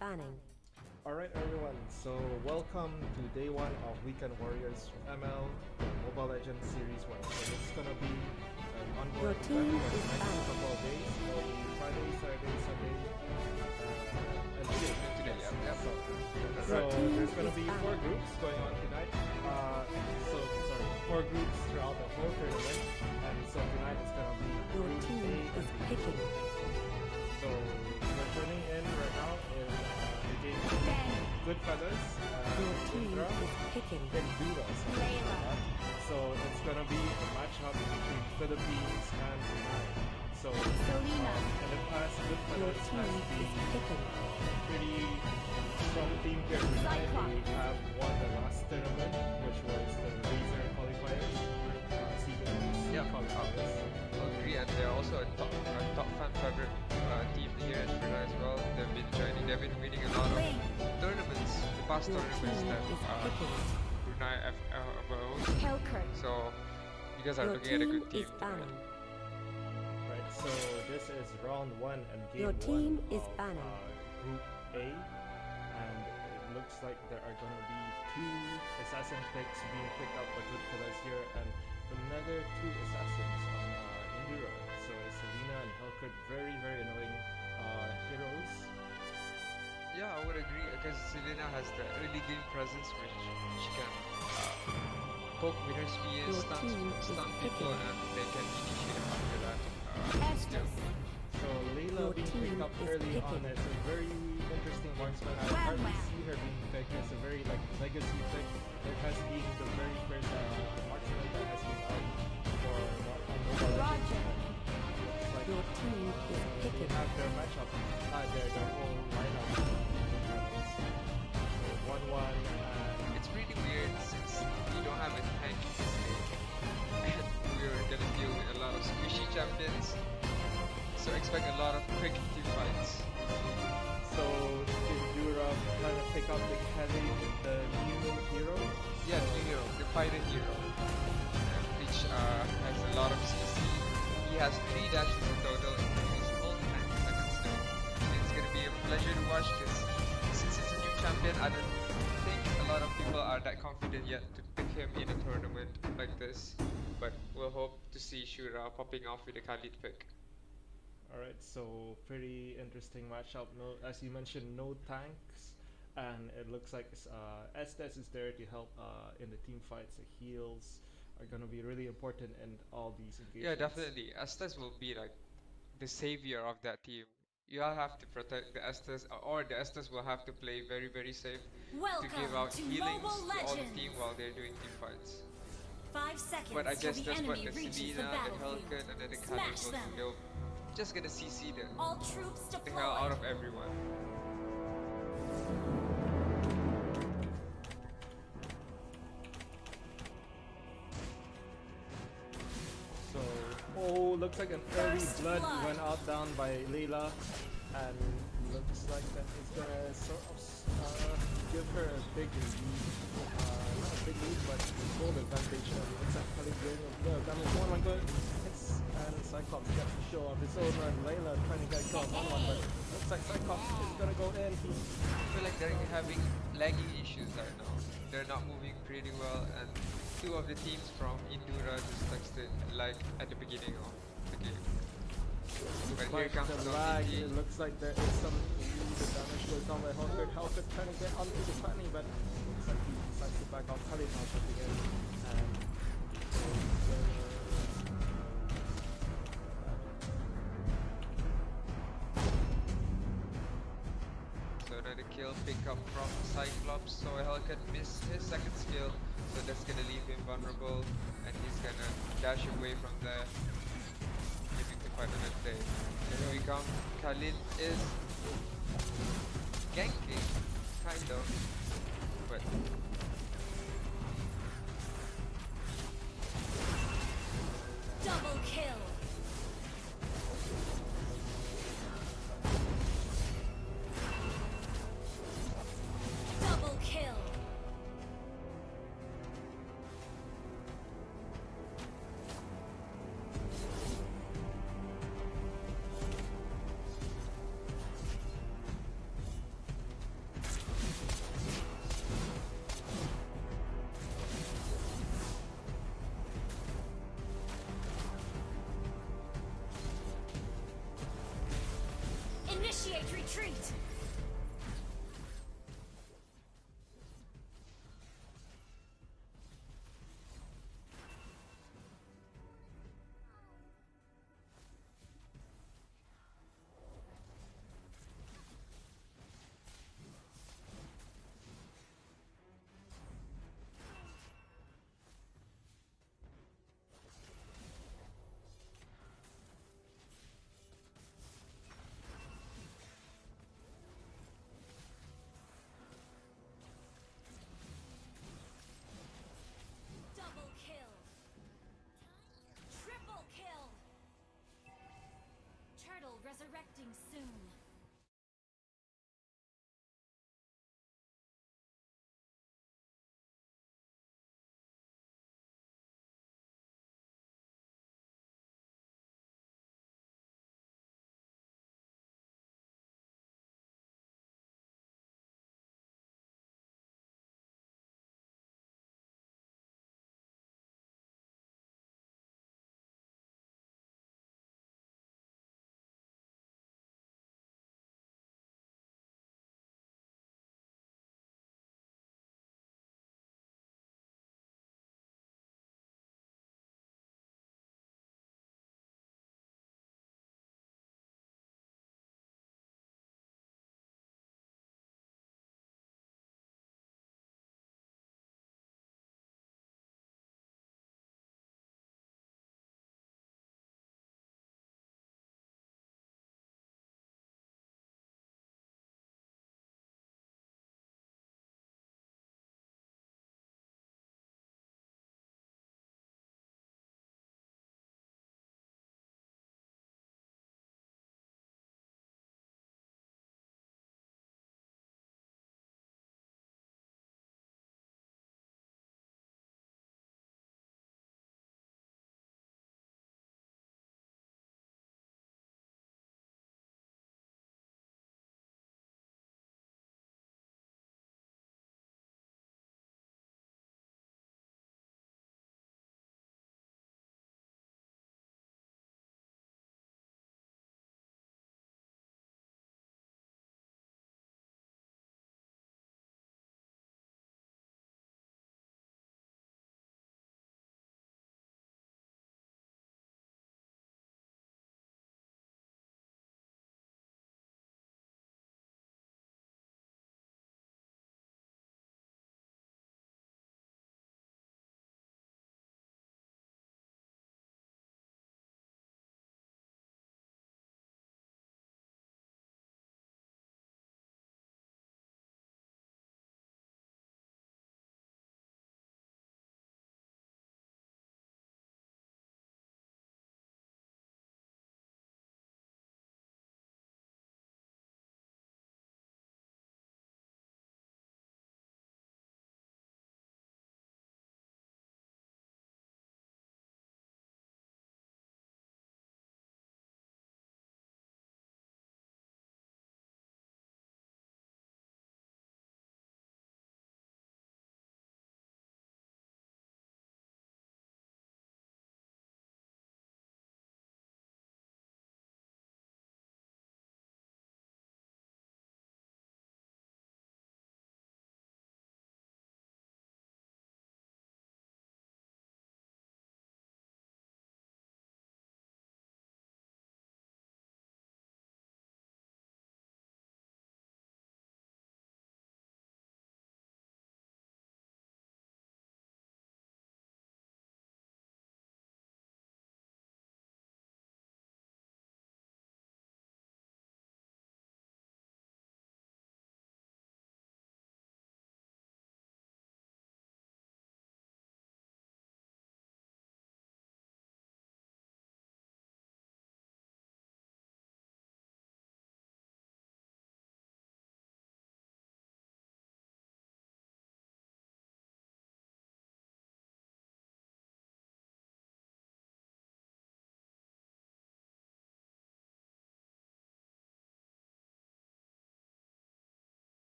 banning. Alright everyone, so welcome to day 1 of Weekend Warriors ML Mobile Legends Series 1. So it's gonna be an Your ongoing team event for is the next banned. couple of days. It'll be Friday, Saturday, Sunday, and today. Today, Yes. yep. So Your team there's gonna is be banned. 4 groups going on tonight. Sorry, 4 groups throughout the whole tournament. And so tonight it's gonna be Your Group team A is and B. picking. So we're tuning in right now is the game Goodfellas, Your team Indura, is picking. Endura, something like that. So it's gonna be a matchup between Philippines and Brunei. So Selena. in the past, Your Goodfellas team has is been picking. pretty strong team here. Brunei, Cyclops. they have won the last tournament, which was the Razer qualifiers, Yeah, qualifiers. I'll agree, and they're also a top fan favorite team here in Brunei as well. They've been winning a lot of tournaments, the past Your tournaments team that is picking. Brunei have hosted. Hellkurt. So you guys are Your looking at a team good team is tonight. banning. Right, so this is round 1 and game Your team 1 is of banning. Group A, and it looks like there are going to be 2 assassin picks being picked up by Goodfellas here, and another 2 assassins on Indura. So Selena and Hellkurt, very annoying heroes. Yeah, I would agree because Selena has the early game presence, which she can poke with her spear, Your team is stun people, picking. and they can initiate after that. Still. So Layla Your being team picked up is early on picking. is a very interesting marksman. I Wham, hardly wham. see her being picked. It's a very legacy pick. It has been the very first marksman that has been out for Mobile Legends. Roger. Looks like Your team is they picking. have their matchup, their whole lineup. So 1-1. It's pretty weird since we don't have a tank in this game. And we're gonna deal with a lot of squishy champions. So expect a lot of quick team fights. So Indura trying to pick up the Kelly, the new hero. Yeah, the new hero, the fighter hero, which has a lot of CC. He has 3 dashes in total, including his ult and seconds though. And it's gonna be a pleasure to watch because since it's a new champion, I don't think a lot of people are that confident yet to pick him in a tournament like this. But we'll hope to see Shura popping off with a Khalid pick. Alright, so pretty interesting matchup. No, as you mentioned, no tanks, and it looks like Estes is there to help in the team fights. The heals are gonna be really important in all these engagements. Yeah, definitely. Estes will be like the savior of that team. You all have to protect the Estes, or the Estes will have to play very safe to give Welcome out to healings Mobile to all the Legends. team while they're doing team fights. 5 seconds But I till guess the that's what enemy the reaches the Selena, the battlefield. Hellcat, and then the Khalid Smash will them. do. They'll just gonna CC All troops the hell out deployed. of everyone. So, looks like an early First blood blood. went out down by Layla, and looks like that is gonna sort of give her a big lead. Not a big lead, but goal advantage. Looks like Khalid doing the damage. 1-1 good. And Cyclops gets the show of his own, and Layla trying to get killed 1-1, but looks like Cyclops is gonna go in. I feel like they're having lagging issues right now. They're not moving pretty well, and 2 of the teams from Indura just texted like at the beginning of the game. But here Despite comes the the lag, OTG. it looks like there is some the damage goes down by Hellkurt. Hellkurt trying to get onto the Fanny, but looks like he decides to back off. Khalid now jumping in, and So another kill pick up from Cyclops. So Hellcat missed his second skill, so that's gonna leave him vulnerable, and he's gonna dash away from there, leaving to fight another day. And here we come. Khalid is ganking, kind of, but Double kill. Double kill. Initiate retreat.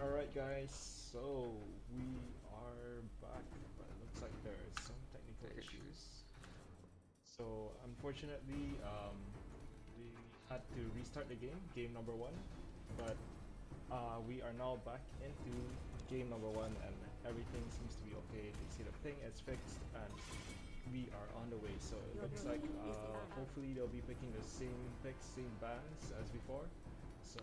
Alright guys, so we are back, but it looks like there are some technical Tech issues. issues. So unfortunately, we had to restart the game, game number one, but we are now back into game number one and everything seems to be okay. They see the thing is fixed and we are on the way. So it looks like hopefully they'll be picking the same picks, same bands as before. So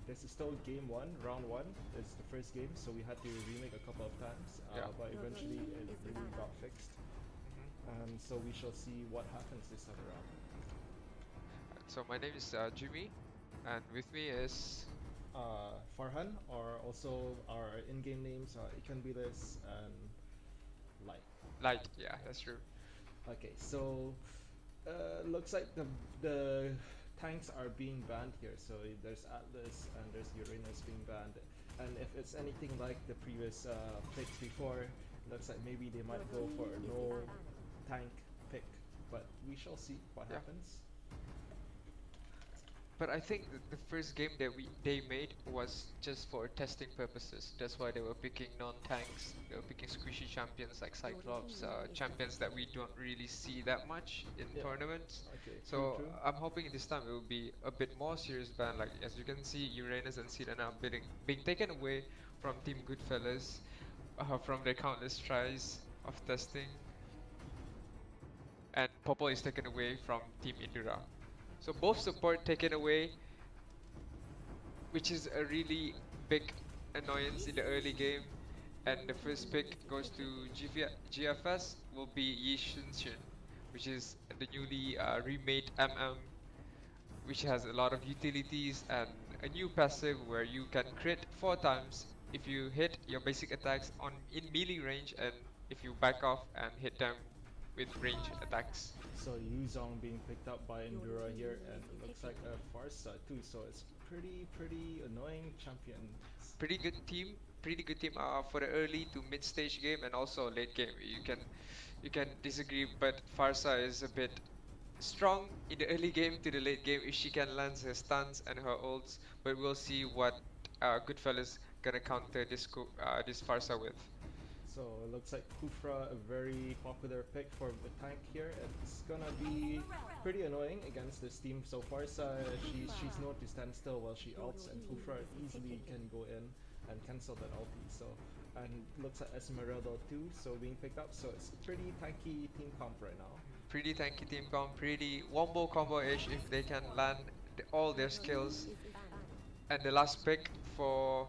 this is still game one, round one. It's the first game, so we had to remake a couple of times, Yeah. but eventually it really got fixed. Mhm. So we shall see what happens this time around. So my name is Jimmy, and with me is Farhan, or also our in-game names are Ikanbilis and Light. Light. Yeah, that's true. Okay, so looks like the tanks are being banned here. So there's Atlas and there's Uranus being banned, and if it's anything like the previous picks before, looks like maybe they might go for a no tank pick, but we shall see what Yeah. happens. But I think the first game that they made was just for testing purposes. That's why they were picking non-tanks. They were picking squishy champions like Cyclops, champions that we don't really see that much in Yeah. tournaments. Okay, So true. I'm hoping this time it will be a bit more serious ban. Like as you can see, Uranus and Sina now being taken away from Team Goodfellas, from their countless tries of testing, and Popo is taken away from Team Indura. So both support taken away, which is a really big annoyance in the early game. And the first pick goes to GFS will be Yi Shunshin, which is the newly remade MM, which has a lot of utilities and a new passive where you can crit 4 times if you hit your basic attacks on in melee range, and if you back off and hit them with range attacks. So Yuzong being picked up by Endura here, and it looks like a Farsa too. So it's pretty annoying champion. Pretty good team for the early to mid stage game and also late game. You can disagree, but Farsa is a bit strong in the early game to the late game if she can land her stuns and her ults, but we'll see what Goodfellas gonna counter this Farsa with. So it looks like Kufra, a very popular pick for the tank here. It's gonna be pretty annoying against this team so far. So she's known to stand still while she ults, and Kufra easily can go in and cancel that ulti. So and looks like Esmeralda too, so being picked up. So it's pretty tanky team comp right now. Pretty tanky team comp, pretty wombo combo-ish if they can land all their skills. And the last pick for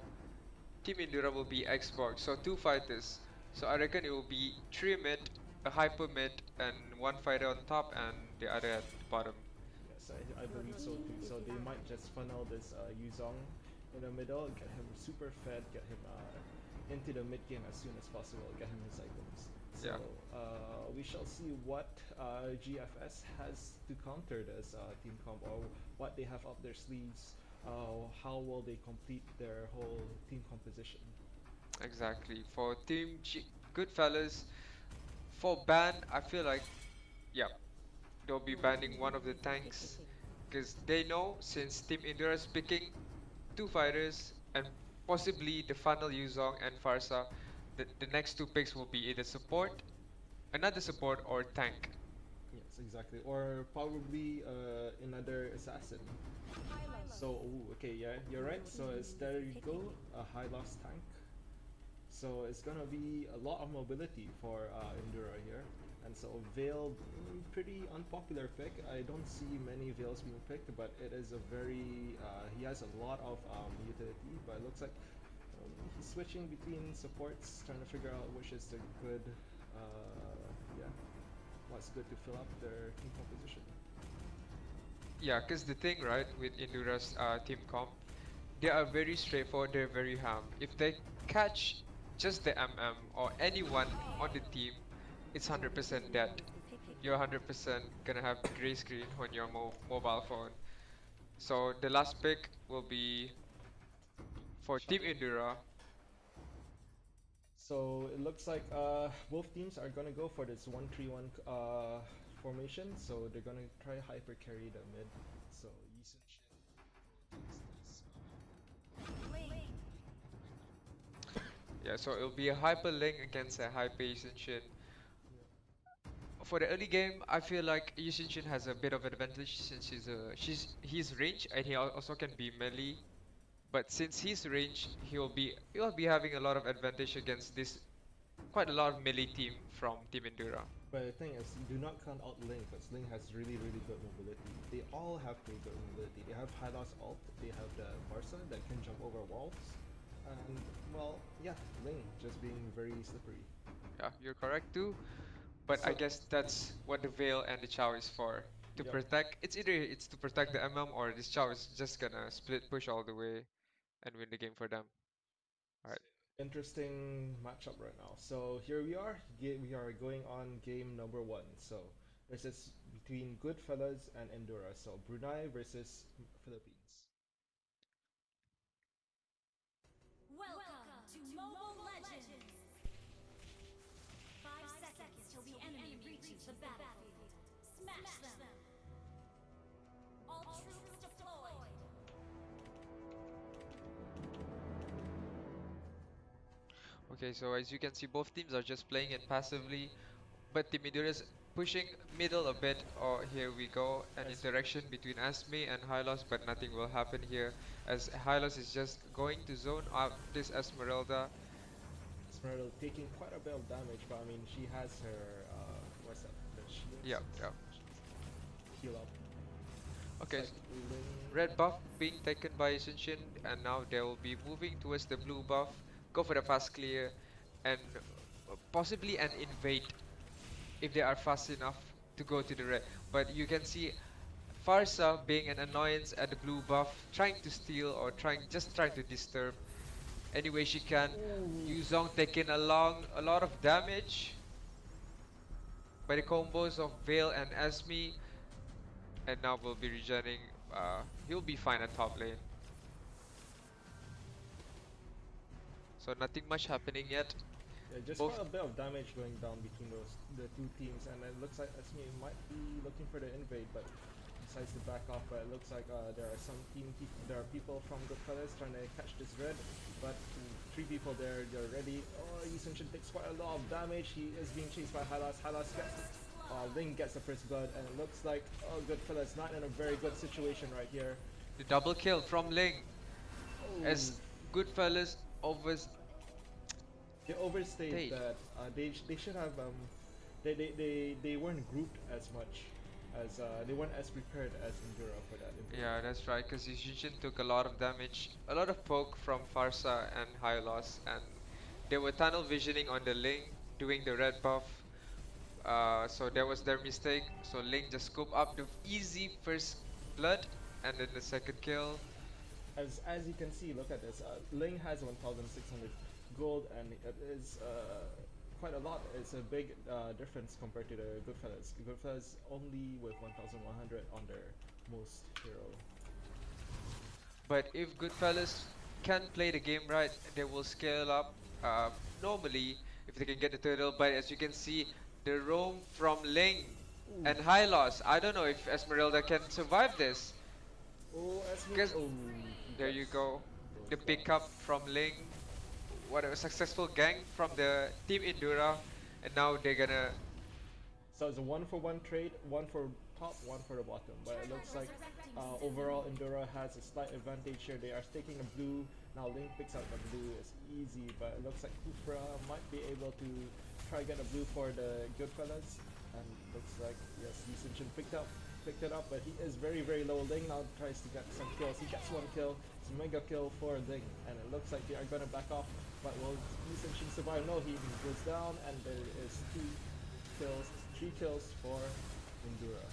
Team Indura will be Xbox, so 2 fighters. So I reckon it will be 3 mid, a hyper mid, and 1 fighter on top, and the other at the bottom. Yes, I believe so too. So they might just funnel this Yuzong in the middle, get him super fed, get him into the mid game as soon as possible, get him his items. So we shall see what GFS has to counter this team comp, or what they have up their sleeves. How will they complete their whole team composition? Exactly. For Goodfellas, for ban, I feel like, yeah, they'll be banning one of the tanks because they know since Team Indura is picking 2 fighters and possibly the final Yuzong and Farsa, the next 2 picks will be either support, another support, or tank. Yes, exactly. Or probably another assassin. So, okay, yeah, you're right. So it's there you go, a high loss tank. So it's gonna be a lot of mobility for Endura here. And so Veil, pretty unpopular pick. I don't see many Veils being picked, but it is a very, he has a lot of utility, but it looks like he's switching between supports, trying to figure out which is the good, yeah, what's good to fill up their team composition. Yeah, because the thing, right, with Endura's team comp, they are very straightforward, they're very ham. If they catch just the MM or anyone on the team, it's 100% dead. You're 100% gonna have gray screen on your mobile phone. So the last pick will be for Team Endura. So it looks like both teams are gonna go for this 1-3-1 formation. So they're gonna try hyper carry the mid. So Yi Sun Shin takes this Yeah, so it'll be a hyper Ling against a hyper Yusinshin. For the early game, I feel like Yusinshin has a bit of advantage since he's range and he also can be melee. But since he's range, he'll be having a lot of advantage against this quite a lot of melee team from Team Endura. But the thing is, do not count out Ling, because Ling has really, really good mobility. They all have pretty good mobility. They have Hylos ult, they have the Barca that can jump over walls, and, well, yeah, Ling just being very slippery. Yeah, you're correct too. But I So, guess that's what the Veil and the Chow is for. To yep. protect, it's either it's to protect the MM or this Chow is just gonna split push all the way and win the game for them. Alright. Interesting matchup right now. So here we are. We are going on game number 1. So this is between Goodfellas and Endura. So Brunei versus Philippines. Welcome to Mobile Legends. 5 seconds till the enemy reaches the battlefield. Smash them. All troops deployed. Okay, so as you can see, both teams are just playing it passively, but Team Indura is pushing middle a bit. Oh, here we go, an interaction between Asme and Hylos, but nothing will happen here, as Hylos is just going to zone out this Esmeralda. Esmeralda taking quite a bit of damage, but I mean she has her what's that? The shield. Yeah, yeah. Heal up. Okay, It's like Ling. red buff being taken by Shinshin, and now they will be moving towards the blue buff. Go for the fast clear, and possibly an invade if they are fast enough to go to the red. But you can see Farsa being an annoyance at the blue buff, trying to steal or trying to disturb any way she can. Yuzong taking a lot of damage by the combos of Veil and Esme, and now we'll be regenerating. He'll be fine at top lane. So nothing much happening yet. Yeah, just Both quite a bit of damage going down between the two teams, and it looks like Esme might be looking for the invade, but decides to back off. But it looks like there are people from Goodfellas trying to catch this red, but 3 people there, they're ready. Oh, Yusunshin takes quite a lot of damage. He is being chased by Hylos. Hylos gets Ling gets the first blood, and it looks like Goodfellas not in a very good situation right here. the double kill from Ling Oh. as Goodfellas overs. They overstayed that they should have they weren't grouped as much as they weren't as prepared as Indura for that. Yeah, that's right, because Yushin took a lot of damage, a lot of poke from Farsa and Hylos, and they were tunnel visioning on the Ling, doing the red buff. So that was their mistake. So Ling just scooped up the easy first blood, and then the second kill. As you can see, look at this. Ling has 1,600 gold, and it is quite a lot. It's a big difference compared to the Goodfellas. Goodfellas only with 1,100 on their most hero. But if Goodfellas can play the game right, they will scale up normally if they can get the turtle. But as you can see, the roam from Ling and Hylos. I don't know if Esmeralda can survive this. Oh, Esme. Because Oh, there you go, the pickup from Ling. What a successful gang from the Team Indura, and now they're gonna. So it's a 1-for-1 trade, 1 for top, 1 for the bottom. But it looks like overall Indura has a slight advantage here. They are staking a blue. Now Link picks up the blue. It's easy, but it looks like Kufra might be able to try get a blue for the Goodfellas. And looks like, yes, Yusunshin picked it up, but he is very, very low. Ling now tries to get some kills. He gets 1 kill. It's a mega kill for Ling, and it looks like they are gonna back off. But will Yusunshin survive? No, he goes down, and there is 3 kills for Indura.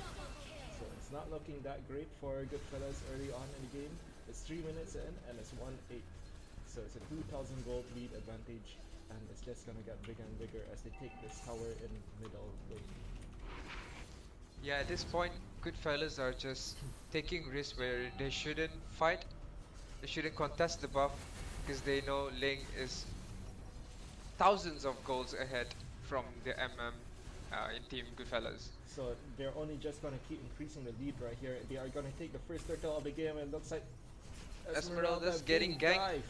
So it's not looking that great for Goodfellas early on in the game. It's 3 minutes in, and it's 1-8. So it's a 2,000 gold lead advantage, and it's just gonna get bigger and bigger as they take this tower in middle lane. Yeah, at this point, Goodfellas are just taking risks where they shouldn't fight. They shouldn't contest the buff because they know Ling is thousands of golds ahead from the MM in Team Goodfellas. So they're only just gonna keep increasing the lead right here. They are gonna take the first turtle of the game, and it looks like Esmeralda's getting ganked. dived.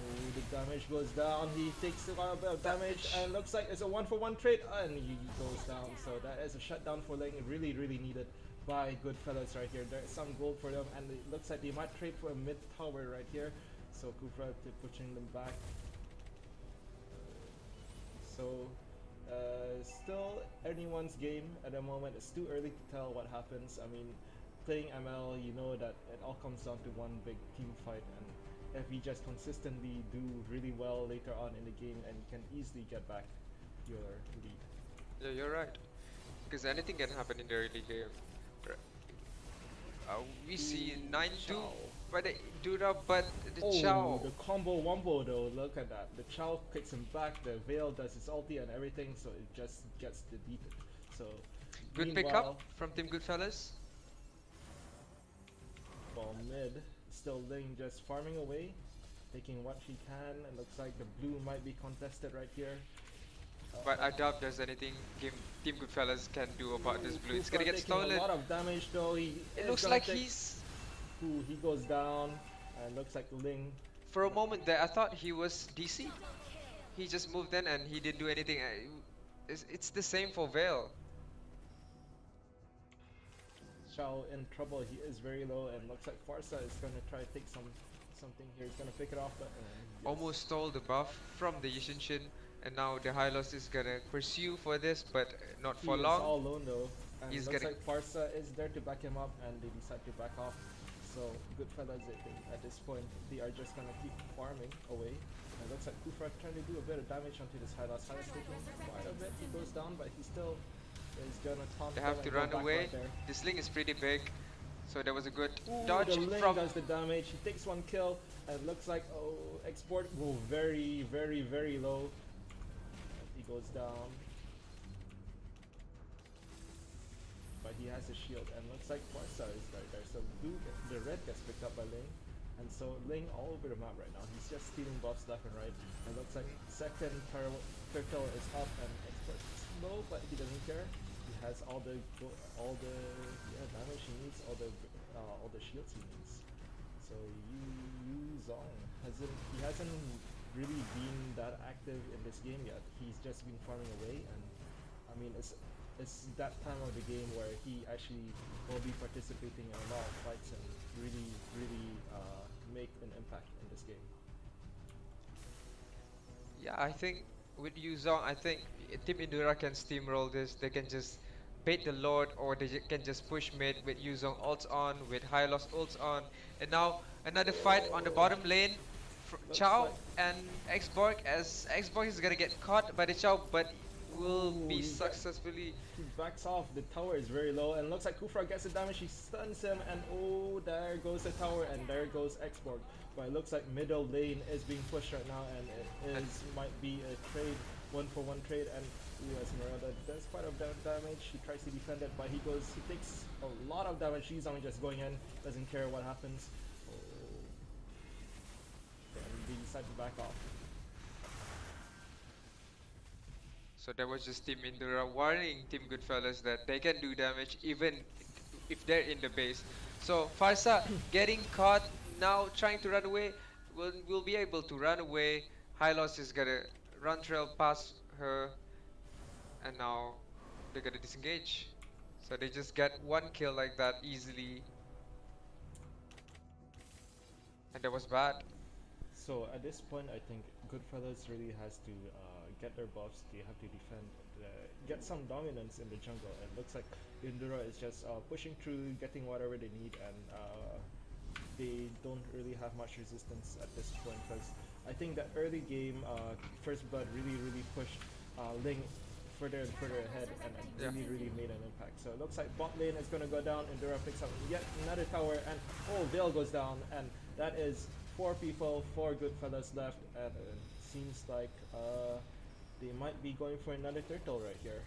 Oh, the damage goes down. He takes a lot of damage, and looks like it's a 1-for-1 trade, and he goes down. So that is a shutdown for Ling. Really, really needed by Goodfellas right here. There's some gold for them, and it looks like they might trade for a mid tower right here. So Kufra pushing them back. So still anyone's game at the moment. It's too early to tell what happens. I mean, playing ML, you know that it all comes down to one big team fight, and if you just consistently do really well later on in the game, and you can easily get back your lead. Yeah, you're right. Because anything can happen in the early game. R- we see 9-2 Chow. by the Indura, but the Oh, Chow. the combo wombo though, look at that. The Chow kicks him back, the Veil does his ulti and everything, so it just gets deleted. So, Good meanwhile, pickup from Team Goodfellas. while mid, still Ling just farming away, taking what she can, and looks like the blue might be contested right here. But I doubt there's anything Team Goodfellas can do about this blue. It's gonna get taking stolen. a lot of damage though. It is looks gonna like take- he's... Ooh, he goes down, and looks like Ling. For a moment there, I thought he was DC. He just moved in and he didn't do anything. It's the same for Veil. Shao in trouble. He is very low, and looks like Farsa is gonna try to take something here. He's gonna pick it off, but yes. Almost stole the buff from the Yushinshin, and now the Hylos is gonna pursue for this, but not He for is long. all alone though, and He's looks getting- like Farsa is there to back him up, and they decide to back off. So Goodfellas, at this point, they are just gonna keep farming away. And looks like Kufra trying to do a bit of damage onto this Hylos. Hylos taking quite a bit. He goes down, but he still is gonna taunt They them have to and go run back away. right there. This Ling is pretty big, so there was a good Ooh, dodge the Ling from... does the damage. He takes one kill, and it looks like export go very, very, very low. He goes down, but he has a shield, and looks like Farsa is right there. So the red gets picked up by Ling, and so Ling all over the map right now. He's just stealing buffs left and right. And looks like second turtle is up, and export is low, but he doesn't care. He has all the damage he needs, all the shields he needs. So Yu Zong hasn't really been that active in this game yet. He's just been farming away, and I mean it's that time of the game where he actually will be participating in a lot of fights and really make an impact in this game. Yeah, I think with Yuzong, I think Team Indura can steamroll this. They can just bait the Lord, or they can just push mid with Yuzong ults on, with Hylos ults on. And now another fight on the bottom lane. Looks Chow like- and Xborg, as Xborg is gonna get caught by the Chow, but will Ooh, be he got- successfully... He backs off, the tower is very low, and looks like Kufra gets the damage, he stuns him, and oh, there goes the tower, and there goes Xborg. But it looks like middle lane is being pushed right now, and it might be a trade, 1-for-1 trade, and ooh, Esmeralda does quite a bit of damage. He tries to defend it, but he takes a lot of damage. He's only just going in, doesn't care what happens. Oh. And they decide to back off. So that was just Team Indura warning Team Goodfellas that they can do damage even if they're in the base. So Farsa getting caught, now trying to run away, will be able to run away. Hylos is gonna run trail past her, and now they're gonna disengage. So they just get one kill like that easily. And that was bad. So at this point, I think Goodfellas really has to get their buffs. They have to defend, get some dominance in the jungle. It looks like Indura is just pushing through, getting whatever they need, and they don't really have much resistance at this point. Because I think that early game, First Blood really pushed Ling further and further ahead, and it really made an impact. So it looks like bot lane is going to go down. Indura picks up yet another tower, and oh, Veil goes down, and that is 4 people, 4 Goodfellas left, and it seems like they might be going for another turtle right here.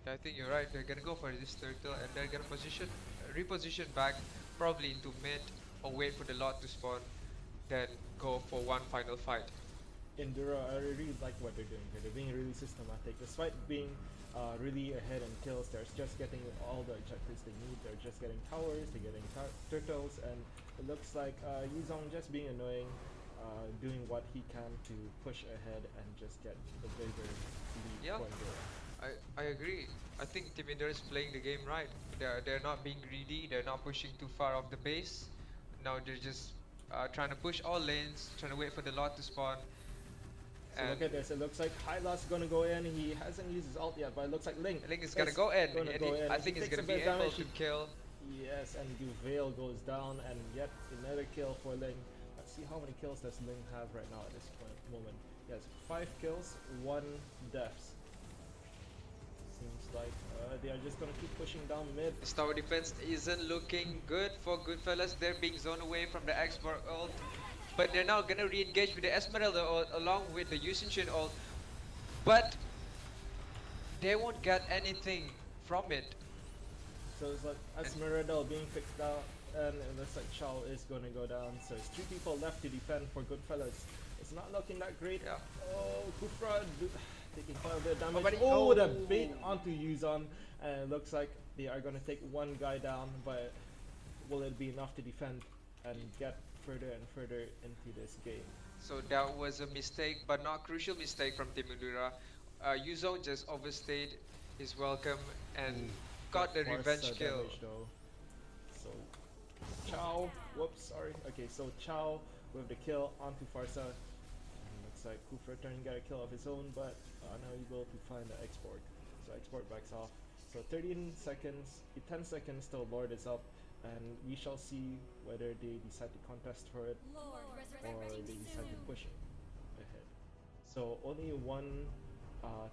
I think you're right. They're gonna go for this turtle, and they're gonna reposition back, probably into mid, or wait for the lot to spawn, then go for one final fight. Endura, I really like what they're doing here. They're being really systematic. Despite being really ahead in kills, they're just getting all the objectives they need. They're just getting towers, they're getting turtles, and it looks like Yuzong just being annoying, doing what he can to push ahead and just get the bigger lead Yeah. for Endura. I agree. I think Team Indura is playing the game right. They're not being greedy. They're not pushing too far off the base. Now they're just trying to push all lanes, trying to wait for the lot to spawn. So And look at this, it looks like Hyla's gonna go in, he hasn't used his ult yet, but it looks like Ling Link is gonna go in, gonna and go in. I He think he's takes gonna a be bit of able damage, to kill. yes, and Duvail goes down, and yet another kill for Ling. Let's see how many kills does Ling have right now at this moment. He has 5 kills, 1 deaths. Seems like they are just gonna keep pushing down mid. This tower defense isn't looking good for Goodfellas. They're being zoned away from the export ult. But they're now gonna re-engage with the Esmeralda ult along with the Yusinshin ult. But they won't get anything from it. So it's like Esmeralda being picked out, and it looks like Chow is gonna go down. So it's 3 people left to defend for Goodfellas. It's not looking that great. Yeah. Oh, Kufra taking quite a bit of damage. but he- Oh, the oh. bait onto Yuzon, and it looks like they are gonna take one guy down, but will it be enough to defend and get further and further into this game? So that was a mistake, but not crucial mistake from Team Indura. Yuzo just overstayed his welcome and got the Farsa revenge kill. damage though. So Chow, whoops, sorry. Okay, so Chow with the kill onto Farsa. And looks like Kufra trying to get a kill of his own, but unable to find the export. So export backs off. So 13 seconds, 10 seconds till Lord is up, and we shall see whether they decide to contest for it Lord, or resurrecting they decide to soon. push it ahead. So only one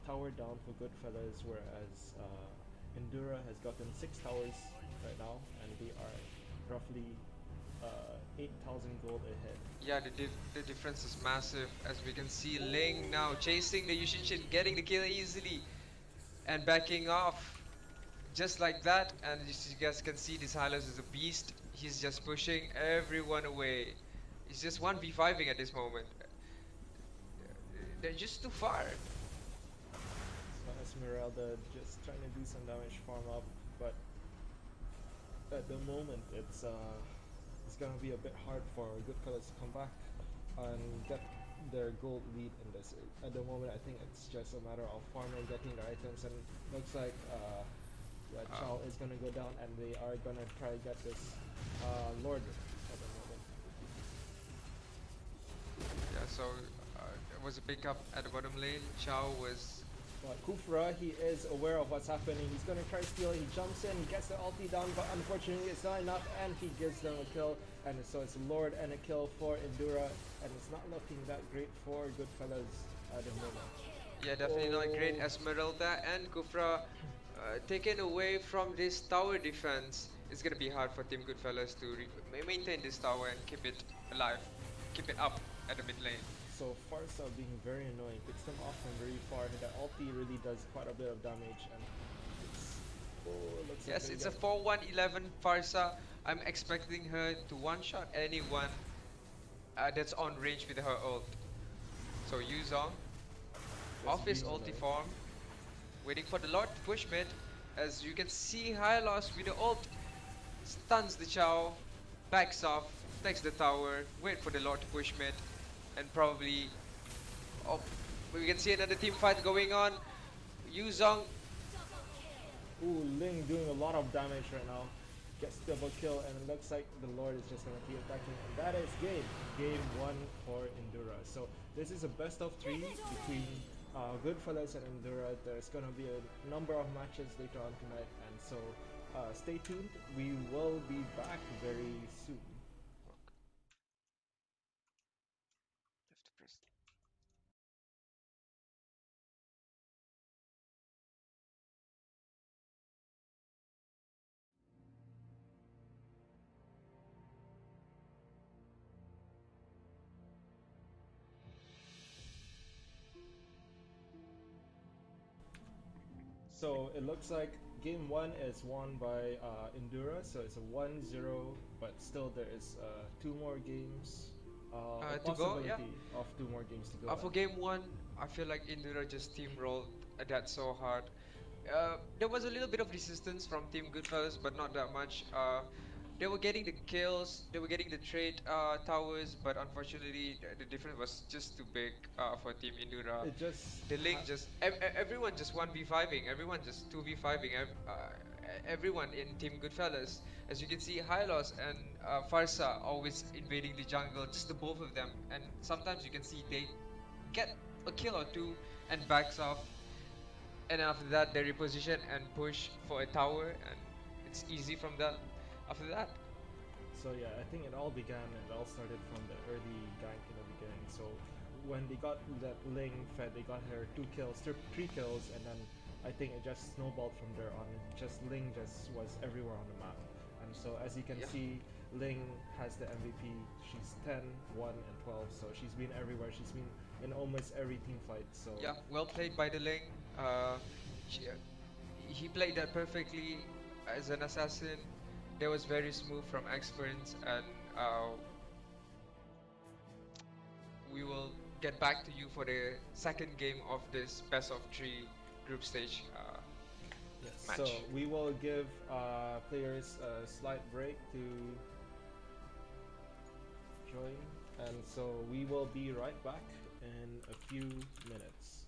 tower down for Goodfellas, whereas Endura has gotten 6 towers right now, and they are roughly 8,000 gold ahead. Yeah, the difference is massive. As we can see, Ling now chasing the Yushinshin, getting the kill easily, and backing off. Just like that, and you guys can see this Hylos is a beast. He's just pushing everyone away. He's just 1v5ing at this moment. They're just too far. So Esmeralda just trying to do some damage, farm up, but at the moment it's gonna be a bit hard for Goodfellas to come back and get their gold lead in this. At the moment, I think it's just a matter of farming, getting the items, and looks like Chow is gonna go down, and they are gonna try to get this Lord at the moment. Yeah, so there was a pickup at the bottom lane. Chow was. But Kufra, he is aware of what's happening. He's gonna try to steal. He jumps in, he gets the ulti down, but unfortunately it's not enough, and he gives them a kill. And so it's a Lord and a kill for Endura, and it's not looking that great for Goodfellas at the moment. Yeah, definitely not great. Oh. Esmeralda and Kufra taken away from this tower defense. It's gonna be hard for Team Goodfellas to maintain this tower and keep it alive, keep it up at the mid lane. So Farsa being very annoying, picks them off from very far. That ulti really does quite a bit of damage, and it's, it looks Yes, like it's a 4-1-11 Farsa. I'm expecting her to one-shot anyone that's on range with her ult. So Yuzong, off his being ulti annoying. form, waiting for the Lord to push mid. As you can see, Hylos with the ult stuns the Chow, backs off, takes the tower, wait for the Lord to push mid, and probably. Oh, we can see another team fight going on. Yuzong. Ooh, Ling doing a lot of damage right now. Gets double kill, and it looks like the Lord is just gonna keep attacking, and that is game 1 for Endura. So this is a best of 3 between Goodfellas and Endura. There's gonna be a number of matches later on tonight, and so stay tuned. We will be back very soon. So it looks like game 1 is won by Indura, so it's a 1-0, but still there is 2 more games. A To go, possibility yeah. of 2 more games to go. For game 1, I feel like Indura just steamrolled that so hard. There was a little bit of resistance from Team Goodfellas, but not that much. they were getting the kills, they were getting the trade towers, but unfortunately the difference was just too big for Team Indura. It just The link just everyone just 1v5ing, everyone just 2v5ing, everyone in Team Goodfellas. As you can see, Hylos and Farsa always invading the jungle, just the both of them. And sometimes you can see they get a kill or two and backs off, and after that they reposition and push for a tower, and it's easy from that after that. So yeah, I think it all began. It all started from the early gank in the beginning. So when they got that Ling fed, they got her 2 kills, 3 kills, and then I think it just snowballed from there on. Just Ling just was everywhere on the map. And so as you can Yeah. see, Ling has the MVP. She's 10, 1, and 12. So she's been everywhere. She's been in almost every team fight. So Yeah, well played by the Ling. She, he played that perfectly as an assassin. That was very smooth from experts, and we will get back to you for the second game of this best of 3 group stage yes. So match. we will give players a slight break to join, and so we will be right back in a few minutes.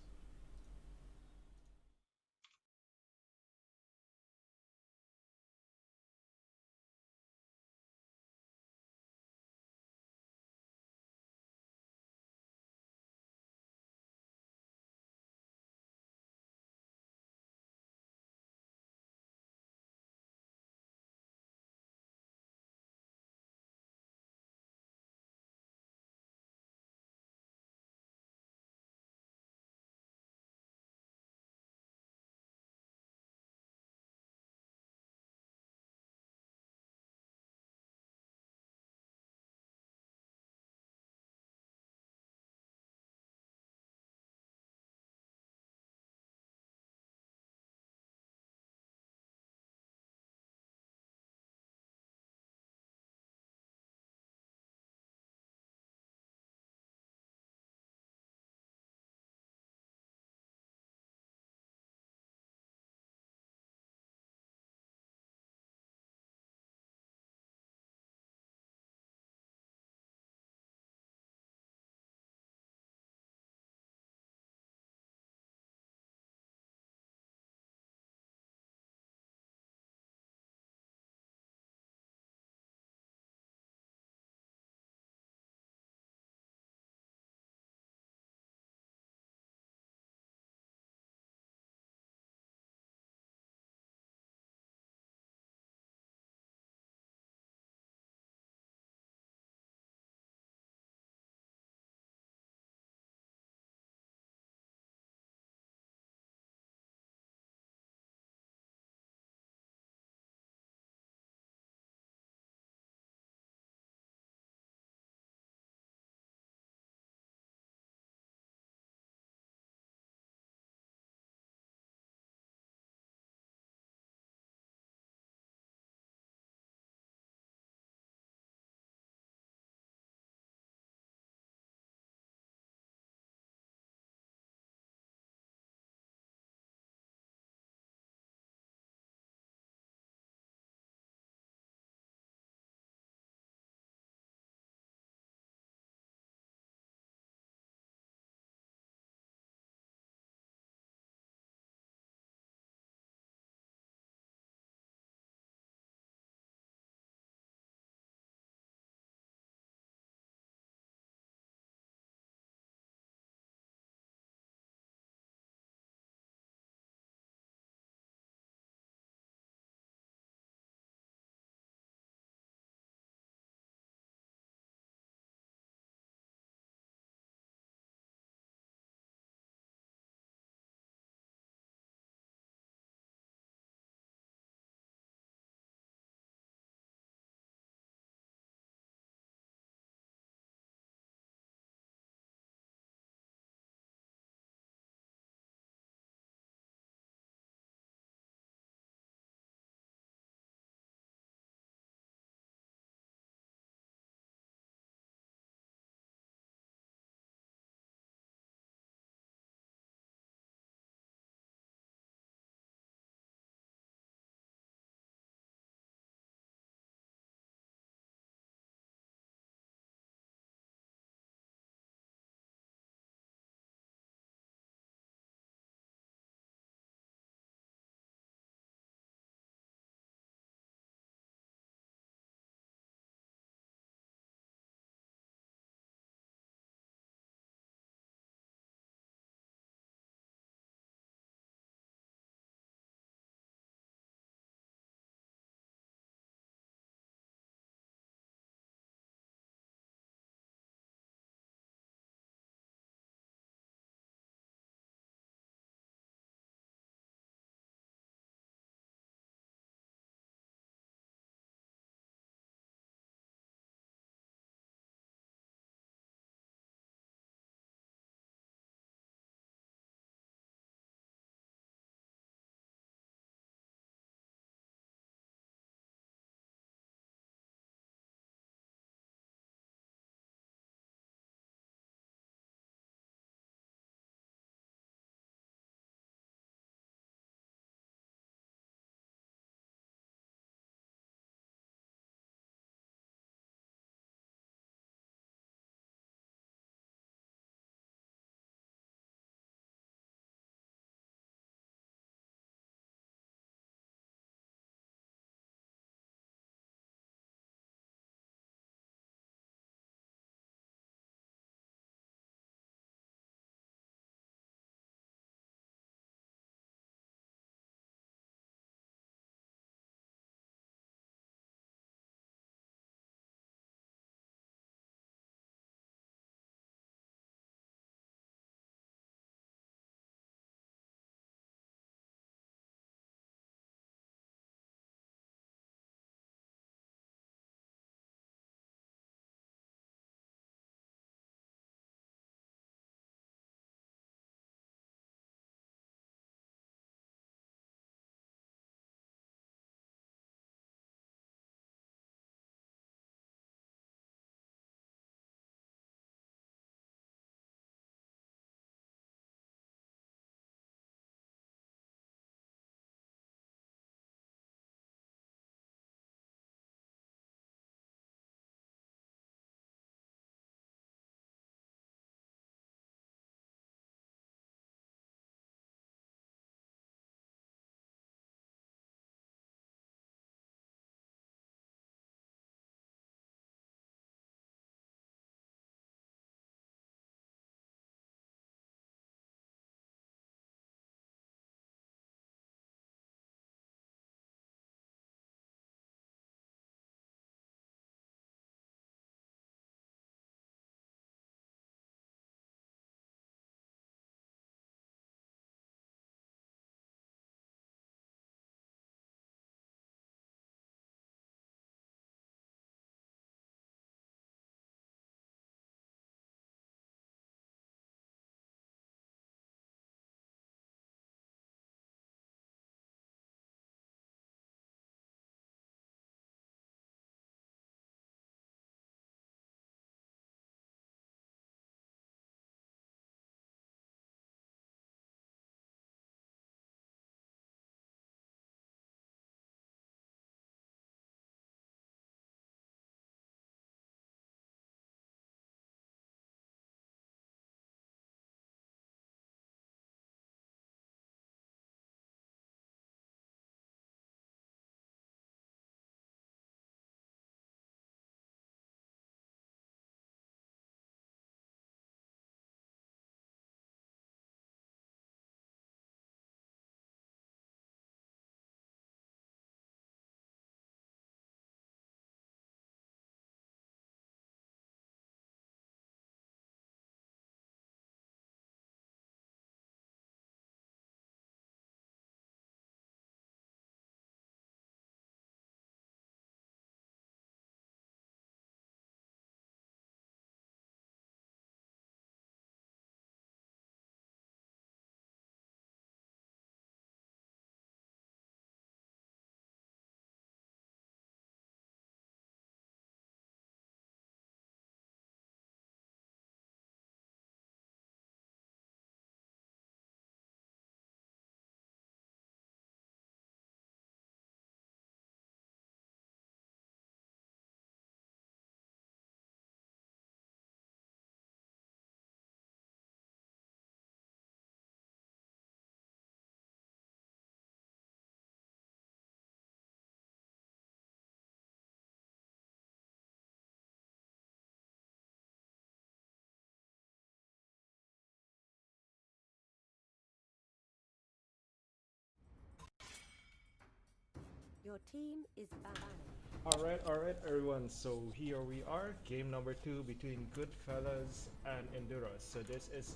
Your team is banned. Alright, everyone. So here we are, game number 2 between Goodfellas and Indura. So this is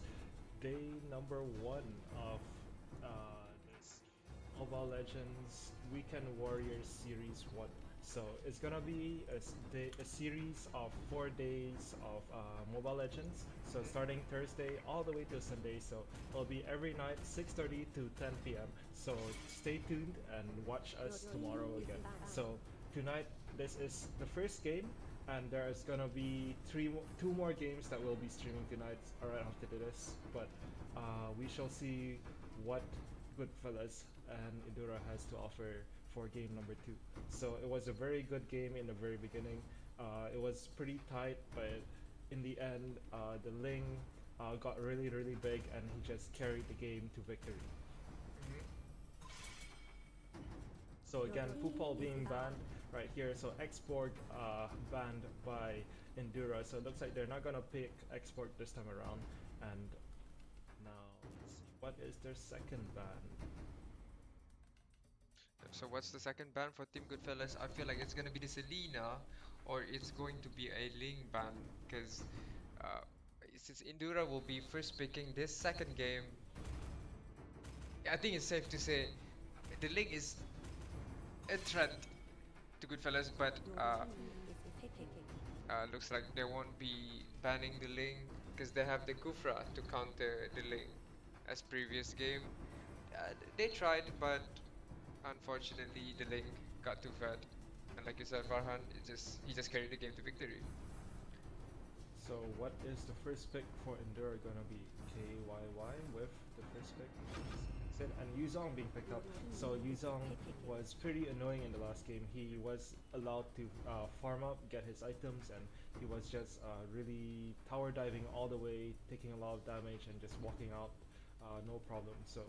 day number 1 of this Mobile Legends Weekend Warriors Series 1. So it's gonna be a series of 4 days of Mobile Legends. So starting Thursday all the way till Sunday. So it'll be every night 6:30 to 10 p.m. So stay tuned and watch us tomorrow again. So tonight this is the first game, and there's gonna be two more games that we'll be streaming tonight right after this. But we shall see what Goodfellas and Indura has to offer for game number 2. So it was a very good game in the very beginning. It was pretty tight, but in the end, the Ling got really big, and he just carried the game to victory. So again, Pupal being banned right here. So export banned by Endura. So it looks like they're not gonna pick export this time around. And now let's see, what is their second ban? So what's the second ban for Team Goodfellas? I feel like it's gonna be the Selena, or it's going to be a Ling ban, because since Indura will be first picking this second game, I think it's safe to say the Ling is a threat to Goodfellas, but looks like they won't be banning the Ling because they have the Kufra to counter the Ling as previous game. They tried, but unfortunately the Ling got too fat, and like you said, Farhan, he just carried the game to victory. So what is the first pick for Endura gonna be? KYY with the first pick. And Yuzong being picked up. So Yuzong was pretty annoying in the last game. He was allowed to farm up, get his items, and he was just really tower diving all the way, taking a lot of damage and just walking out no problem. So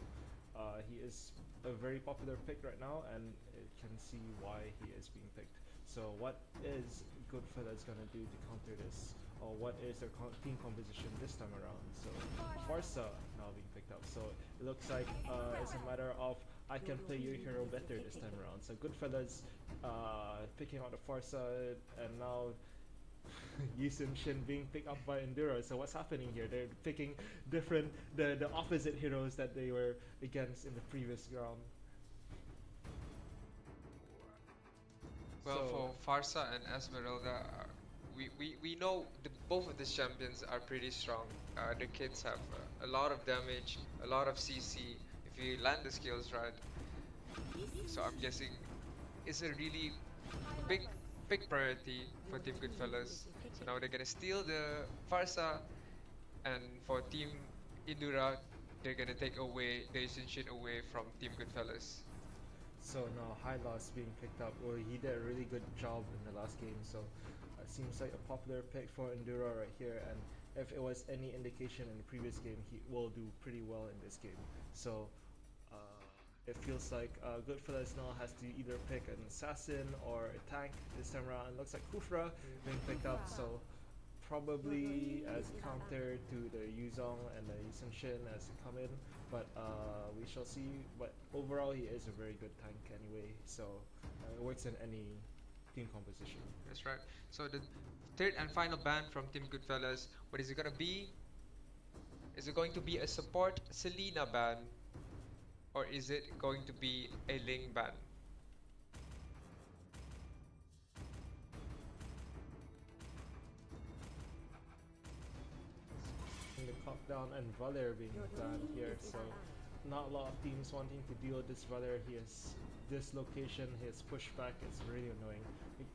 he is a very popular pick right now, and it can see why he is being picked. So what is Goodfellas gonna do to counter this? Or what is their team composition this time around? So Farsa now being picked up. So it looks like it's a matter of I can play your hero better this time around. So Goodfellas picking out the Farsa, and now Yusum Shin being picked up by Endura. So what's happening here? They're picking the opposite heroes that they were against in the previous round. Well, So, for Farsa and Esmeralda, we know both of these champions are pretty strong. The kids have a lot of damage, a lot of CC if you land the skills right. So I'm guessing it's a really big priority for Team Goodfellas. So now they're gonna steal the Farsa, and for Team Indura, they're gonna take away the Ishinshin away from Team Goodfellas. So now Hylos being picked up. Well, he did a really good job in the last game. So it seems like a popular pick for Endura right here. And if it was any indication in the previous game, he will do pretty well in this game. So it feels like Goodfellas now has to either pick an assassin or a tank this time around. It looks like Kufra being picked up. So probably as counter to the Yuzong and the Yusenshin as they come in, but we shall see. But overall, he is a very good tank anyway, so it works in any team composition. That's right. So the third and final ban from Team Goodfellas, what is it gonna be? Is it going to be a support Selena ban, or is it going to be a Ling ban? The Cockdown and Valer being banned here, so not a lot of teams wanting to deal with this Valer. He has dislocation, his pushback is really annoying,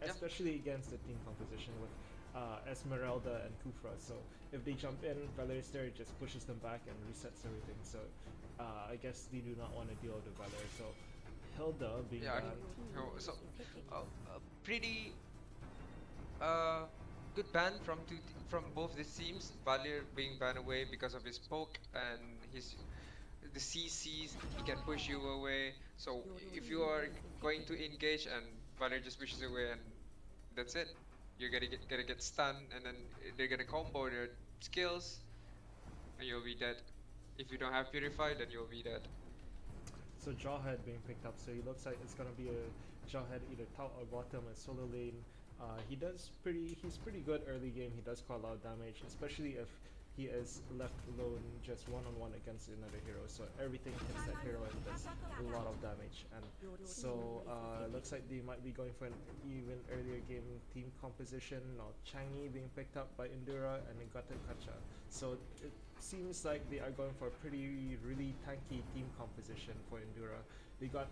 especially against the team composition with Esmeralda and Kufra. So if they jump in, Valer there just pushes them back and resets everything. So I guess they do not want to deal with the Valer. So Hilda being banned. So pretty good ban from both the teams. Valir being banned away because of his poke and the CCs. He can push you away. So if you are going to engage and Valir just pushes away, and that's it. You're gonna get stunned, and then they're gonna combo their skills, and you'll be dead. If you don't have Purify, then you'll be dead. So Jawhead being picked up, so he looks like it's gonna be a Jawhead either top or bottom and solo lane. He's pretty good early game. He does cause a lot of damage, especially if he is left alone just one-on-one against another hero. So everything hits that hero and does a lot of damage. And so looks like they might be going for an even earlier game team composition. Now Changi being picked up by Indura and then Gata Kacha. So it seems like they are going for a really tanky team composition for Endura. They got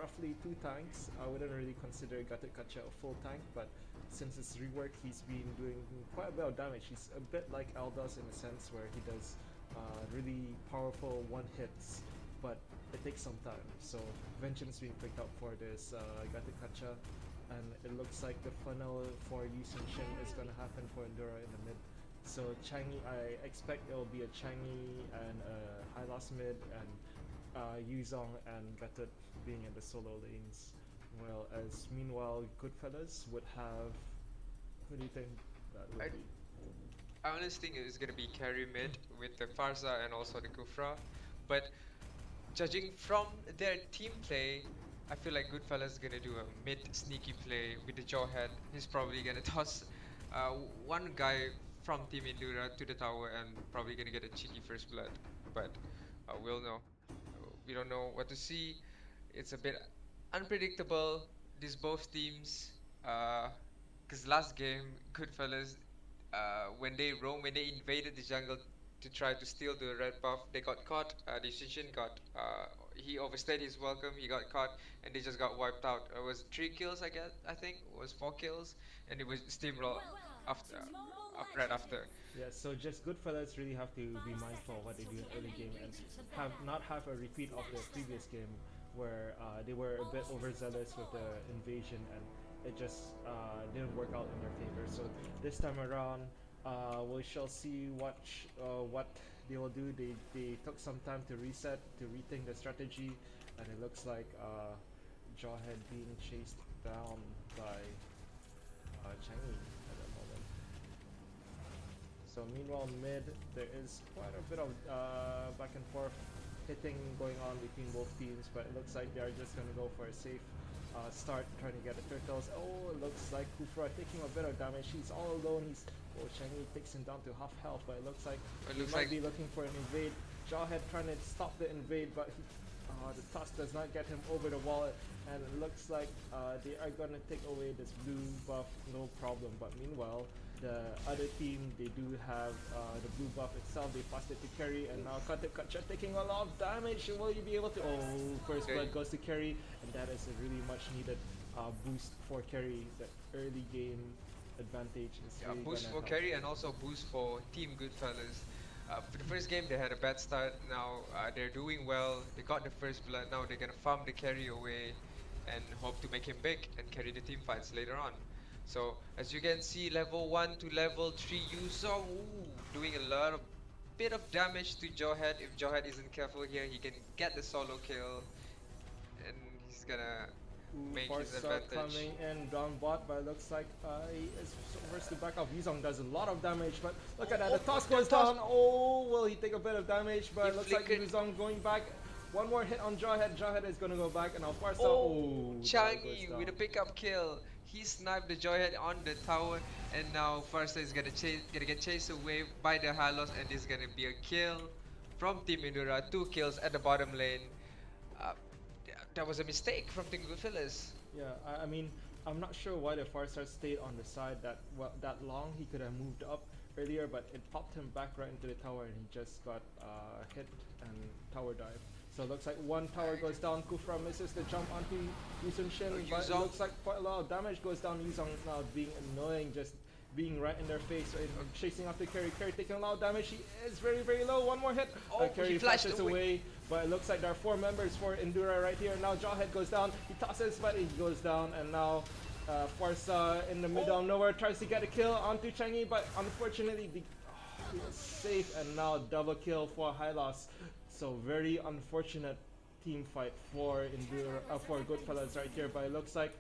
roughly 2 tanks. I wouldn't really consider Gata Kacha a full tank, but since it's rework, he's been doing quite a bit of damage. He's a bit like Aldos in a sense where he does really powerful one hits, but it takes some time. So Vengeance being picked up for this Gata Kacha, and it looks like the funnel for Yu Sun Shin is going to happen for Endura in the mid. So Changi, I expect it will be a Changi and a Hylos mid, and Yuzong and Gatut being in the solo lanes. Well, as meanwhile, Goodfellas would have. What do you think that would be? I honestly think it's gonna be carry mid with the Farza and also the Kufra, but judging from their team play, I feel like Goodfellas is gonna do a mid sneaky play with the Jawhead. He's probably gonna toss one guy from Team Indura to the tower and probably gonna get a cheeky first blood, but we'll know. We don't know what to see. It's a bit unpredictable. These both teams, because last game, Goodfellas, when they invaded the jungle to try to steal the red buff, they got caught. The Shin got, he overstayed his welcome. He got caught, and they just got wiped out. It was 3 kills, I guess. I think it was 4 kills, and it was steamroll after, right after. Yeah, so just Goodfellas really have to be mindful of what they do in early game and not have a repeat of the previous game where they were a bit overzealous with the invasion and it just didn't work out in their favor. So this time around, we shall see what they will do. They took some time to reset, to rethink the strategy, and it looks like Jawhead being chased down by Changi at the moment. So meanwhile mid, there is quite a bit of back and forth hitting going on between both teams, but it looks like they are just going to go for a safe start, trying to get the turtles. Oh, it looks like Kufra taking a bit of damage. He's all alone. Changi takes him down to half health, but it looks like he might be looking for an invade. Jawhead trying to stop the invade, but the toss does not get him over the wall, and it looks like they are going to take away this blue buff, no problem. But meanwhile, the other team, they do have the blue buff itself. They passed it to carry, and now Kacha taking a lot of damage. Will you be able to? Oh, first blood goes to carry, and that is a really much needed boost for carry. The early game advantage is really boost for help. carry and also boost for Team Goodfellas. For the first game, they had a bad start. Now they're doing well. They got the first blood. Now they're gonna farm the carry away and hope to make him big and carry the team fights later on. So as you can see, level 1 to level 3 Yuzong doing a bit of damage to Jawhead. If Jawhead isn't careful here, he can get the solo kill and he's gonna make his advantage. Coming in down bot, but it looks like he is forced to back off. Yuzong does a lot of damage, but look at that, the toss goes down. Oh, will he take a bit of damage? But it looks like Yuzong going back. One more hit on Jawhead. Jawhead is going to go back, and now Farsa. Oh, Changi with a pickup kill. He sniped the Jawhead on the tower, and now Farsa is gonna get chased away by the Hylos, and this is gonna be a kill from Team Indura. 2 kills at the bottom lane. That was a mistake from Team Goodfellas. Yeah, I mean, I'm not sure why the Farsa stayed on the side that long. He could have moved up earlier, but it popped him back right into the tower, and he just got hit and tower dive. So it looks like one tower goes down. Kufra misses the jump onto Yu Sun Shin, but it looks like quite a lot of damage goes down. Yuzong now being annoying, just being right in their face, right? Chasing after Carry. Carry taking a lot of damage. He is very, very low. One more hit. Carry flashes away, but it looks like there are 4 members for Endura right here. Now Jawhead goes down. He tosses, but he goes down, and now Farsa in the middle of nowhere tries to get a kill onto Changi, but unfortunately he was safe, and now double kill for Hylos. So very unfortunate team fight for Endura, for Goodfellas right here, but it looks like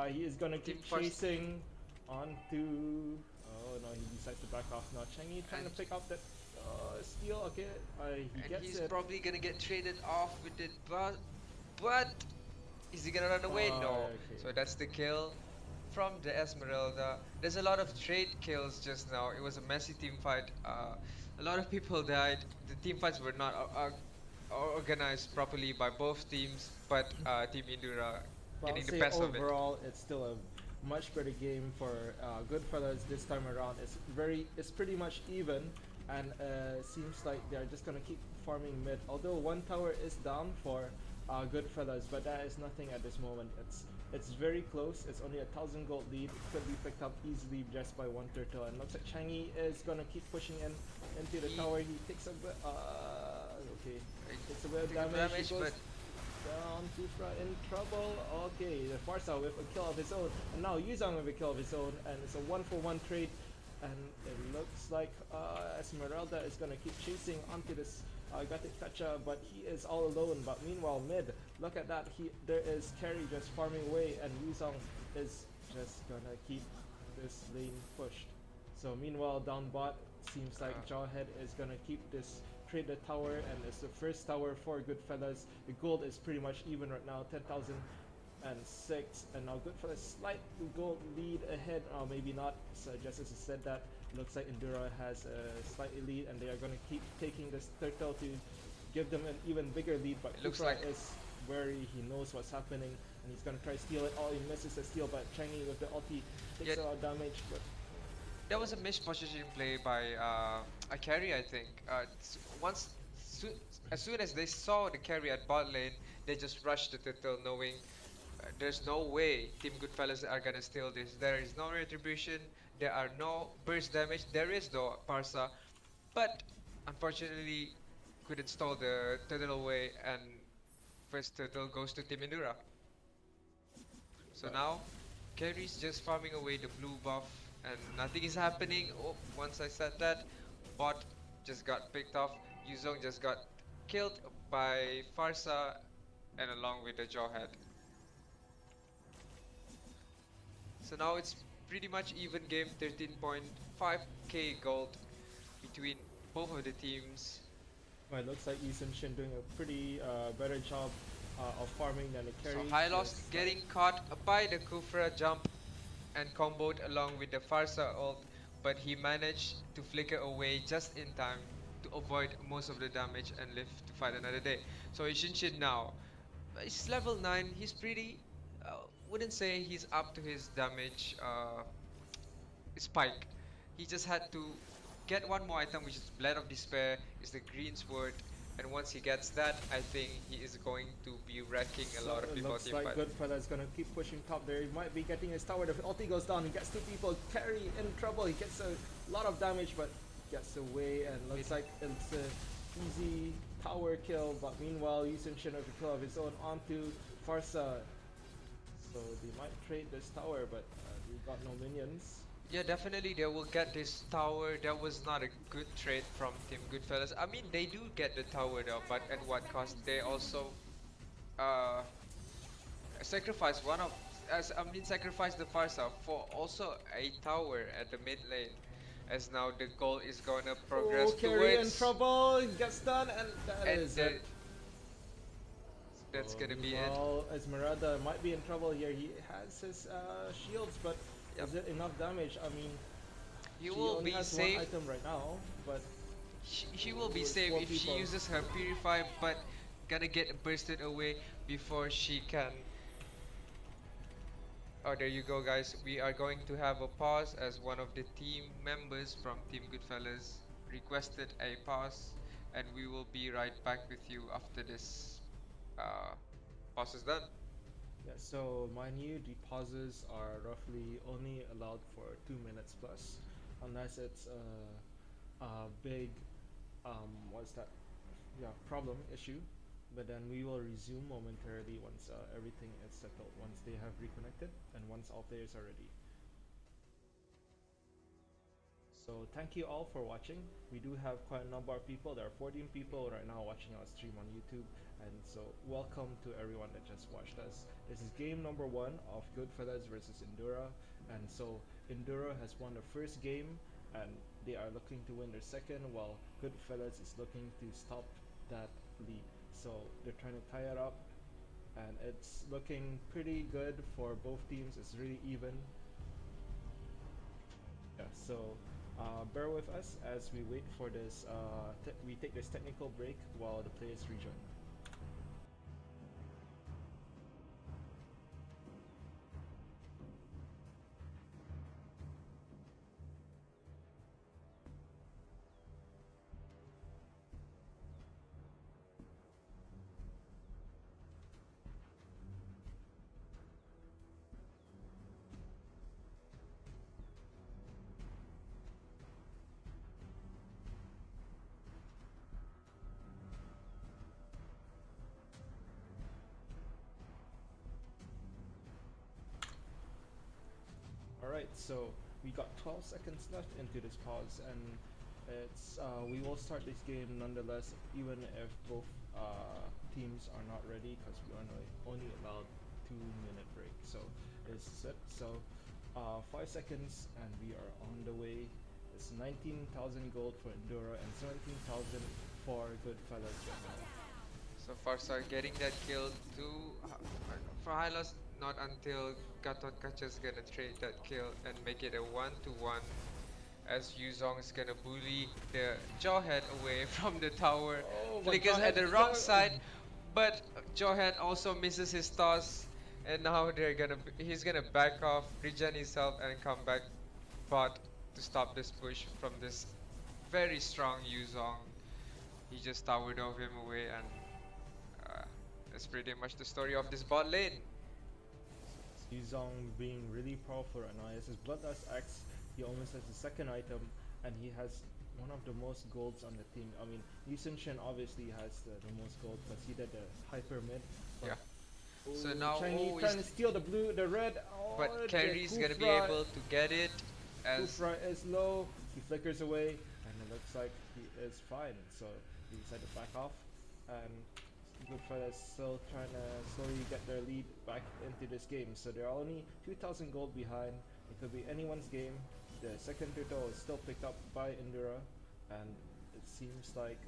he is gonna keep chasing onto. Oh no, he decides to back off now. Changi trying to pick up that. Steal, okay, he And gets he's it. probably gonna get traded off with it, but is he gonna run away? No. Okay. So that's the kill from the Esmeralda. There's a lot of trade kills just now. It was a messy team fight. A lot of people died. The team fights were not organized properly by both teams, but Team Indura But I'll getting the say best of it. overall, it's still a much better game for Goodfellas this time around. It's pretty much even, and seems like they're just gonna keep farming mid. Although one tower is down for Goodfellas, but that is nothing at this moment. It's very close. It's only 1,000 gold lead. It could be picked up easily just by one turtle. And looks like Changi is gonna keep pushing in into the tower. He takes a bit. Okay, takes a bit of Take a damage. He goes but down, Kufra in trouble. Okay, the Farsa with a kill of his own, and now Yuzang with a kill of his own, and it's a 1-for-1 trade. And it looks like Esmeralda is gonna keep chasing onto this Gatik Kacha, but he is all alone. But meanwhile, mid, look at that. There is Carry just farming away, and Yuzang is just gonna keep this lane pushed. So meanwhile, down bot, seems like Jawhead is gonna keep this trade the tower, and it's the first tower for Goodfellas. The gold is pretty much even right now, 10,006, and now Goodfellas slight gold lead ahead, or maybe not. So just as I said that, looks like Endura has a slight lead, and they are gonna keep taking this turtle to give them an even bigger lead. But It looks Kufra like- is wary, he knows what's happening, and he's gonna try to steal it. Oh, he misses the steal, but Changi with the ulti takes Yeah. a lot of damage. But that was a mispositioning play by a carry, I think. As soon as they saw the carry at bot lane, they just rushed the turtle, knowing there's no way Team Goodfellas are gonna steal this. There is no retribution. There are no burst damage. There is no Parsa, but unfortunately couldn't stall the turtle away, and first turtle goes to Team Endura. So now, carry's just farming away the blue buff, and nothing is happening. Oh, once I said that, bot just got picked off. Yuzong just got killed by Farsa, and along with the Jawhead. So now it's pretty much even game, 13.5k gold between both of the teams. well, it looks like Eason Shin doing a pretty better job of farming than the So carry. High Loss Yes, getting caught by the Kufra jump and comboed along with the Farsa ult, but he managed to flicker away just in time to avoid most of the damage and live to fight another day. So Ishinshin now, he's level 9, he's pretty, wouldn't say he's up to his damage spike. He just had to get one more item, which is Blade of Despair, is the green sword, and once he gets that, I think he is going to be wrecking a lot of it people looks team like fight. Goodfella is gonna keep pushing top there. He might be getting his tower. The ulti goes down. He gets two people. Carry in trouble. He gets a lot of damage, but gets away, and looks like it's a easy tower kill. But meanwhile, Yusun Shin with a kill of his own onto Farsa. So they might trade this tower, but we got no minions. Yeah, definitely they will get this tower. That was not a good trade from Team Goodfellas. I mean, they do get the tower though, but at what cost? They also uh, sacrifice one of, sacrifice the Farsa for also a tower at the mid lane. As now the goal is gonna progress Oh, Carry in towards, trouble. He gets done, and that and is it. that's gonna be it. Well, Esmeralda might be in trouble here. He has his shields, but Yep. is it enough damage? I mean, He she will only be has safe. one item right now, but She will be with safe four if she people. uses her purify, but gonna get bursted away before she can. Oh, there you go, guys. We are going to have a pause as one of the team members from Team Goodfellas requested a pause, and we will be right back with you after this pause is done. yeah. So mind you, the pauses are roughly only allowed for 2 minutes plus, unless it's a big what's that? Yeah, problem issue. But then we will resume momentarily once everything is settled, once they have reconnected, and once all players are ready. So thank you all for watching. We do have quite a number of people. There are 14 people right now watching our stream on YouTube, and so welcome to everyone that just watched us. This is game number 1 of Goodfellas versus Endura, and so Endura has won the first game, and they are looking to win their second, while Goodfellas is looking to stop that lead. So they're trying to tie it up, and it's looking pretty good for both teams. It's really even. Yeah, so bear with us as we wait for this. We take this technical break while the players rejoin. Alright, so we got 12 seconds left into this pause, and it's we will start this game nonetheless, even if both teams are not ready, because we are only allowed 2-minute break. So it's set. So 5 seconds, and we are on the way. It's 19,000 gold for Endura and 17,000 for Goodfellas right now. So Farsa getting that kill to for Hylos, not until Gatot Kacha's gonna trade that kill and make it a 1-to-1, as Yuzong is gonna bully the Jawhead away from the tower. Oh, Flickers at the wrong side, but Jawhead also misses his toss, and now he's gonna back off, regen himself, and come back bot to stop this push from this very strong Yuzong. He just towered off him away, and that's pretty much the story of this bot lane. Yuzong being really powerful right now. He has his Bloodlust Axe, he almost has the second item, and he has one of the most golds on the team. I mean, Shin obviously has the most gold because he did the hyper mid. Yeah. Ooh, So now Chinese trying to steal the red. Oh, but Carry's gonna be Kufra. able to get it as Kufra is low. He flickers away, and it looks like he is fine. So he decided to back off, and Goodfellas still trying to slowly get their lead back into this game. So they're only 2,000 gold behind. It could be anyone's game. The second turtle is still picked up by Indura, and it seems like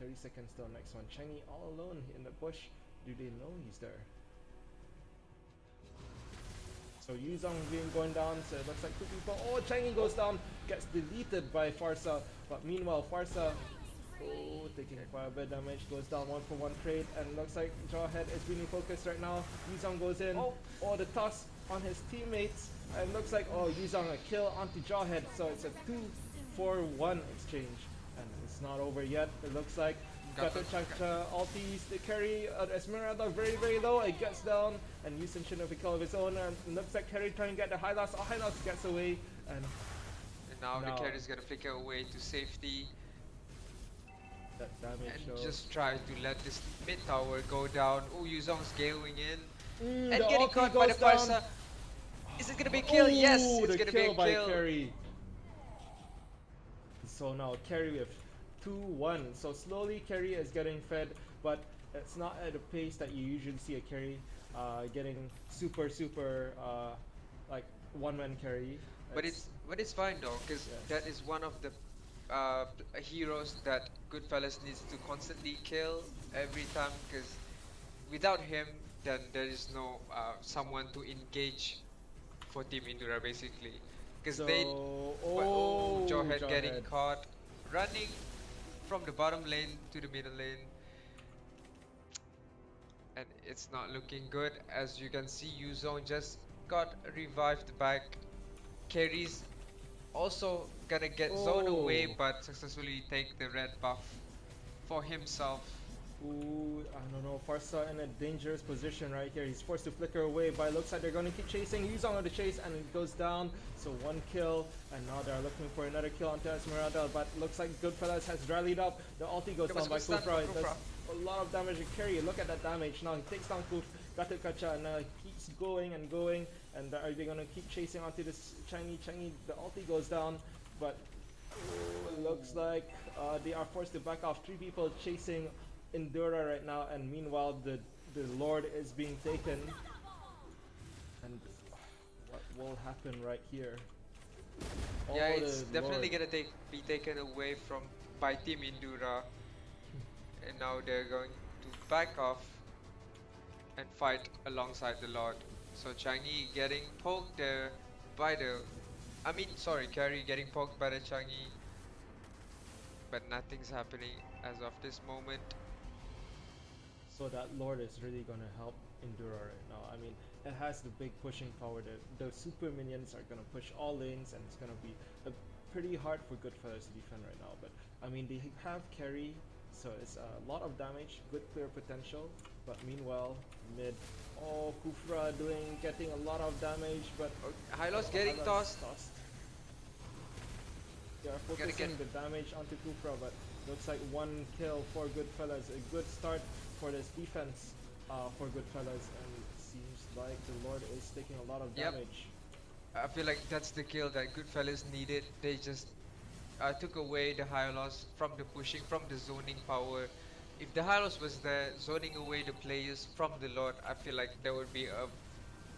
30 seconds till next one. Chengi all alone in the bush. Do they know he's there? So Yuzong being going down, so it looks like 2 people. Oh, Chengi goes down, gets deleted by Farsa. But meanwhile, Farsa, taking quite a bit of damage, goes down 1-for-1 trade, and looks like Jawhead is really focused right now. Yuzong goes in. Oh, the toss on his teammates, and looks like Yuzong a kill onto Jawhead. So it's a 2-for-1 exchange, and it's not over yet. It looks like Gatot Kacha ultis the carry. Esmeralda very low. It gets down, and Yushin shouldn't have a kill of his own. And it looks like Carry trying to get the high loss. High loss gets away, and now the carry's gonna flicker away to safety. That damage And shows. just try to let this mid tower go down. Oh, Yuzong's going in and the getting ulti caught by the goes down. Farsa. Is it gonna be a kill? Yes, it's the gonna be a kill by kill. Carry. So now Carry with 2-1. So slowly Carry is getting fed, but it's not at the pace that you usually see a Carry getting super like one-man carry. But it's fine though, because Yes. that is one of the heroes that Goodfellas needs to constantly kill every time, because without him then there is no someone to engage for Team Indura basically, because So, Jawhead getting Jawhead. caught running from the bottom lane to the middle lane, and it's not looking good. As you can see, Yuzong just got revived back. Carries also gonna get zoned away, but successfully take the red buff for himself. Ooh, I don't know. Farsa in a dangerous position right here. He's forced to flicker away, but it looks like they're going to keep chasing. Yuzong on the chase, and it goes down. So 1 kill, and now they're looking for another kill onto Esmeralda. But looks like Goodfellas has rallied up. The ulti goes down by Kufra. It does a lot of damage to Carry. Look at that damage. Now he takes down Gatot Kacha, and now he keeps going and going. And are they going to keep chasing onto this Changi? The ulti goes down, but it looks like they are forced to back off. 3 people chasing Indura right now, and meanwhile the Lord is being taken. And what will happen right here? Yeah, Oh, it's the definitely Lord. gonna be taken away from by Team Indura, and now they're going to back off and fight alongside the Lord. So Changi getting poked there by the, I mean, sorry, Carry getting poked by the Changi, but nothing's happening as of this moment. So that Lord is really gonna help Endura right now. I mean, it has the big pushing power. The super minions are gonna push all lanes, and it's gonna be pretty hard for Goodfellas to defend right now. But I mean, they have carry, so it's a lot of damage, good clear potential. But meanwhile, mid, oh, Kufra getting a lot of damage, but Hylos oh, getting Hylas tossed. tossed. They are Gotta focusing get the damage onto Kufra, but looks like one kill for Goodfellas. A good start for this defense for Goodfellas, and it seems like the Lord is taking a lot of Yep. damage. I feel like that's the kill that Goodfellas needed. They just took away the Hylos from the pushing, from the zoning power. If the Hylos was there, zoning away the players from the Lord, I feel like there would be a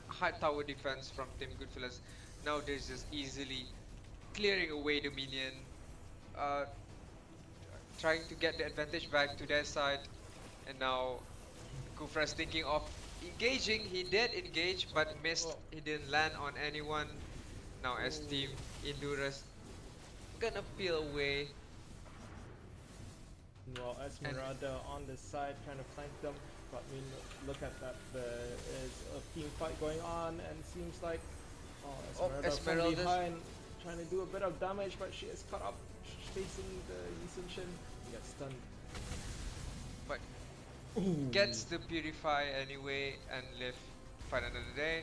high tower defense from Team Goodfellas. Now they're just easily clearing away the minion, uh, trying to get the advantage back to their side. And now Kufra's thinking of engaging. He did engage, but missed. Oh, He didn't land on anyone. Now as Team Indura's gonna peel away. well, And Esmeralda on the side trying to flank them, but I mean, look at that. There is a team fight going on, and it seems like Esmeralda from Esmeralda's, behind trying to do a bit of damage, but she is caught up facing the Yusunshin. He gets stunned. but Ooh. gets the Purify anyway and live fight another day.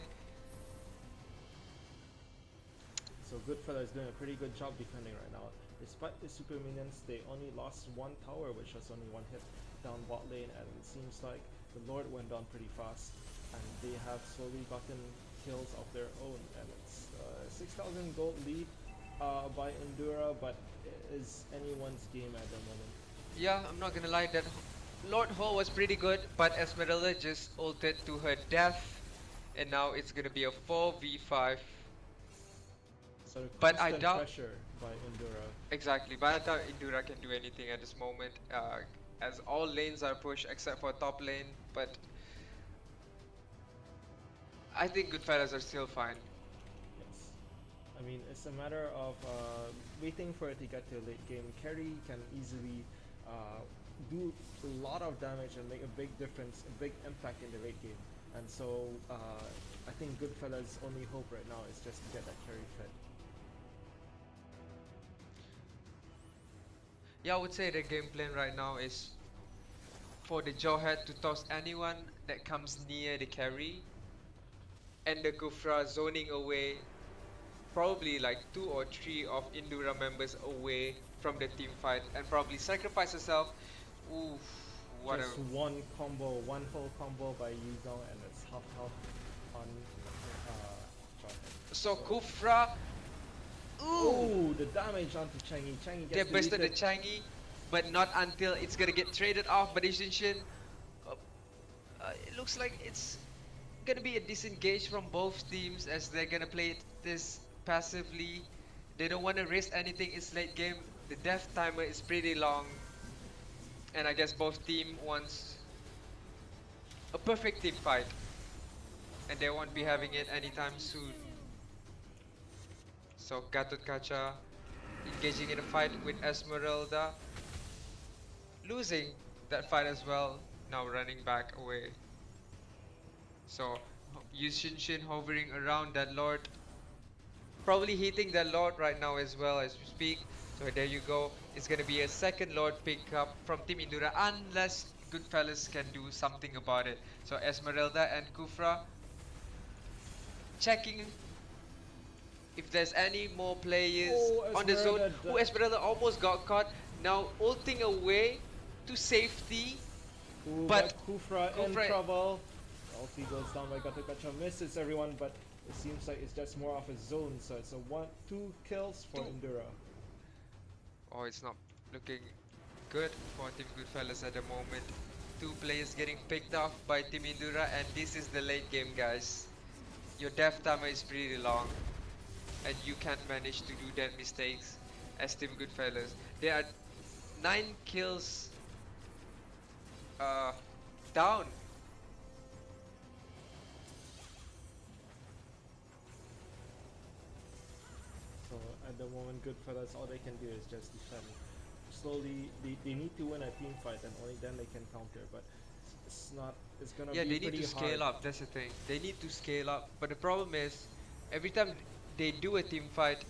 So Goodfella is doing a pretty good job defending right now. Despite the super minions, they only lost one tower, which was only one hit down bot lane, and it seems like the Lord went down pretty fast, and they have slowly gotten kills of their own, and it's 6,000 gold lead by Endura, but it is anyone's game at the moment. Yeah, I'm not gonna lie, that Lord Ho was pretty good, but Esmeralda just ulted to her death, and now it's gonna be a 4v5. So the But I constant doubt pressure by Endura. exactly, but I doubt Indura can do anything at this moment, as all lanes are pushed except for top lane. But I think Goodfellas are still fine. Yes. I mean, it's a matter of waiting for it to get to late game. Carry can easily do a lot of damage and make a big difference, a big impact in the late game. And so I think Goodfellas' only hope right now is just to get that carry fed. Yeah, I would say the game plan right now is for the Jawhead to toss anyone that comes near the carry, and the Gufra zoning away, probably like 2 or 3 of Indura members away from the team fight, and probably sacrifice herself. Oof, what Just a one combo, one whole combo by Yuzong, and it's half on Jawhead. so Gufra. Ooh, Oh, the damage onto Changi. Changi they gets bursted the deleted. Changi, but not until it's gonna get traded off by the Shinshin. It looks like it's gonna be a disengage from both teams, as they're gonna play this passively. They don't want to risk anything. It's late game. The death timer is pretty long, and I guess both team wants a perfect team fight, and they won't be having it anytime soon. So Gatot Kacha engaging in a fight with Esmeralda, losing that fight as well. Now running back away. So Yushinshin hovering around that Lord, probably hitting that Lord right now as well as we speak. So there you go. It's gonna be a second Lord pick up from Team Indura, unless Goodfellas can do something about it. So Esmeralda and Kufra checking if there's any more players Oh, on the zone. Esmeralda Oh, Esmeralda almost got caught. Now ulting away to safety. Ooh, But Kufra in Kufra- trouble. Ulti goes down by Gatokacha, misses everyone, but it seems like it's just more of a zone, so it's a 2 kills for Two. Endura. Oh, it's not looking good for Team Goodfellas at the moment. 2 players getting picked off by Team Indura, and this is the late game, guys. Your death timer is pretty long. and you can't manage to do that mistakes as Team Goodfellas. There are 9 kills uh, down. So at the moment, Goodfellas, all they can do is just defend. Slowly, they need to win a team fight, and only then they can counter. But it's not. It's gonna Yeah, be they need to pretty hard. scale up. That's the thing. They need to scale up. But the problem is, every time they do a team fight,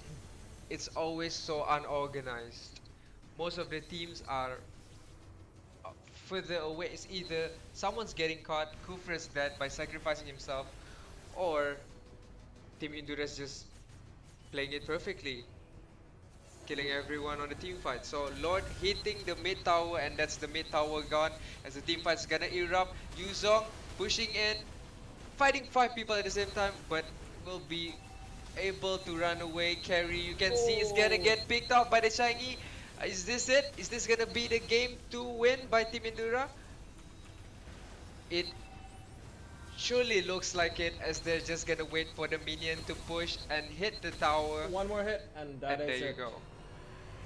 it's always so unorganized. Most of the teams are further away. It's either someone's getting caught, Kufra's dead by sacrificing himself, or Team Indura's just playing it perfectly, killing everyone on the team fight. So Lord hitting the mid tower, and that's the mid tower gone as the team fight's gonna erupt. Yuzong pushing in, fighting 5 people at the same time, but will be able to run away. Carry, you can see it's gonna Oh, get picked off by the Changi. Is this it? Is this gonna be the game to win by Team Indura? It surely looks like it, as they're just gonna wait for the minion to push and hit the tower, one more hit, and that and there is you it. go.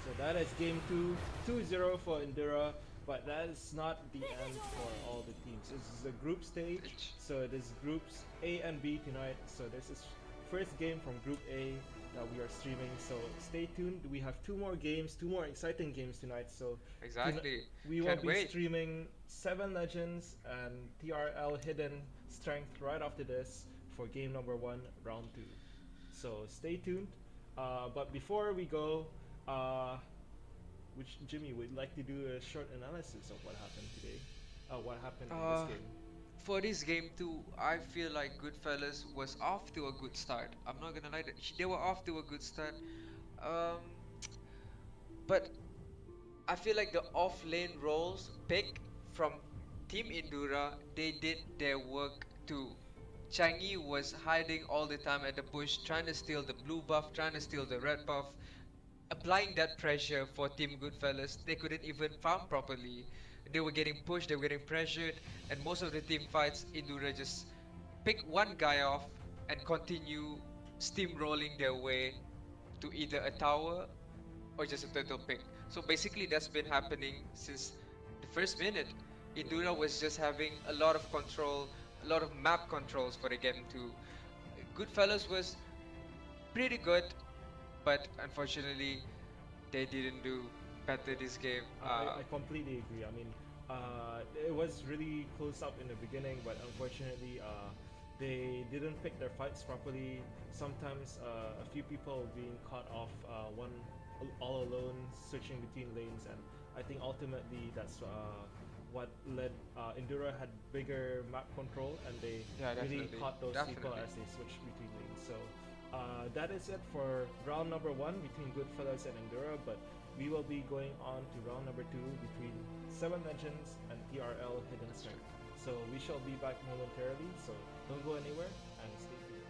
So that is game two, 2-0 for Indura, but that is not the end for all the teams. This is the group stage, Which, so it is groups A and B tonight. So this is first game from Group A that we are streaming. So stay tuned. We have two more games, two more exciting games tonight. So exactly. we will Can't be wait. streaming Seven Legends and TRL Hidden Strength right after this for game number one, round two. So stay tuned. But before we go, uh, which Jimmy would like to do a short analysis of what happened today. What happened in this Uh, game? for this game too, I feel like Goodfellas was off to a good start. I'm not gonna lie, they were off to a good start. Um, but I feel like the off lane roles pick from Team Indura, they did their work too. Changi was hiding all the time at the bush, trying to steal the blue buff, trying to steal the red buff, applying that pressure for Team Goodfellas. They couldn't even farm properly. They were getting pushed, they were getting pressured, and most of the team fights, Indura just pick one guy off and continue steamrolling their way to either a tower or just a total pick. So basically, that's been happening since the first minute. Indura was just having a lot of control, a lot of map controls for the game too. Goodfellas was pretty good, but unfortunately, they didn't do better this game. I completely agree. I mean, it was really close up in the beginning, but unfortunately, they didn't pick their fights properly. Sometimes a few people being caught off one all alone, switching between lanes, and I think ultimately that's what led Endura had bigger map control, and they Yeah, really definitely, caught those people definitely. as they switched between lanes. So that is it for round number one between Goodfellas and Endura, but we will be going on to round number two between Seven Legends and TRL Hidden That's Strength. true. So we shall be back momentarily, so don't go anywhere and stay tuned.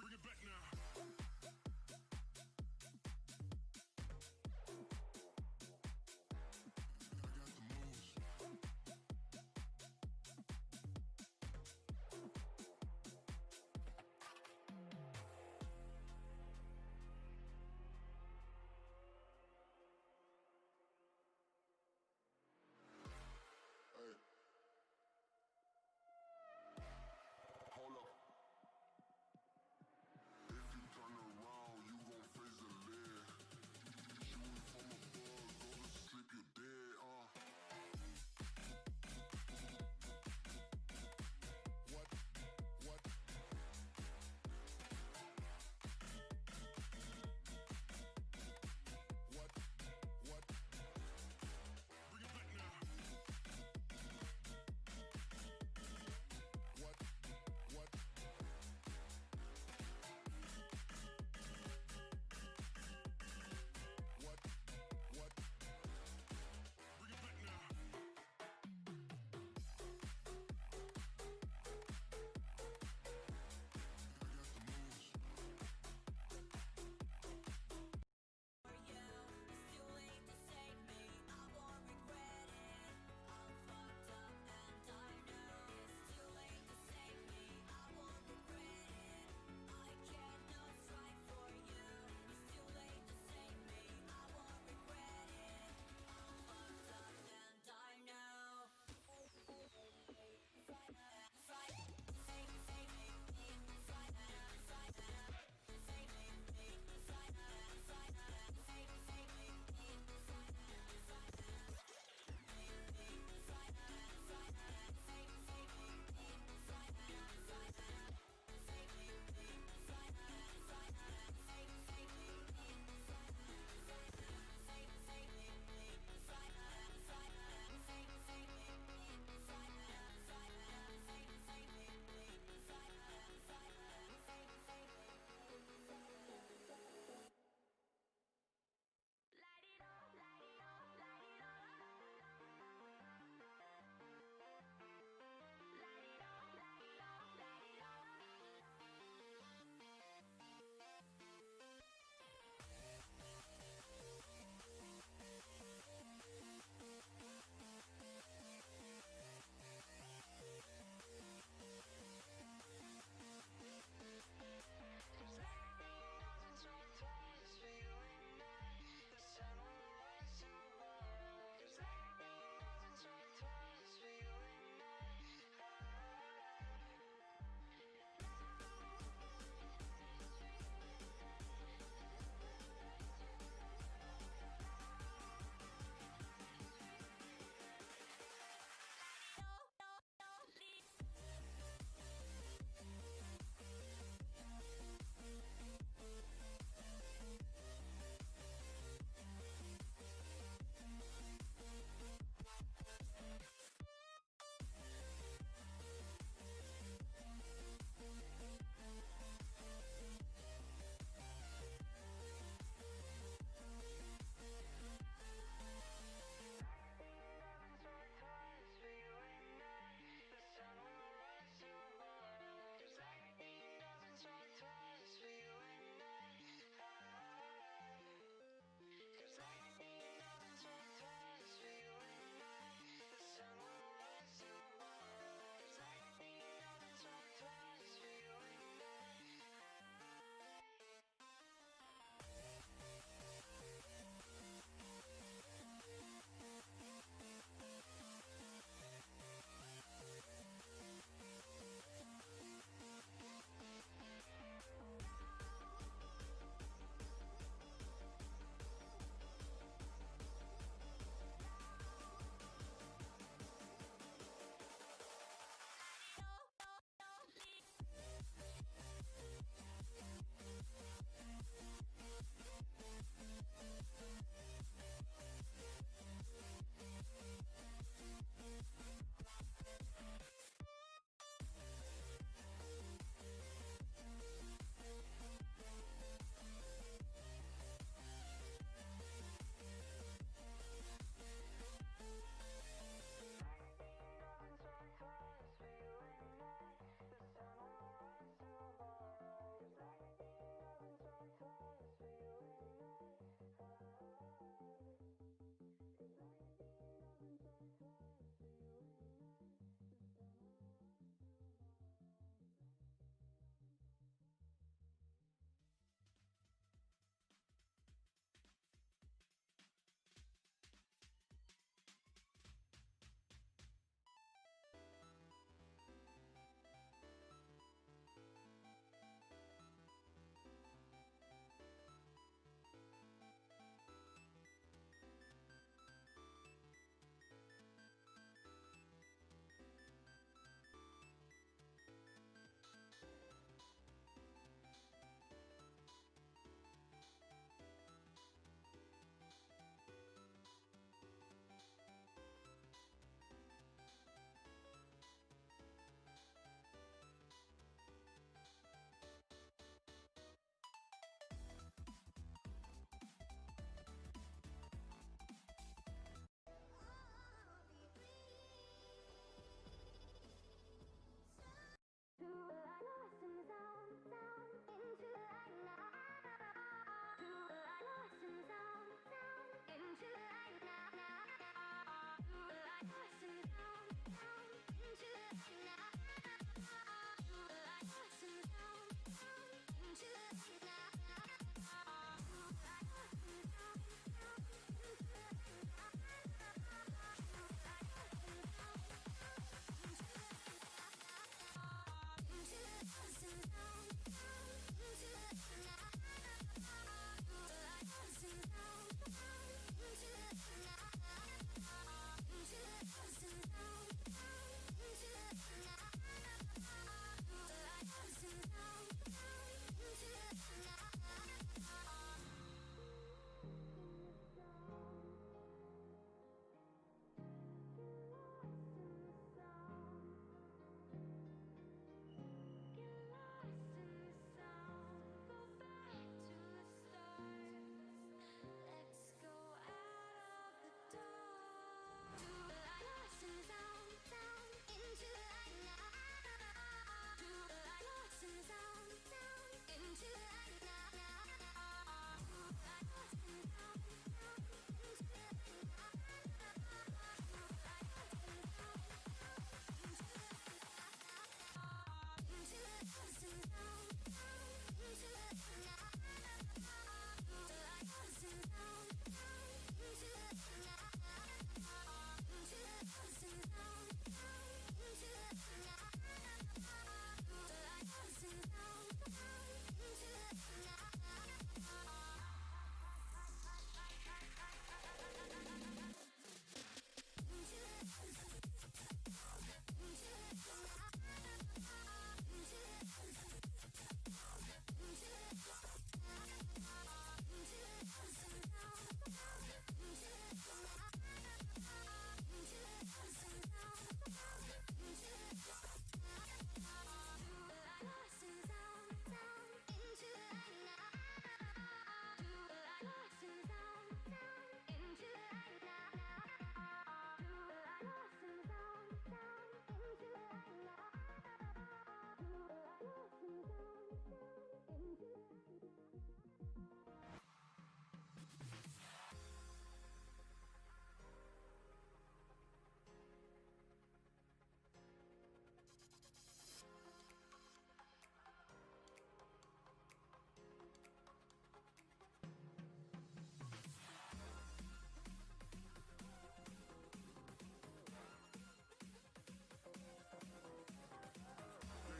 Bring it back now. I got the moves. Hey.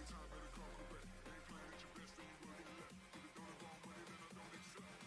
Daytime better come correct. Ain't playing at your best, then you will get left. If it don't involve money, then I don't accept.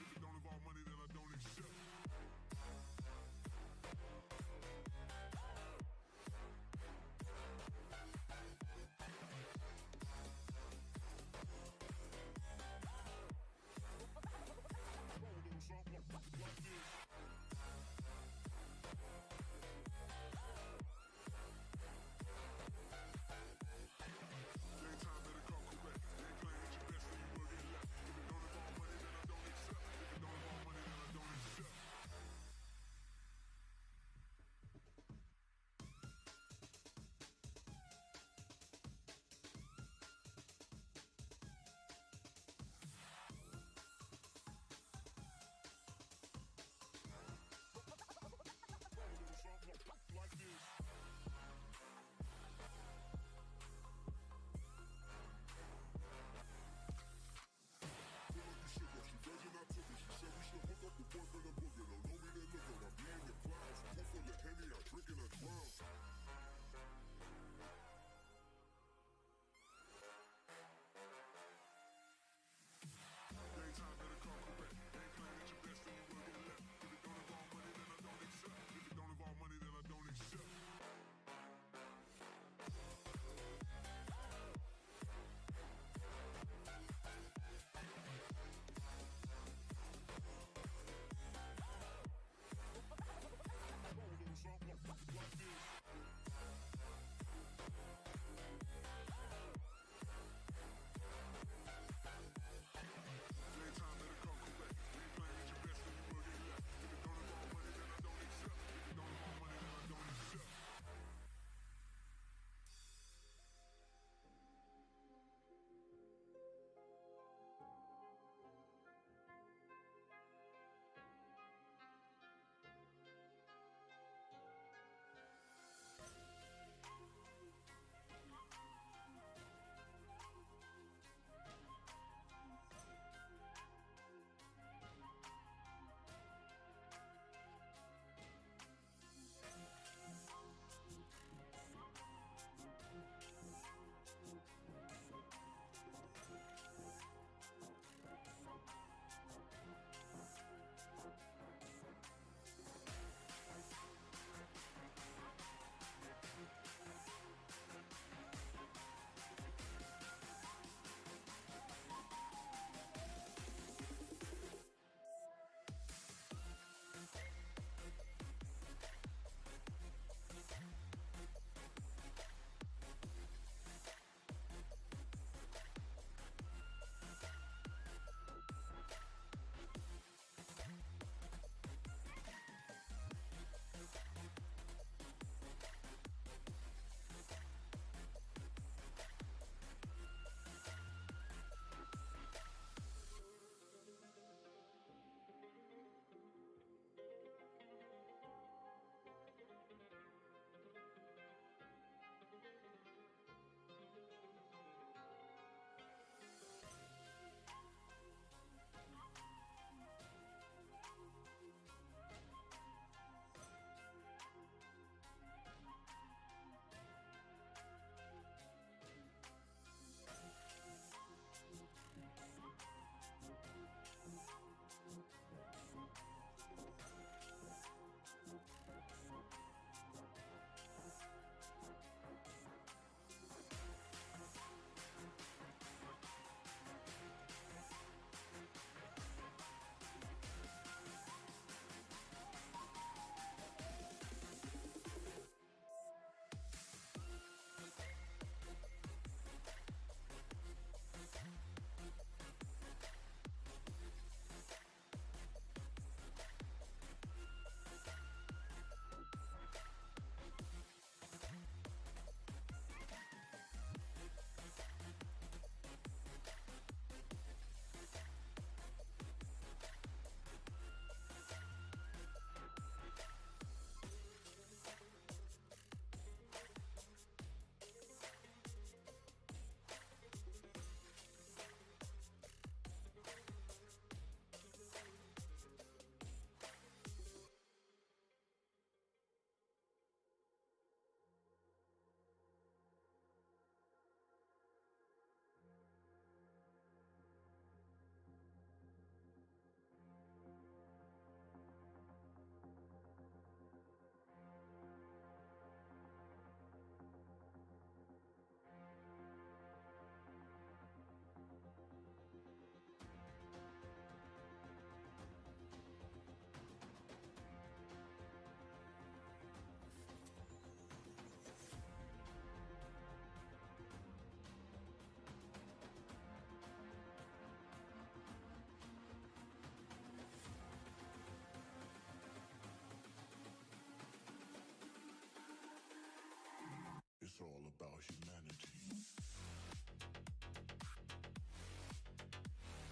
all about humanity.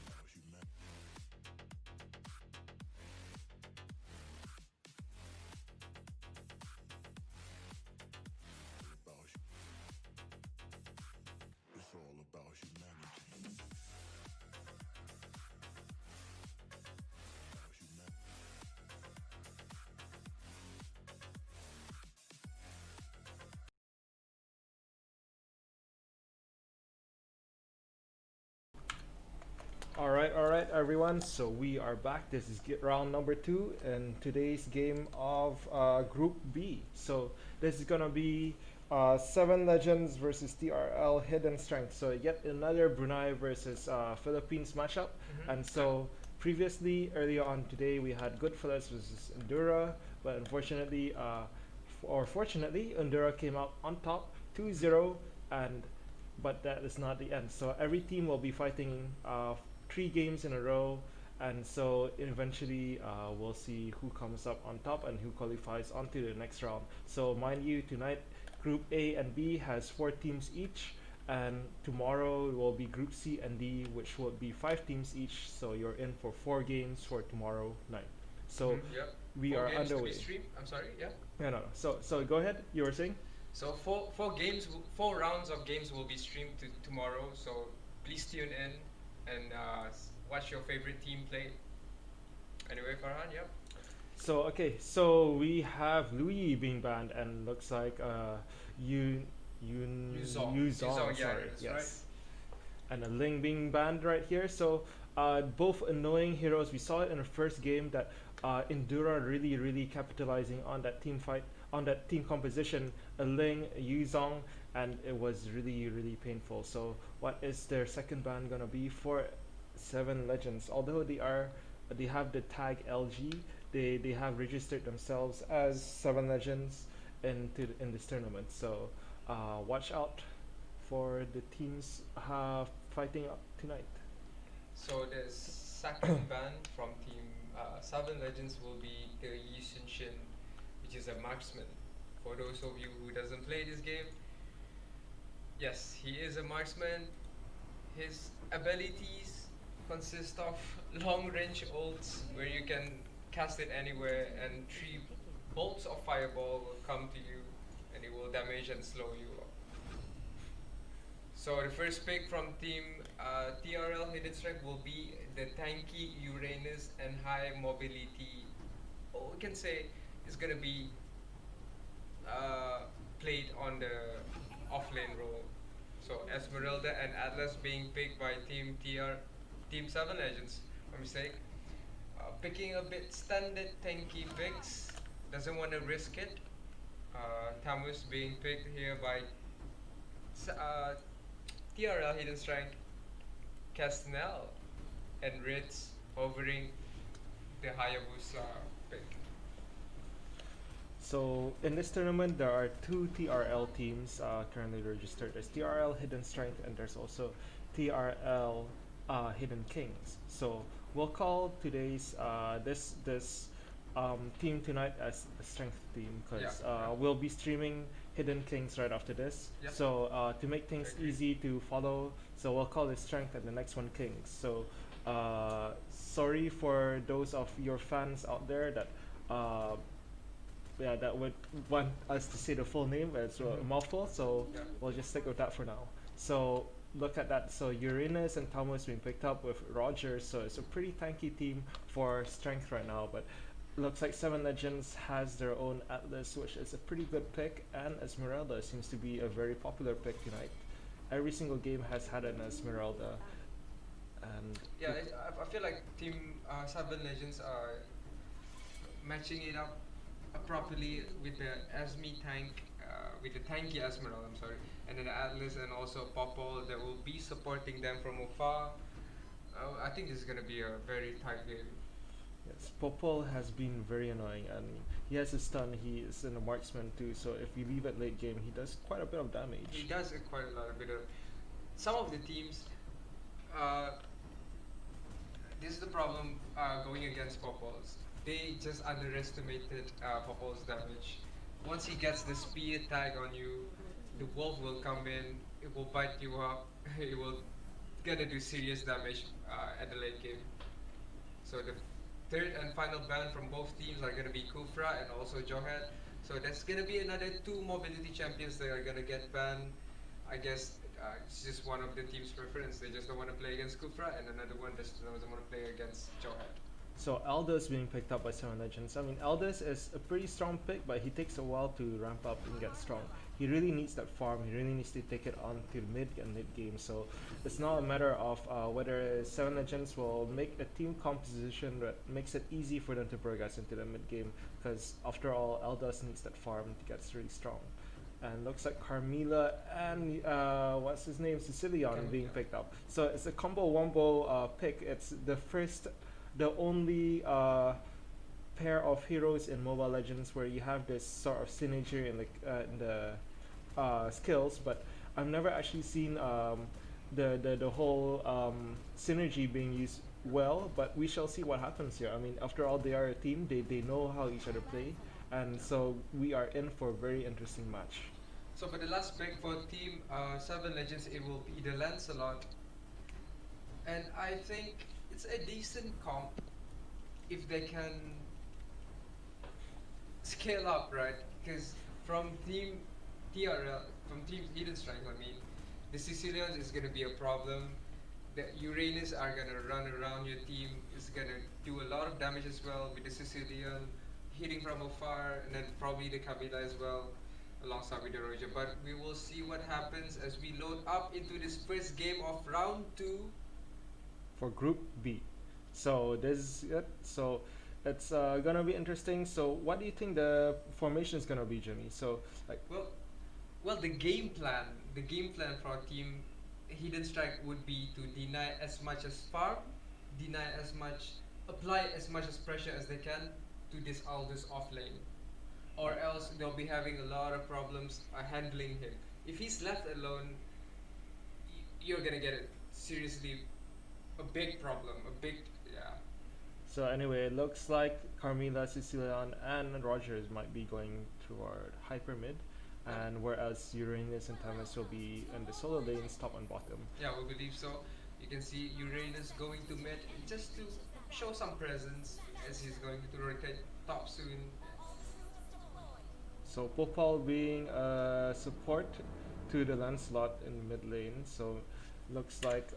About humanity. It's all about humanity. About humanity. All right, everyone. So we are back. This is round number two, and today's game of Group B. So this is gonna be Seven Legends versus TRL Hidden Strength. So yet another Brunei versus Philippines matchup. And so previously, earlier on today, we had Goodfellas versus Endura, but unfortunately, or fortunately, Endura came out on top 2-0, and but that is not the end. So every team will be fighting 3 games in a row, and so eventually we'll see who comes up on top and who qualifies onto the next round. So mind you, tonight Group A and B has 4 teams each, and tomorrow will be Group C and D, which will be 5 teams each. So you're in for 4 games for tomorrow night. So Yep. we Four are games to be underway. streamed. I'm sorry. Yeah. No. So go ahead. You were saying? So four rounds of games will be streamed tomorrow. So please tune in and watch your favorite team play. Anyway, Farhan, yep. So okay, so we have Louis being banned, and looks like Yuzong, yeah, sorry, that's yes, and a Ling being banned right here. So both annoying heroes. We saw it in the first game that Indura really capitalizing on that team fight, on that team composition. A Ling, a Yuzong, and it was really painful. So what is their second ban gonna be for Seven Legends? Although they have the tag LG, they have registered themselves as Seven Legends in this tournament. So watch out for the teams fighting up tonight. So the second ban from Team Seven Legends will be the Yi Shin, which is a marksman. For those of you who doesn't play this game, yes, he is a marksman. His abilities consist of long range ults where you can cast it anywhere, and 3 bolts of fireball will come to you and it will damage and slow you up. So the first pick from Team TRL Hidden Strength will be the tanky Uranus and high mobility. Or we can say it's gonna be played on the offlane role. So Esmeralda and Atlas being picked by Team Seven Legends. My mistake. Picking a bit standard tanky picks. Doesn't want to risk it. Tamus being picked here by TRL Hidden Strength, Castanel, and Ritz hovering the Hayabusa pick. So in this tournament, there are 2 TRL teams currently registered. There's TRL Hidden Strength, and there's also TRL Hidden Kings. So we'll call today's this team tonight as the Strength team, because we'll be streaming Hidden Kings right after this. Yeah. So to make things Agree. easy to follow, so we'll call it Strength and the next one Kings. So sorry for those of your fans out there that that would want us to say the full name. It's a mouthful, so Yeah. we'll just stick with that for now. So look at that. So Uranus and Thomas being picked up with Rogers, so it's a pretty tanky team for Strength right now. But looks like Seven Legends has their own Atlas, which is a pretty good pick, and Esmeralda seems to be a very popular pick tonight. Every single game has had an Esmeralda, and Yeah, I feel like Team Seven Legends are matching it up properly with the Esme tank, with the tanky Esmeralda, I'm sorry, and then the Atlas and also Popol that will be supporting them from afar. I think this is gonna be a very tight game. yes, Popol has been very annoying, and he has a stun. He is in a marksman too, so if you leave it late game, he does quite a bit of damage. He does quite a lot of bit of. Some of the teams, this is the problem going against Popol's. They just underestimated Popol's damage. Once he gets the spear tag on you, the wolf will come in, it will bite you up, it will gonna do serious damage at the late game. So the third and final ban from both teams are gonna be Kufra and also Johan. So there's gonna be another two mobility champions that are gonna get banned. I guess it's just one of the team's preference. They just don't want to play against Kufra, and another one just doesn't want to play against Johan. So Aldous being picked up by Seven Legends. I mean, Aldous is a pretty strong pick, but he takes a while to ramp up and get strong. He really needs that farm. He really needs to take it on to mid and late game. So it's not a matter of whether Seven Legends will make a team composition that makes it easy for them to progress into the mid game. Because after all, Aldous needs that farm to get really strong. And looks like Carmilla and what's his name, Sicilian being picked up. So it's a combo wombo pick. It's the only pair of heroes in Mobile Legends where you have this sort of synergy in the skills, but I've never actually seen the whole synergy being used well. But we shall see what happens here. I mean, after all, they are a team. They know how each other play, and so we are in for a very interesting match. So for the last pick for Team 7 Legends, it will be the Lancelot. And I think it's a decent comp if they can scale up, right? Because from Team TRL, from Team Hidden Strength, I mean, the Sicilians is going to be a problem. The Uranus are going to run around your team, is going to do a lot of damage as well with the Sicilian, hitting from afar, and then probably the Camilla as well, alongside with the Roger. But we will see what happens as we load up into this first game of round 2. For Group B. So this is it. So it's gonna be interesting. So what do you think the formation is gonna be, Jimmy? So like, Well, the game plan for our team Hidden Strike would be to deny as much as farm, apply as much as pressure as they can to this Aldous off lane, or else they'll be having a lot of problems handling him. If he's left alone, you're gonna get it seriously. A big problem, yeah. so anyway, it looks like Carmilla, Sicilian, and Rogers might be going toward hyper mid, and whereas Uranus and Thomas will be in the solo lanes, top and bottom. Yeah, we believe so. You can see Uranus going to mid just to show some presence as he's going to rotate top soon. So Popal being a support to the Lancelot in the mid lane. So looks like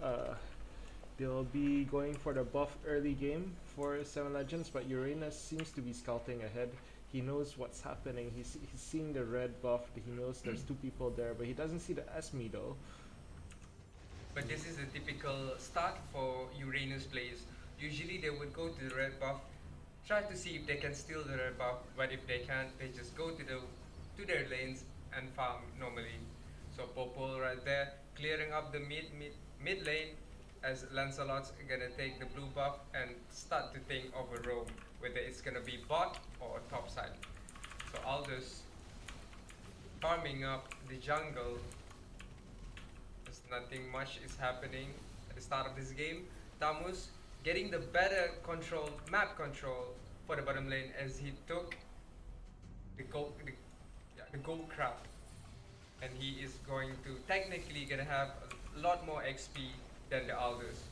they'll be going for the buff early game for Seven Legends, but Uranus seems to be scouting ahead. He knows what's happening. He's seeing the red buff. He knows there's two people there, but he doesn't see the Esme though. But this is a typical start for Uranus players. Usually they would go to the red buff, try to see if they can steal the red buff, but if they can't, they just go to their lanes and farm normally. So Popol right there, clearing up the mid lane, as Lancelot's gonna take the blue buff and start to think of a roam, whether it's gonna be bot or top side. So Aldous farming up the jungle. There's nothing much is happening at the start of this game. Tamus getting the better map control for the bottom lane as he took the gold crab, and he is going to technically gonna have a lot more XP than the Aldous.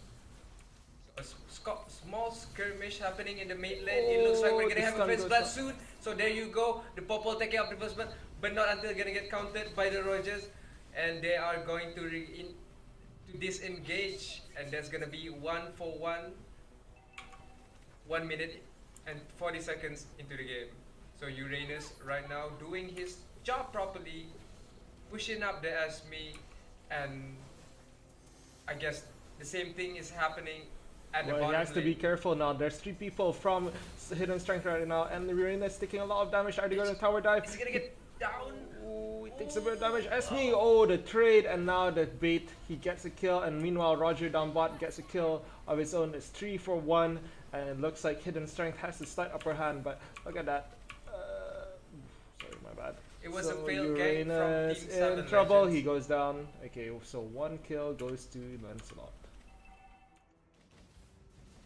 So a small skirmish happening in the mid lane. It looks like we're gonna have a first blood soon. So there you go. The Popol taking up the first blood, but not until gonna get countered by the Rogers, and they are going to disengage, and that's gonna be 1-for-1. 1 minute and 40 seconds into the game. So Uranus right now doing his job properly, pushing up the Esme, and I guess the same thing is happening at the bottom he has to lane. be careful now. There's 3 people from Hidden Strength right now, and Uranus taking a lot of damage. Are they going to tower dive? He's gonna get down. Ooh, he takes a bit of damage. Esme, oh, the trade, and now the bait. He gets a kill, and meanwhile Roger down bot gets a kill of his own. It's 3-for-1, and it looks like Hidden Strength has the slight upper hand, but look at that. Sorry, my bad. It was So a failed game from Uranus Team in 7 trouble. Legends. He goes down. Okay, so 1 kill goes to Lancelot.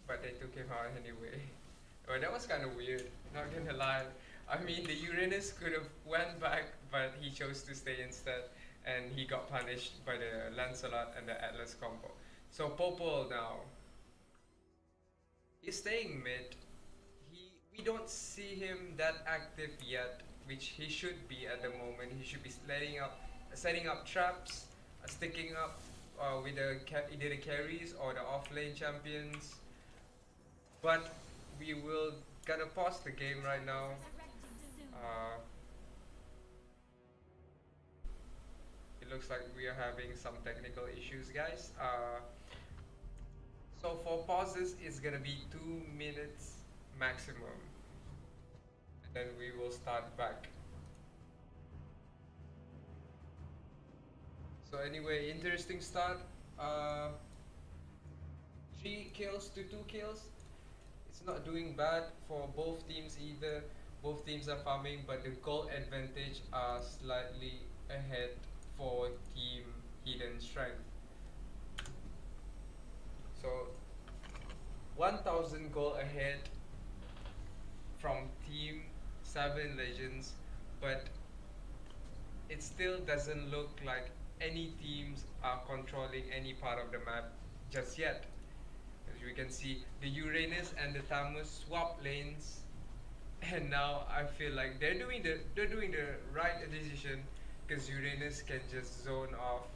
But they took him out anyway. Well, that was kind of weird, not gonna lie. I mean, the Uranus could have went back, but he chose to stay instead. and he got punished by the Lancelot and the Atlas combo. So Popol now, he's staying mid. We don't see him that active yet, which he should be at the moment. He should be setting up traps, sticking up with either the carries or the off-lane champions. But we will gonna pause the game right now. It looks like we are having some technical issues, guys. So for pauses, it's gonna be 2 minutes maximum, and then we will start back. So anyway, interesting start. 3 kills to 2 kills. It's not doing bad for both teams either. Both teams are farming, but the goal advantage are slightly ahead for Team Hidden Strength. So 1000 goal ahead from Team 7 Legends, but it still doesn't look like any teams are controlling any part of the map just yet. As we can see, the Uranus and the Thamus swap lanes, and now I feel like they're doing the right decision, because Uranus can just zone off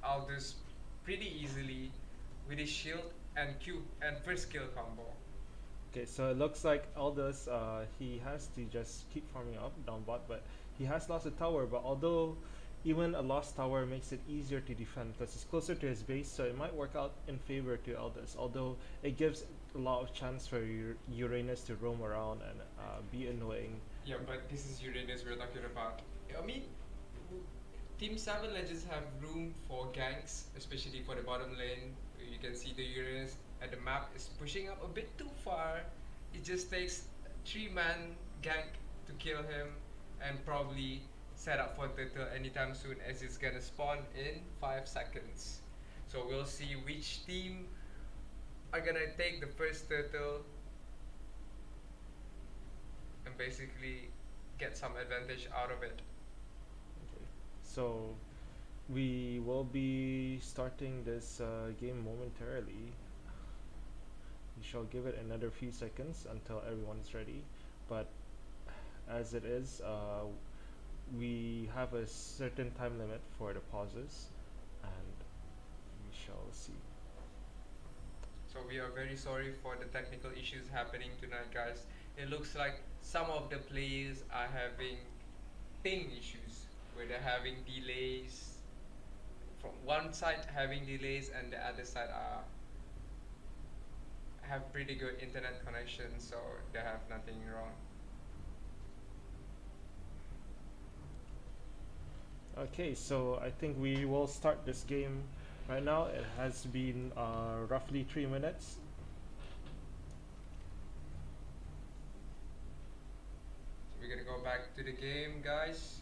Aldous pretty easily with his shield and Q and first kill combo. Okay, so it looks like Aldous, he has to just keep farming up down bot, but he has lost a tower. But although even a lost tower makes it easier to defend because it's closer to his base, so it might work out in favor to Aldous. Although it gives a lot of chance for Uranus to roam around and be annoying. Yeah, but this is Uranus we're talking about. I mean, Team 7 Legends have room for ganks, especially for the bottom lane. You can see the Uranus and the map is pushing up a bit too far. It just takes 3-man gank to kill him, and probably set up for turtle anytime soon, as it's gonna spawn in 5 seconds. So we'll see which team are gonna take the first turtle and basically get some advantage out of it. Okay. So we will be starting this game momentarily. We shall give it another few seconds until everyone is ready, but as it is, we have a certain time limit for the pauses, and we shall see. So we are very sorry for the technical issues happening tonight, guys. It looks like some of the players are having ping issues, where they're having delays. From one side having delays, and the other side have pretty good internet connection, so they have nothing wrong. Okay, so I think we will start this game right now. It has been roughly 3 minutes. So we're gonna go back to the game, guys.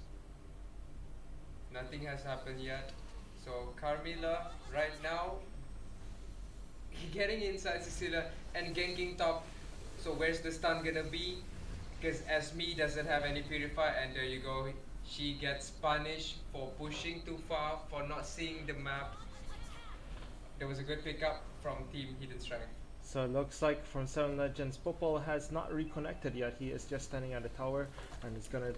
Nothing has happened yet. So Carmilla right now getting inside Cecilia and ganking top. So where's the stun gonna be? Because Esme doesn't have any purify, and there you go. She gets punished for pushing too far, for not seeing the map. There was a good pickup from Team Hidden Strength. So it looks like from 7 Legends, Popol has not reconnected yet. He is just standing at the tower, and it's gonna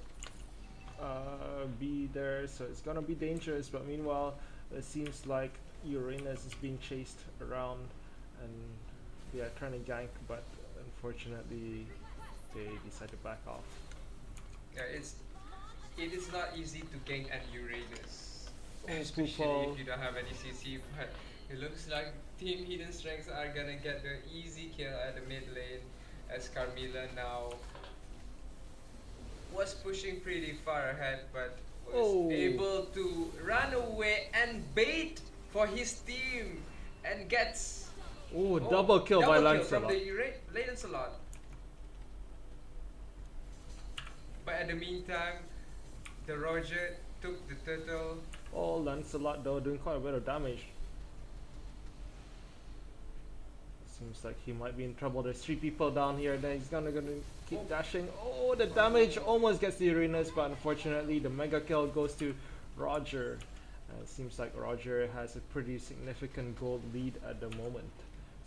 be there, so it's gonna be dangerous. But meanwhile, it seems like Uranus is being chased around, and they are trying to gank, but unfortunately they decide to back off. Yeah, it is not easy to gank an Uranus, Oh, especially Popol. if you don't have any CC. But it looks like Team Hidden Strengths are gonna get the easy kill at the mid lane, as Carmilla now was pushing pretty far ahead, but was able to run away and bait for his team, and gets Double kill by from Lancelot. the Lancelot. But at the meantime, the Roger took the turtle. Oh, Lancelot though doing quite a bit of damage. Seems like he might be in trouble. There's 3 people down here. Then he's gonna keep dashing. Oh, the damage almost gets the arenas, but unfortunately the mega kill goes to Roger. It seems like Roger has a pretty significant gold lead at the moment.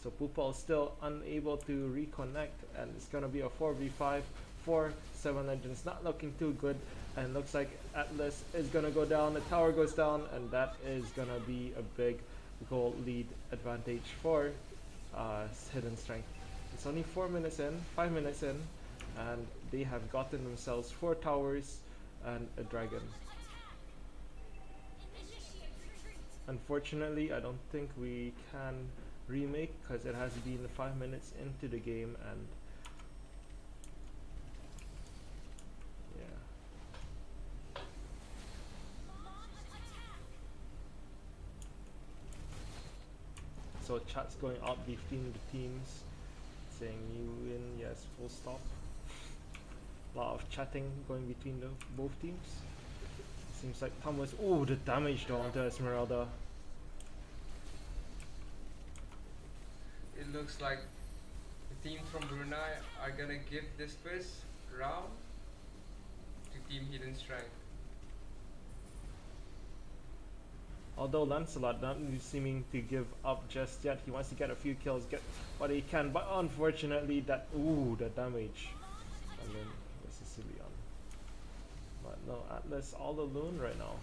So Pupal still unable to reconnect, and it's gonna be a 4v5 for 7 Legends. Not looking too good, and looks like Atlas is gonna go down, the tower goes down, and that is gonna be a big gold lead advantage for Hidden Strength. It's only 4 minutes in, 5 minutes in, and they have gotten themselves 4 towers and a dragon. Unfortunately, I don't think we can remake because it has been 5 minutes into the game, and yeah. So chat's going up between the teams saying you win, yes, full stop. A lot of chatting going between the both teams. Seems like Thomas. Oh, the damage though onto Esmeralda. It looks like the team from Brunei are gonna give this first round to Team Hidden Strength. Although Lancelot not seeming to give up just yet. He wants to get a few kills, get what he can, but unfortunately that the damage. And then this is Sicilian. But no, Atlas all alone right now.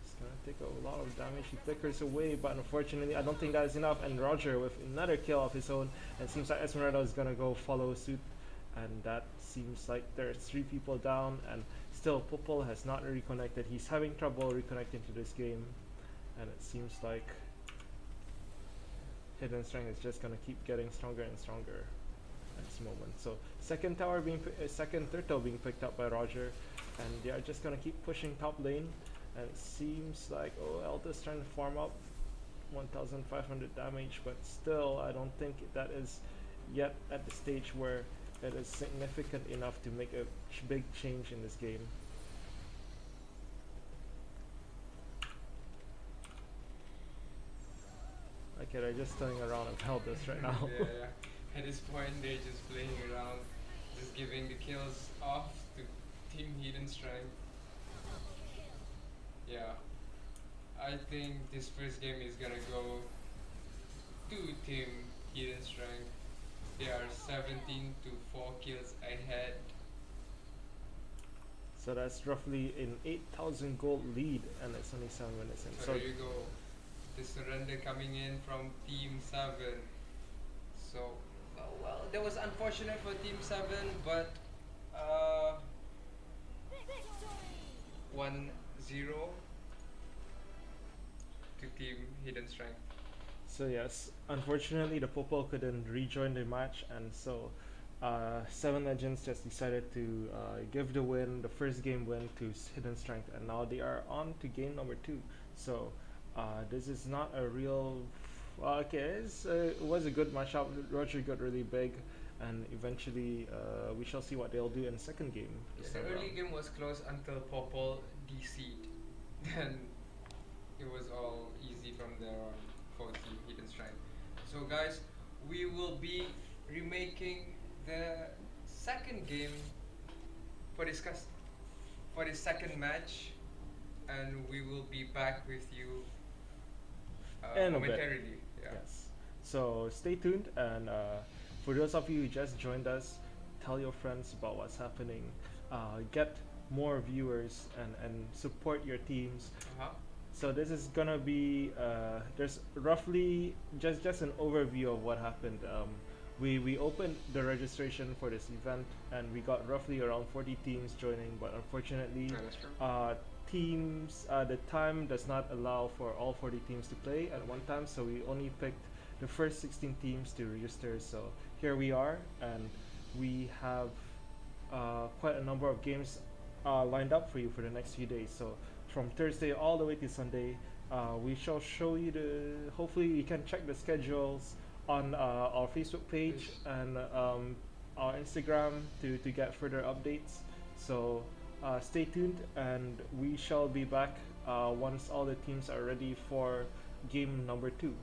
It's gonna take a lot of damage. He flickers away, but unfortunately I don't think that is enough. And Roger with another kill of his own, and it seems like Esmeralda is gonna go follow suit. And that seems like there's 3 people down, and still Popol has not reconnected. He's having trouble reconnecting to this game. And it seems like Hidden Strength is just gonna keep getting stronger and stronger at this moment. So second tower being second turtle being picked up by Roger, and they are just gonna keep pushing top lane. And it seems like Elta's trying to farm up 1,500 damage, but still I don't think that is yet at the stage where it is significant enough to make a big change in this game. Okay, they're just turning around and help us right now. Yeah. At this point, they're just playing around, just giving the kills off to Team Hidden Strength. Yeah. I think this first game is gonna go to Team Hidden Strength. They are 17 to 4 kills ahead. So that's roughly an 8,000 gold lead, and it's only 7 minutes in. So there you go. The surrender coming in from Team 7. So, well, that was unfortunate for Team 7, but 1-0 to Team Hidden Strength. So yes, unfortunately the Popol couldn't rejoin the match, and so 7 Legends just decided to give the first game win to Hidden Strength, and now they are on to game number 2. So this is not a real it was a good matchup. Roger got really big, and eventually we shall see what they'll do in the second game. The early game was close until Popol DC'd. Then it was all easy from there on for Team Hidden Strength. So guys, we will be remaking the second game for this second match, and we will be back with you In a bit. momentarily. Yeah. Yes. So stay tuned, and for those of you who just joined us, tell your friends about what's happening. Get more viewers and support your teams. So this is gonna be there's roughly just an overview of what happened. We opened the registration for this event, and we got roughly around 40 teams joining, but unfortunately Yeah, that's true. teams the time does not allow for all 40 teams to play at one time, so we only picked the first 16 teams to register. So here we are, and we have quite a number of games lined up for you for the next few days. So from Thursday all the way to Sunday, we shall show you hopefully you can check the schedules on our Facebook page and our Instagram to get further updates. So stay tuned, and we shall be back once all the teams are ready for game number 2.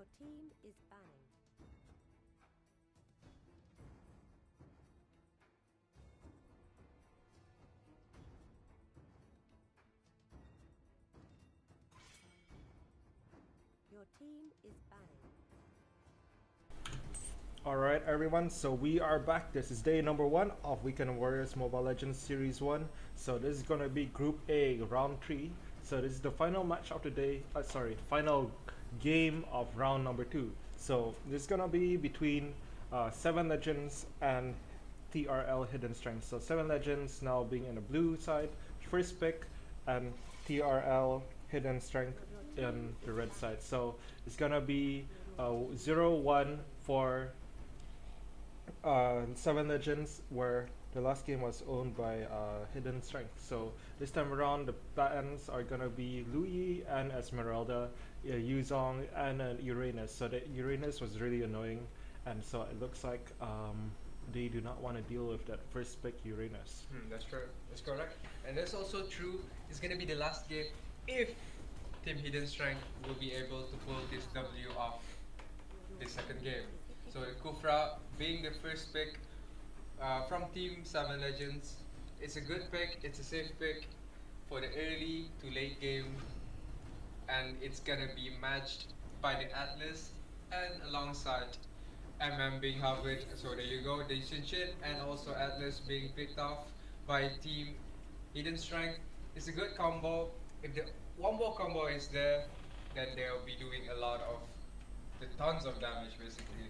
Your team is banning. Your team is banning. Alright everyone, so we are back. This is day number 1 of Weekend Warriors Mobile Legends Series 1. So this is gonna be Group A, Round 3. So this is the final match of the day, final game of round number 2. So this is gonna be between 7 Legends and TRL Hidden Strength. So 7 Legends now being in the blue side, first pick, and TRL Hidden Strength in the red side. So it's gonna be 0-1 for 7 Legends, where the last game was owned by Hidden Strength. So this time around, the bans are gonna be Louis and Esmeralda, Yuzong, and Uranus. So the Uranus was really annoying, and so it looks like they do not want to deal with that first pick Uranus. That's true. That's correct. And that's also true. It's gonna be the last game if Team Hidden Strength will be able to pull this W off the second game. So Kufra being the first pick from Team 7 Legends, it's a good pick, it's a safe pick for the early to late game, and it's gonna be matched by the Atlas and alongside being Harvard. So there you go, the Shinshin and also Atlas being picked off by Team Hidden Strength. It's a good combo. If the one more combo is there, then they'll be doing a lot of the tons of damage basically.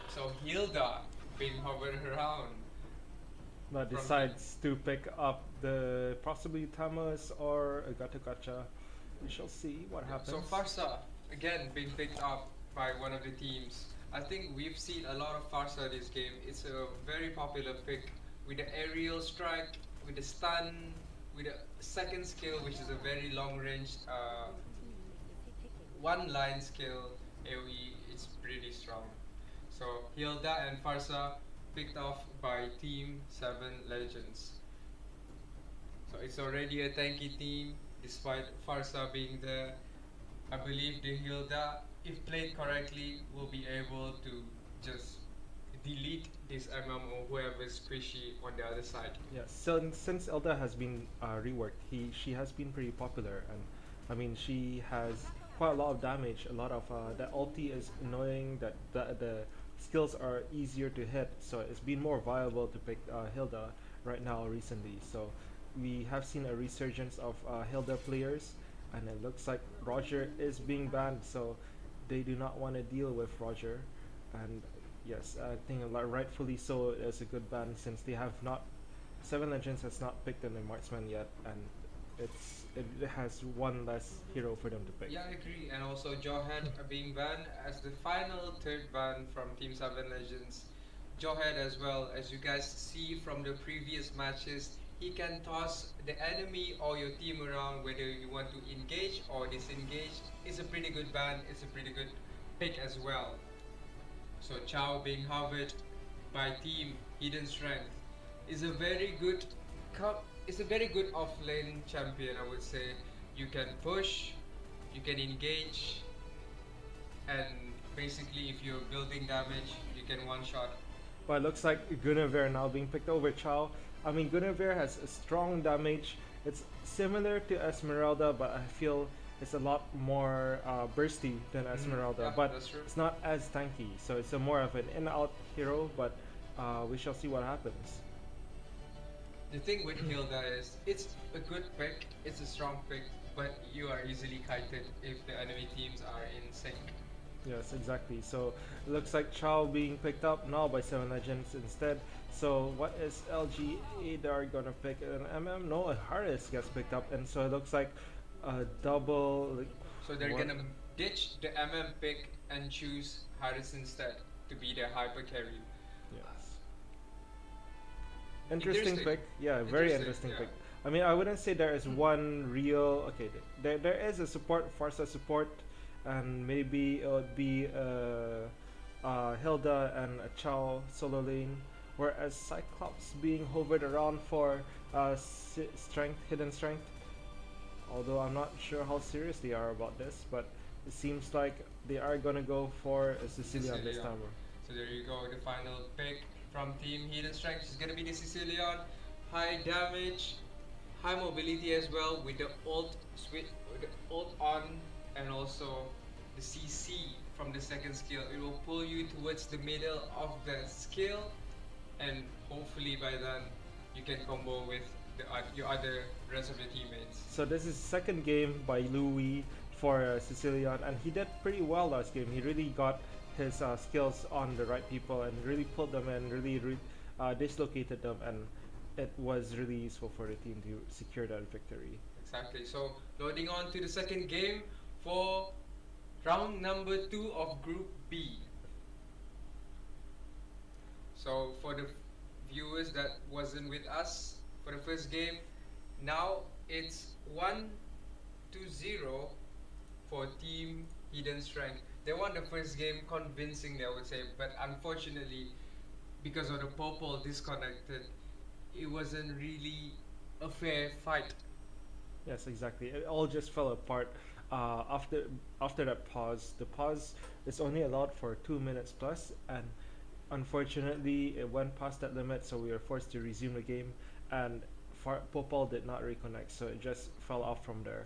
So Hilda being hovered around, But From decides to pick up the possibly Tamas or a Gacha. We shall see what happens. so Farsa again being picked up by one of the teams. I think we've seen a lot of Farsa this game. It's a very popular pick with the aerial strike, with the stun, with the second skill, which is a very long range one line skill AoE. It's pretty strong. So Hilda and Farsa picked off by Team 7 Legends. So it's already a tanky team despite Farsa being there. I believe the Hilda, if played correctly, will be able to just delete this MM or whoever's squishy on the other side. Yeah, so since Elda has been reworked, she has been pretty popular, and I mean she has quite a lot of damage. A lot of that ulti is annoying. That the skills are easier to hit, so it's been more viable to pick Hilda right now recently. So we have seen a resurgence of Hilda players, and it looks like Roger is being banned. So they do not want to deal with Roger, and yes, I think rightfully so. It's a good ban since they have not. 7 Legends has not picked any marksman yet, and it has one less hero for them to pick. Yeah, I agree. And also Jawhead being banned as the final third ban from Team 7 Legends. Jawhead as well, as you guys see from the previous matches, he can toss the enemy or your team around whether you want to engage or disengage. It's a pretty good ban, it's a pretty good pick as well. So Chow being hovered by Team Hidden Strength is a very good off lane champion, I would say. You can push, you can engage, and basically if you're building damage, you can one shot. But it looks like Guinevere now being picked over Chow. I mean, Guinevere has a strong damage. It's similar to Esmeralda, but I feel it's a lot more bursty than Esmeralda. Yeah, but that's true. it's not as tanky, so it's a more of an in-out hero. But we shall see what happens. The thing with Hilda is, it's a good pick, it's a strong pick, but you are easily kited if the enemy teams are in sync. Yes, exactly. So it looks like Chow being picked up now by 7 Legends instead. So what is LG Adar gonna pick? An MM? No, a Harris gets picked up, and so it looks like a double. Like, So they're what- gonna ditch the MM pick and choose Harris instead to be their hyper carry. Yes. Interesting Interesting. pick. Yeah, very Interesting, interesting yeah. pick. I mean, I wouldn't say there is one real. Okay, there is a support, Farsa support, and maybe it would be Hilda and a Chow solo lane, whereas Cyclops being hovered around for strength, hidden strength. Although I'm not sure how serious they are about this, but it seems like they are gonna go for a Sicilian this Sicilian. time. So there you go, the final pick from Team Hidden Strength is gonna be the Sicilian. High damage, high mobility as well with the ult switch, with the ult on, and also the CC from the second skill. It will pull you towards the middle of the skill, and hopefully by then you can combo with your other rest of your teammates. So this is second game by Louis for Sicilian, and he did pretty well last game. He really got his skills on the right people and really pulled them in, really dislocated them, and it was really useful for the team to secure that victory. Exactly. So loading on to the second game for round number 2 of Group B. So for the viewers that wasn't with us for the first game, now it's 1-0 for Team Hidden Strength. They won the first game convincingly, I would say, but unfortunately, because of the Popol disconnected, it wasn't really a fair fight. Yes, exactly. It all just fell apart after that pause. The pause is only allowed for 2 minutes plus, and unfortunately, it went past that limit, so we were forced to resume the game. And Popol did not reconnect, so it just fell off from there.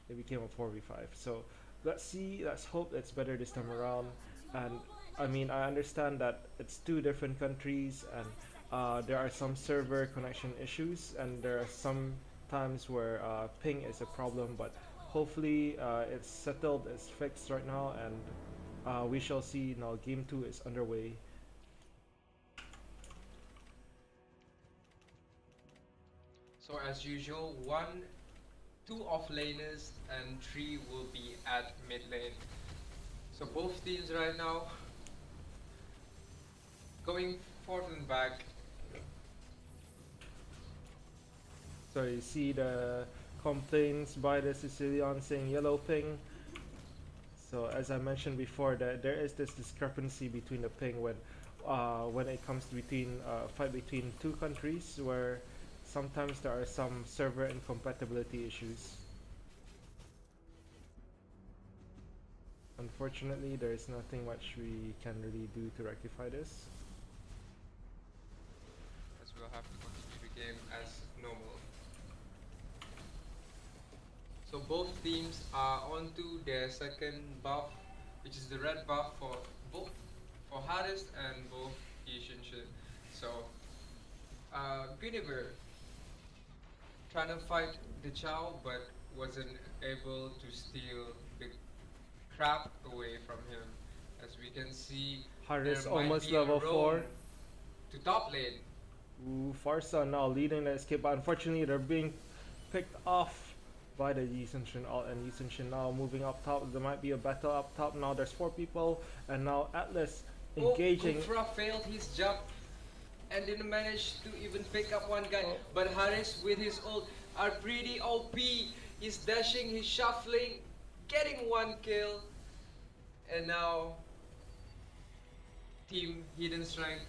It became a 4v5. So let's see. Let's hope it's better this time around. And I mean, I understand that it's two different countries, and there are some server connection issues, and there are some times where ping is a problem, but hopefully it's settled, it's fixed right now, and we shall see. Now game 2 is underway. So as usual, 2 off-laners and 3 will be at mid lane. So both teams right now going forth and back. So you see the complaints by the Sicilian saying yellow ping. So as I mentioned before, that there is this discrepancy between the ping when it comes between fight between two countries, where sometimes there are some server incompatibility issues. Unfortunately, there is nothing much we can really do to rectify this. As we'll have to continue the game as normal. So both teams are onto their second buff, which is the red buff for both for Harris and both Yishinshin. So Guinevere trying to fight the Chow, but wasn't able to steal the crap away from him. As we can see, Harris there might almost be a level 4. roam to top lane. Ooh, Farsa now leading the escape, but unfortunately they're being picked off by the Yisenshin ult, and Yisenshin now moving up top. There might be a battle up top now. There's 4 people, and now Atlas engaging. Kufra failed his jump and didn't manage to even pick up one guy. But Harris with his ult are pretty OP. He's dashing, he's shuffling, getting 1 kill. And now Team Hidden Strength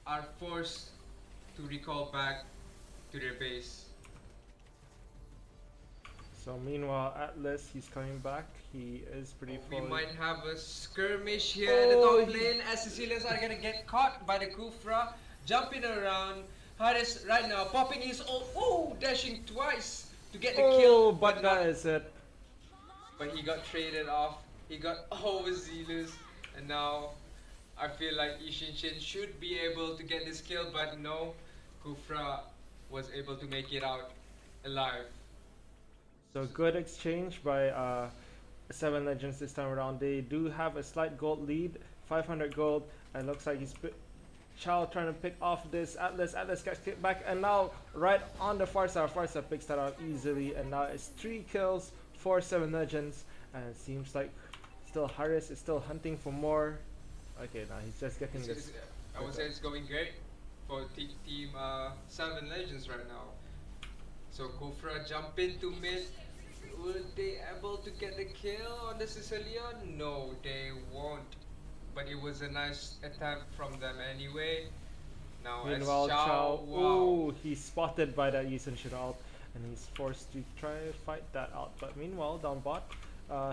are forced to recall back to their base. So meanwhile, Atlas, he's coming back. He is pretty We full. might have a skirmish here in the Oh, top lane as Sicilians are gonna get caught by the Kufra, jumping around. Harris right now popping his ult, dashing twice to get the kill, but that is it. But he got traded off. He got overzealous, and now I feel like Ishinshin should be able to get this kill, but no, Kufra was able to make it out alive. So good exchange by 7 Legends this time around. They do have a slight gold lead, 500 gold, and looks like he's Chow trying to pick off this Atlas. Atlas gets kicked back, and now right on the Farsa. Farsa picks that out easily, and now it's 3 kills for 7 Legends, and it seems like still Harris is still hunting for more. Okay, now he's just getting this. I would say it's going great for team 7 Legends right now. So Kufra jump into mid. Will they able to get the kill on the Sicilian? No, they won't. But it was a nice attempt from them anyway. Now Meanwhile, as Chow, ooh, he's spotted by that Yisenshin ult, and he's forced to try to fight that out. But meanwhile, down bot,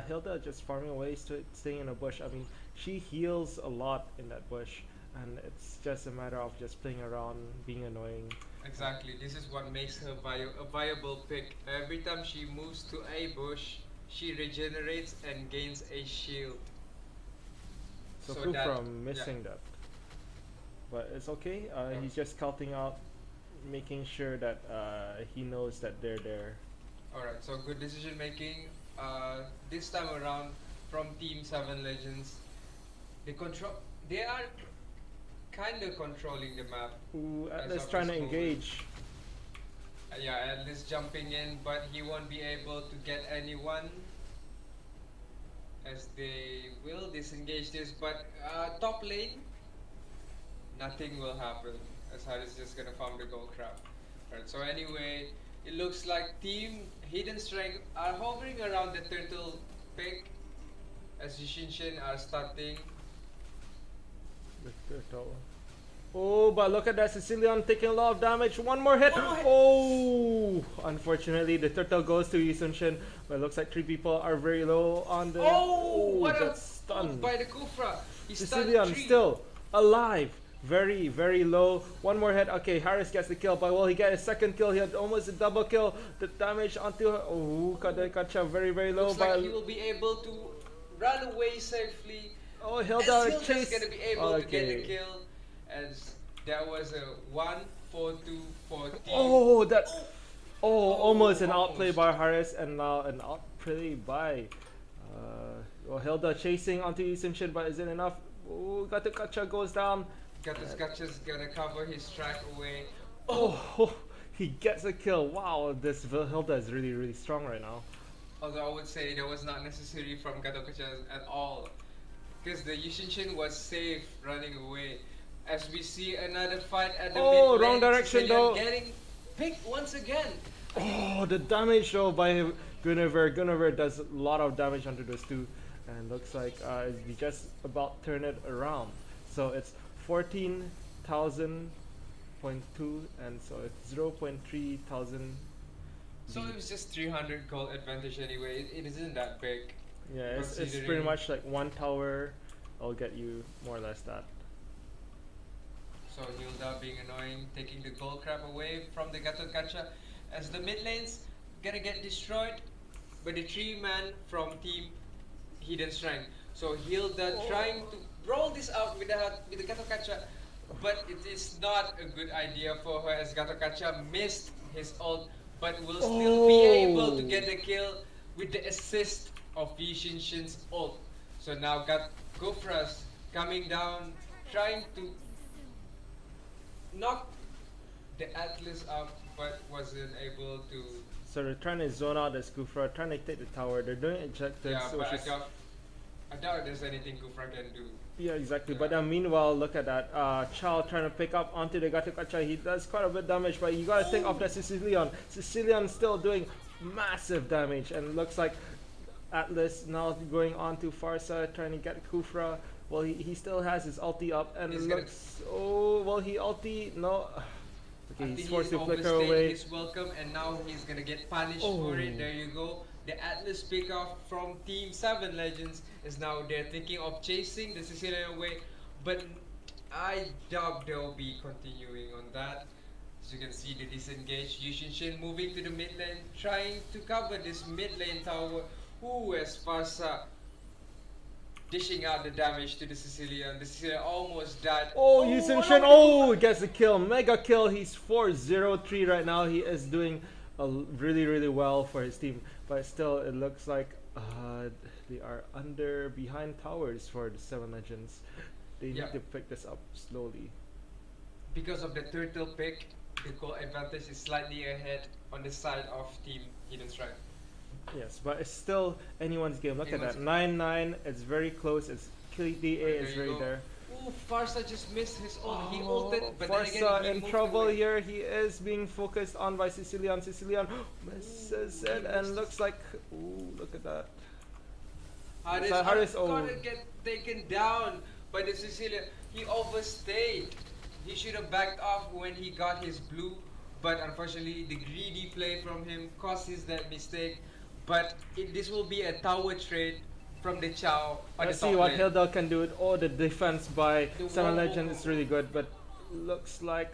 Hilda just farming away, staying in a bush. I mean, she heals a lot in that bush, and it's just a matter of just playing around, being annoying. Exactly. This is what makes her a viable pick. Every time she moves to a bush, she regenerates and gains a shield. So So Kufra that- missing that, but it's okay. Yeah. He's just scouting out, making sure that he knows that they're there. Alright, so good decision making. This time around, from Team Seven Legends, They are kind of controlling the map. Ooh, As Atlas of trying to this moment. engage. Yeah, Atlas jumping in, but he won't be able to get anyone as they will disengage this. But top lane, nothing will happen as Harris is just gonna farm the gold crab. Right. So anyway, it looks like Team Hidden Strength are hovering around the turtle pick as Yushinshin are starting. The turtle. Oh, but look at that. Sicilian taking a lot of damage. One more hit. One more hit. Oh, unfortunately, the turtle goes to Yusunshin. But it looks like 3 people are very low on the. Oh, what a that's stun. by the Kufra. He stunned Sicilian 3. still alive. Very, very low. One more hit. Okay, Harris gets the kill, but will he get a second kill? He had almost a double kill. The damage onto her. Oh, Kacha very, very low. Looks But like he will be able to run away safely. oh, And Hilda Hilda's chase. gonna be able to get the Okay. kill. As there was a 1-4-2 for Team. Oh, that. Oh, almost an almost. outplay by Harris, and now an outplay by. Well, Hilda chasing onto Yusunshin, but is it enough? Oh, Kacha goes down. Gotcha's gonna cover his track away. Oh, he gets a kill. Wow, this Hilda is really, really strong right now. Although I would say that was not necessary from Gatokacha at all. Because the Yushinshin was safe running away. As we see another fight at the Oh, mid lane, wrong direction Sicilian though. getting picked once again. Oh, the damage though by Guinevere. Guinevere does a lot of damage onto those two, and looks like we just about turn it around. So it's 14,000.2, and so it's 0.3 thousand. So it was just 300 gold advantage anyway. It isn't that big. Yeah, it's pretty Considering- much like one tower. I'll get you more or less that. So Hilda being annoying, taking the gold crab away from the Gatokacha. As the mid lane's gonna get destroyed by the 3-man from Team Hidden Strength. So Hilda trying to roll this out with the Gatokacha, but it is not a good idea for her as Gatokacha missed his ult, but will still be able to get the kill with the assist of Yushinshin's ult. So now got Gofras coming down, trying to knock the Atlas up, but wasn't able to. So they're trying to zone out the Skufra, trying to take the tower. They're doing ejected, Yeah, so but she's- I doubt there's anything Kufra can do. yeah, exactly. Yeah. But meanwhile, look at that. Chow trying to pick up onto the Gatokacha. He does quite a bit of damage, but you gotta think of the Sicilian. Sicilian still doing massive damage, and looks like Atlas now going on to Farsa, trying to get Kufra. Well, he still has his ulti up, and He's it gonna- looks. Oh, well, he ulti. No. Okay, I he's think forced he's to flicker overstayed away. his welcome, and now he's gonna get punished for Oh. it. There you go. The Atlas pick off from Team 7 Legends is now they're thinking of chasing the Sicilian away, but I doubt they'll be continuing on that. As you can see, the disengaged Yushinshin moving to the mid lane, trying to cover this mid lane tower. Ooh, as Farsa dishing out the damage to the Sicilian. The Sicilian almost died. Oh, what Yusunshin, a- oh, gets a kill. Mega kill. He's 4-0-3 right now. He is doing really, really well for his team. But still, it looks like they are behind towers for the 7 Legends. They Yeah. need to pick this up slowly. Because of the turtle pick, the goal advantage is slightly ahead on the side of Team Hidden Strike. Yes, but it's still anyone's game. Look at Anyone's that. game. 9-9. It's very close. It's KDA Right, is there you right go. there. Ooh, Farsa just missed his ult. He ulted, but then again Farsa he in moved trouble away. here. He is being focused on by Sicilian. Sicilian misses it and looks like. Ooh, look at that. Harris, Harris, gonna oh. get taken down by the Sicilian. He overstayed. He should have backed off when he got his blue, but unfortunately the greedy play from him causes that mistake. but this will be a tower trade from the Chow on Let's the see top what lane. Hilda can do. Oh, the defense by The Seven wall Legend wall- is really good, but looks like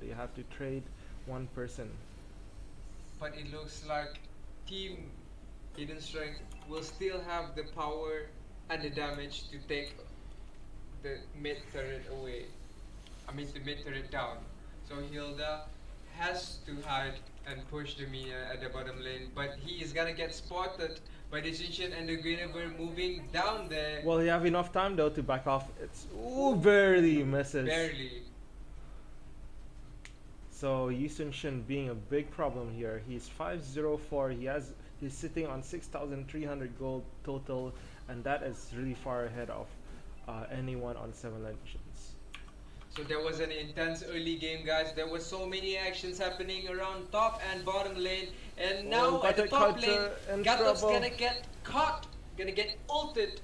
they have to trade one person. But it looks like Team Hidden Strength will still have the power and the damage to take the mid turret away. I mean the mid turret down. So Hilda has to hide and push the Mia at the bottom lane, but he is gonna get spotted by the Shishin and the Guinevere moving down there. Will he have enough time though to back off? It's barely misses. Barely. So Yusun Shin being a big problem here. He's 504. He's sitting on 6,300 gold total, and that is really far ahead of anyone on Seven Legends. So there was an intense early game, guys. There were so many actions happening around top and bottom lane, and now at the top lane, Gatok's gonna get caught, gonna get ulted,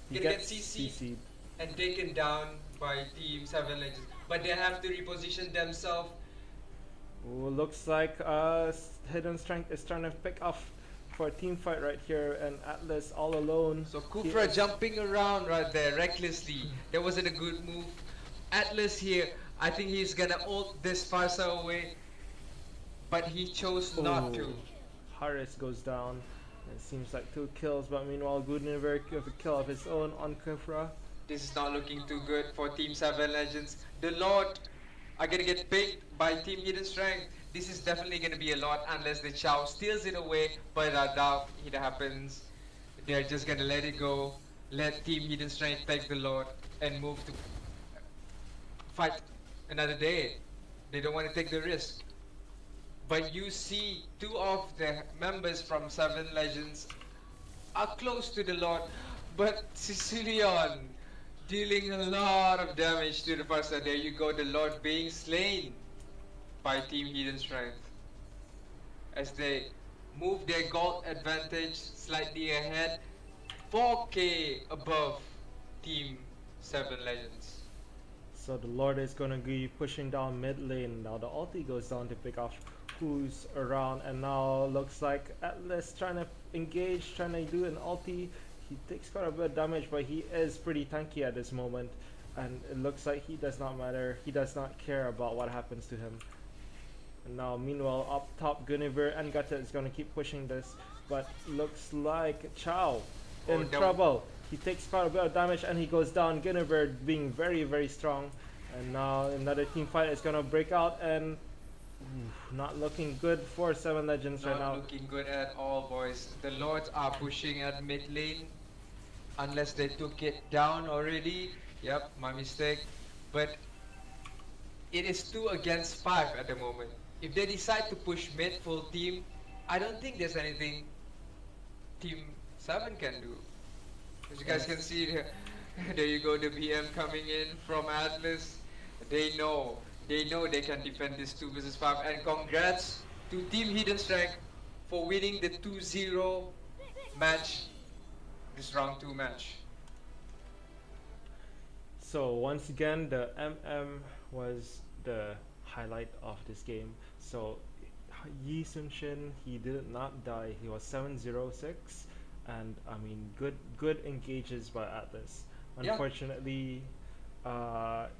He gonna get gets CC'd CC'd. and taken down by Team 7 Legends. But they have to reposition themselves. Ooh, looks like Hidden Strength is trying to pick off for a team fight right here, and Atlas all alone. So He Kufra is- jumping around right there recklessly. That wasn't a good move. Atlas here, I think he's gonna ult this Farsa away, but he chose not to. Ooh, Harris goes down. It seems like 2 kills, but meanwhile Goodfellas with a kill of his own on Kufra. This is not looking too good for Team 7 Legends. The Lord are gonna get picked by Team Hidden Strength. This is definitely gonna be a lot unless the Chow steals it away, but I doubt it happens. They're just gonna let it go, let Team Hidden Strength take the Lord and move to fight another day. They don't want to take the risk. But you see 2 of the members from 7 Legends are close to the Lord, but Sicilian dealing a lot of damage to the person. There you go, the Lord being slain by Team Hidden Strength as they move their gold advantage slightly ahead, 4k above Team 7 Legends. So the Lord is gonna be pushing down mid lane. Now the ulti goes down to pick off who's around, and now looks like Atlas trying to engage, trying to do an ulti. He takes quite a bit of damage, but he is pretty tanky at this moment, and it looks like he does not matter. He does not care about what happens to him. And now meanwhile up top Guinevere and Gata is gonna keep pushing this, but looks like Chow in Oh, no. trouble. He takes quite a bit of damage and he goes down. Guinevere being very strong, and now another team fight is gonna break out, and not looking good for 7 Legends right Not now. looking good at all, boys. The Lords are pushing at mid lane unless they took it down already. Yep, my mistake. But it is 2 against 5 at the moment. If they decide to push mid full team, I don't think there's anything Team 7 can do. As you guys can see, there you go, the BM coming in from Atlas. They know they can defend this 2 versus 5. And congrats to Team Hidden Strength for winning the 2-0 match, this round 2 match. So once again, the MM was the highlight of this game. So Yi Sun Shin, he did not die. He was 706, and I mean good engages by Atlas. Yeah. Unfortunately,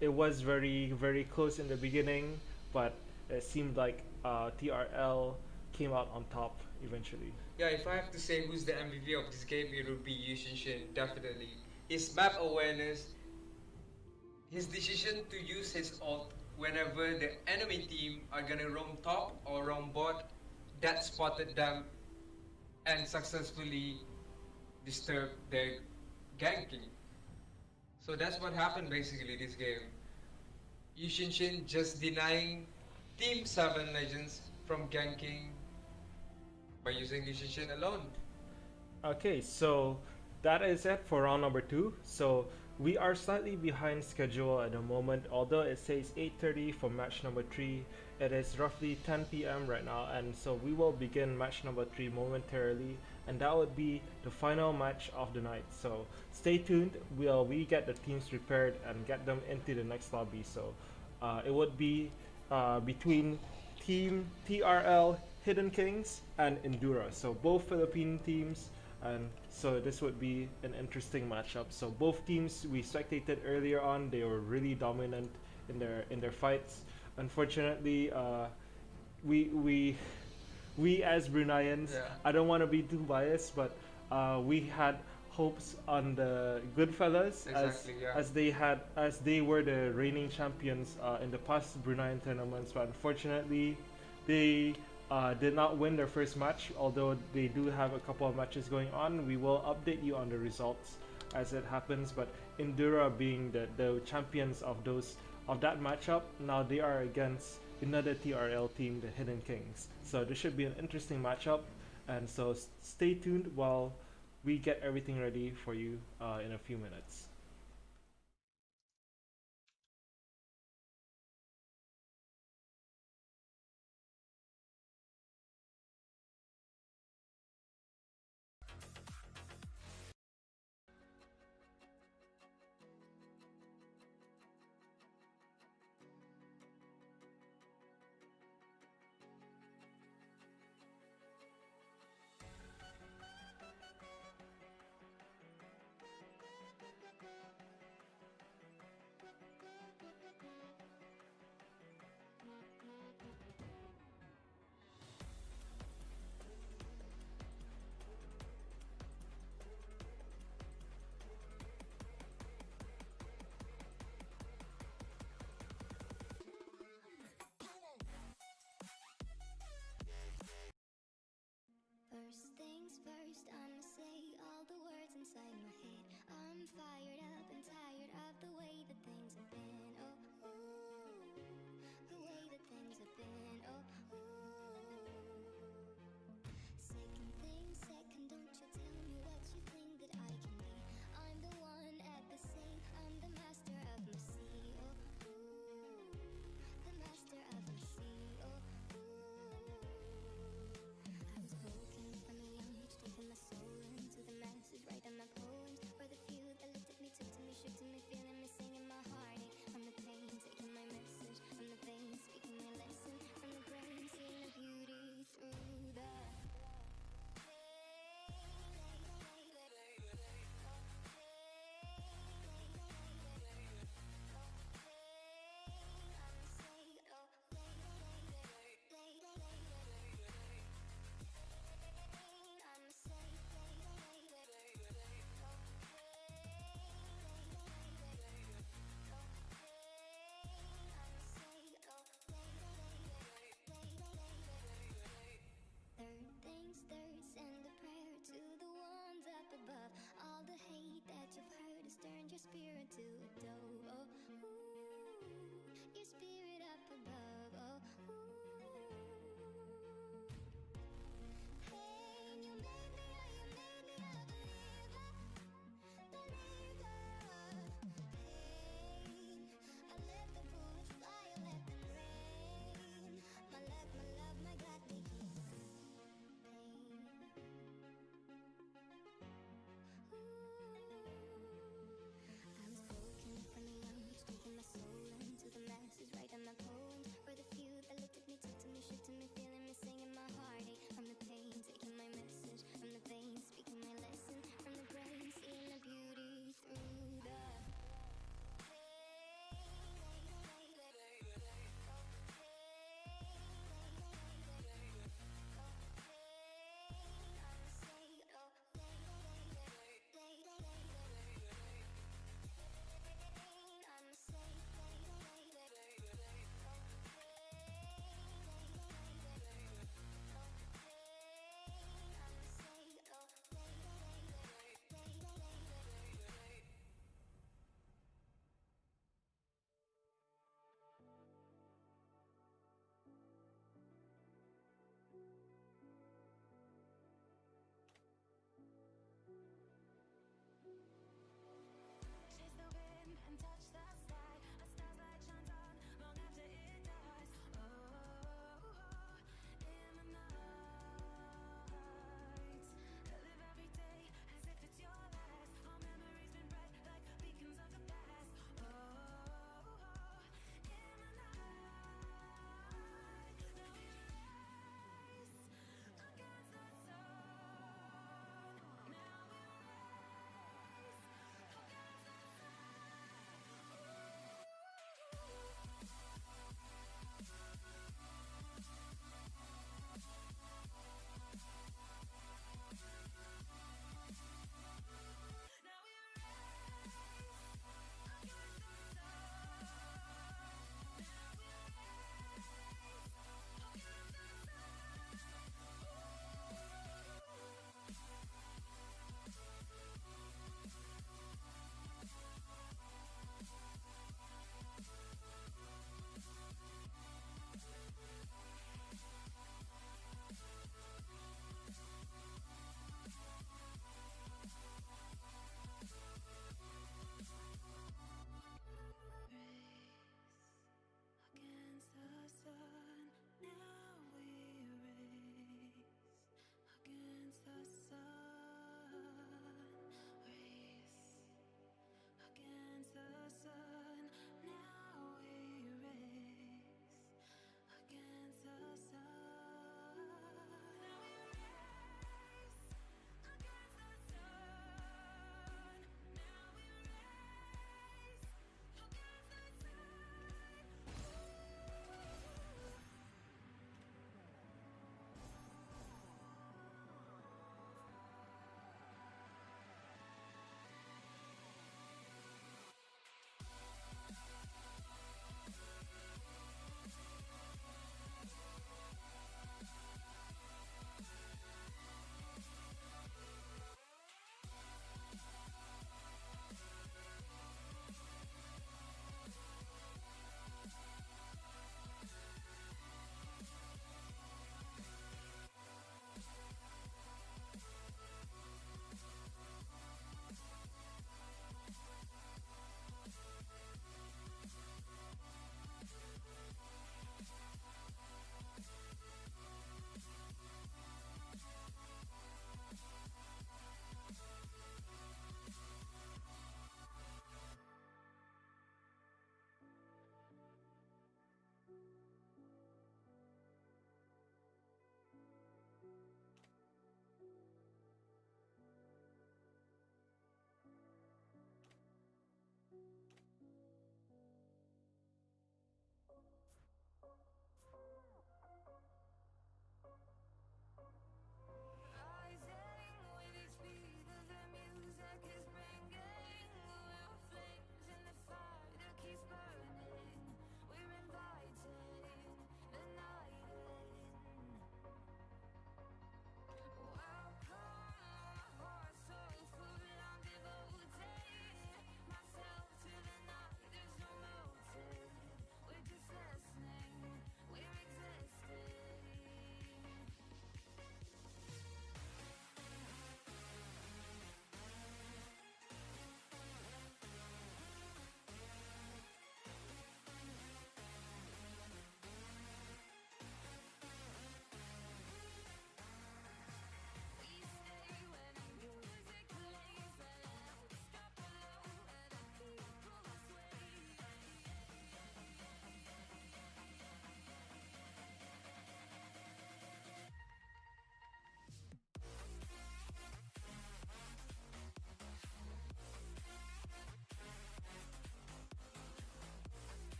it was very close in the beginning, but it seemed like TRL came out on top eventually. Yeah, if I have to say who's the MVP of this game, it would be Yushin Shin, definitely. His map awareness, his decision to use his ult whenever the enemy team are gonna roam top or roam bot, that spotted them and successfully disturbed their ganking. So that's what happened basically this game. Yushin Shin just denying Team 7 Legends from ganking by using Yushin Shin alone. Okay, so that is it for round number 2. So we are slightly behind schedule at the moment, although it says 8:30 for match number 3. It is roughly 10 p.m. right now, and so we will begin match number 3 momentarily, and that would be the final match of the night. So stay tuned. We get the teams prepared and get them into the next lobby. So it would be between Team TRL Hidden Kings and Indura. So both Philippine teams, and so this would be an interesting matchup. So both teams we spectated earlier on, they were really dominant in their fights. Unfortunately, we we we as Bruneians, Yeah. I don't want to be too biased, but we had hopes on the Goodfellas Exactly, yeah. as they were the reigning champions in the past Bruneian tournaments, but unfortunately, they did not win their first match. Although they do have a couple of matches going on, we will update you on the results as it happens. But Indura being the champions of that matchup, now they are against another TRL team, the Hidden Kings. So this should be an interesting matchup, and so stay tuned while we get everything ready for you in a few minutes. First things first, I'ma say all the words inside my head. I'm fired up and tired of the way that things have been. Oh, ooh, the way that things have been. Oh, ooh. Second thing second, don't you tell me what you think that I can be. I'm the one at the sea, I'm the master of my sea. Oh, ooh, the master of my sea. Oh, ooh. I was broken from a young age, taking my soul into the masses, writing my poems for the few that looked at me, took to me, shook to me, feeling me, singing my heartache. From the pain, taking my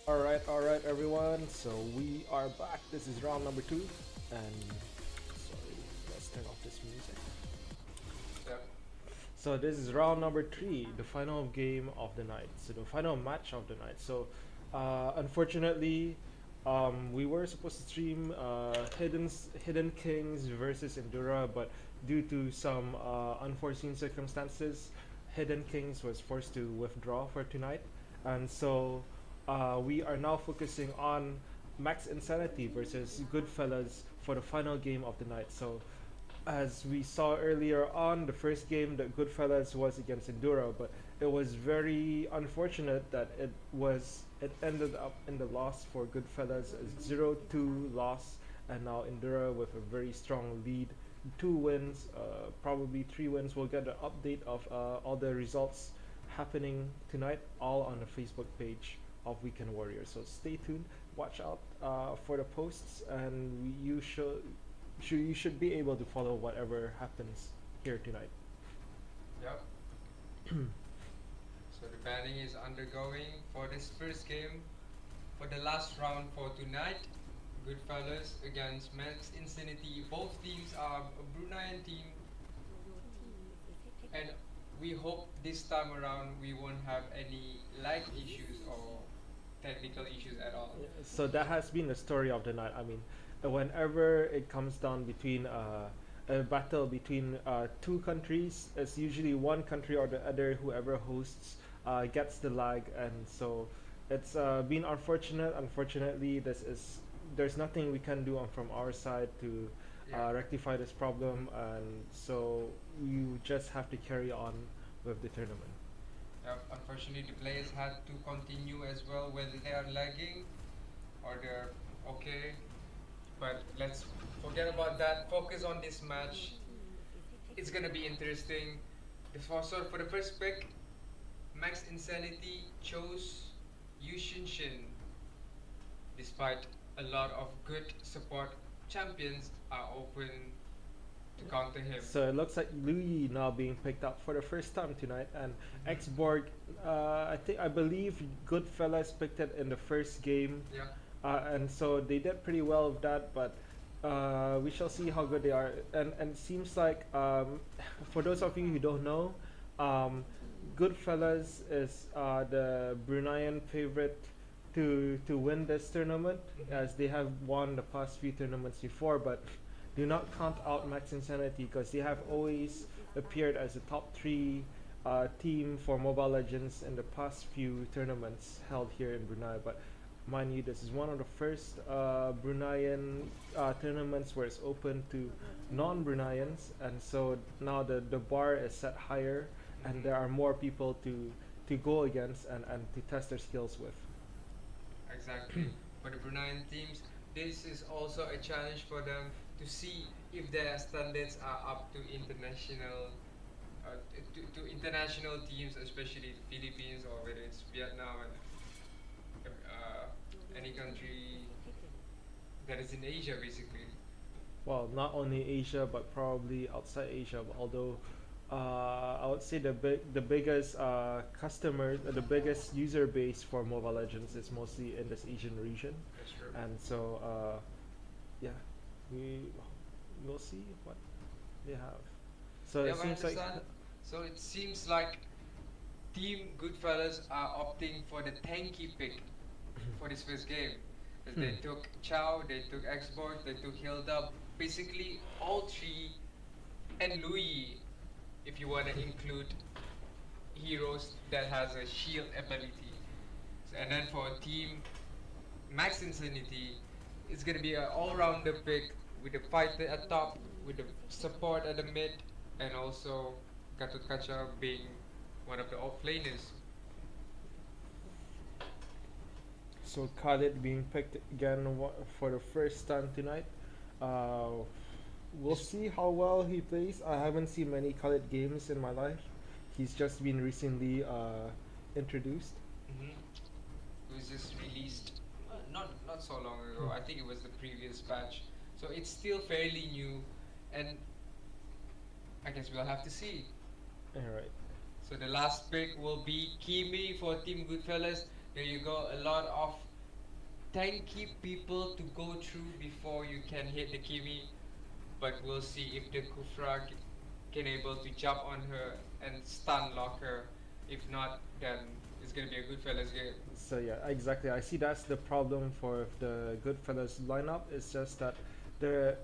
All right, everyone. So we are back. This is round number two, and sorry, let's turn off this music. Yep. So this is round number three, the final game of the night. So the final match of the night. So, unfortunately, we were supposed to stream Hidden Kings versus Endura, but due to some unforeseen circumstances, Hidden Kings was forced to withdraw for tonight, and so we are now focusing on Max Insanity versus Goodfellas for the final game of the night. So as we saw earlier on, the first game that Goodfellas was against Indura, but it was very unfortunate that it ended up in the loss for Goodfellas, a 0-2 loss, and now Indura with a very strong lead, 2 wins, probably 3 wins. We'll get an update of all the results happening tonight, all on the Facebook page of Weekend Warriors. So stay tuned, watch out for the posts, and you should be able to follow whatever happens here tonight. Yep. So the banning is undergoing for this first game. For the last round for tonight, Goodfellas against Max Insanity. Both teams are a Bruneian team, and we hope this time around we won't have any lag issues or technical issues at all. So that has been the story of the night. I mean, whenever it comes down between a battle between two countries, it's usually one country or the other, whoever hosts gets the lag, and so it's been unfortunate. Unfortunately, there's nothing we can do from our side to Yeah. rectify this problem, and so you just have to carry on with the tournament. Unfortunately, the players had to continue as well, whether they are lagging or they're okay. But let's forget about that. Focus on this match. It's gonna be interesting. So for the first pick, Max Insanity chose Yushin Shin. Despite a lot of good support, champions are open to counter him. So it looks like Louis now being picked up for the first time tonight, and Xborg. I believe Goodfellas picked it in the first game, Yeah. and so they did pretty well with that. But we shall see how good they are. And it seems like for those of you who don't know, Goodfellas is the Bruneian favorite to win this tournament, as they have won the past few tournaments before, but do not count out Max Insanity, because they have always appeared as a top three team for Mobile Legends in the past few tournaments held here in Brunei. But mind you, this is one of the first Bruneian tournaments where it's open to non-Bruneians, and so now the bar is set higher, and there are more people to go against and to test their skills with. Exactly. For the Bruneian teams, this is also a challenge for them to see if their standards are up to international to international teams, especially the Philippines, or whether it's Vietnam and any country that is in Asia, basically. Well, not only Asia, but probably outside Asia. But although I would say the biggest the biggest user base for Mobile Legends is mostly in this Asian region, That's true. and so yeah, we will see what they have. So Yeah, it I seems like understand. So it seems like Team Goodfellas are opting for the tanky pick for this first game. 'Cause they took Chow, they took Xbox, they took Hilda, basically all three, and Louis, if you want to include heroes that has a shield ability. And then for Team Max Insanity, it's gonna be an all-rounder pick with the fighter at top, with the support at the mid, and also Gatut Kacha being one of the off-laners. so Khalid being picked again for the first time tonight. We'll see how well he plays. I haven't seen many Khalid games in my life. He's just been recently introduced. It was just released not so long ago. I think it was the previous batch. So it's still fairly new, and I guess we'll have to see. Alright. So the last pick will be Kimi for Team Goodfellas. There you go, a lot of tanky people to go through before you can hit the Kimi. But we'll see if the Kufra can able to jump on her and stun lock her. If not, then it's gonna be a Goodfellas game. So yeah, exactly. I see that's the problem for the Goodfellas lineup. It's just that the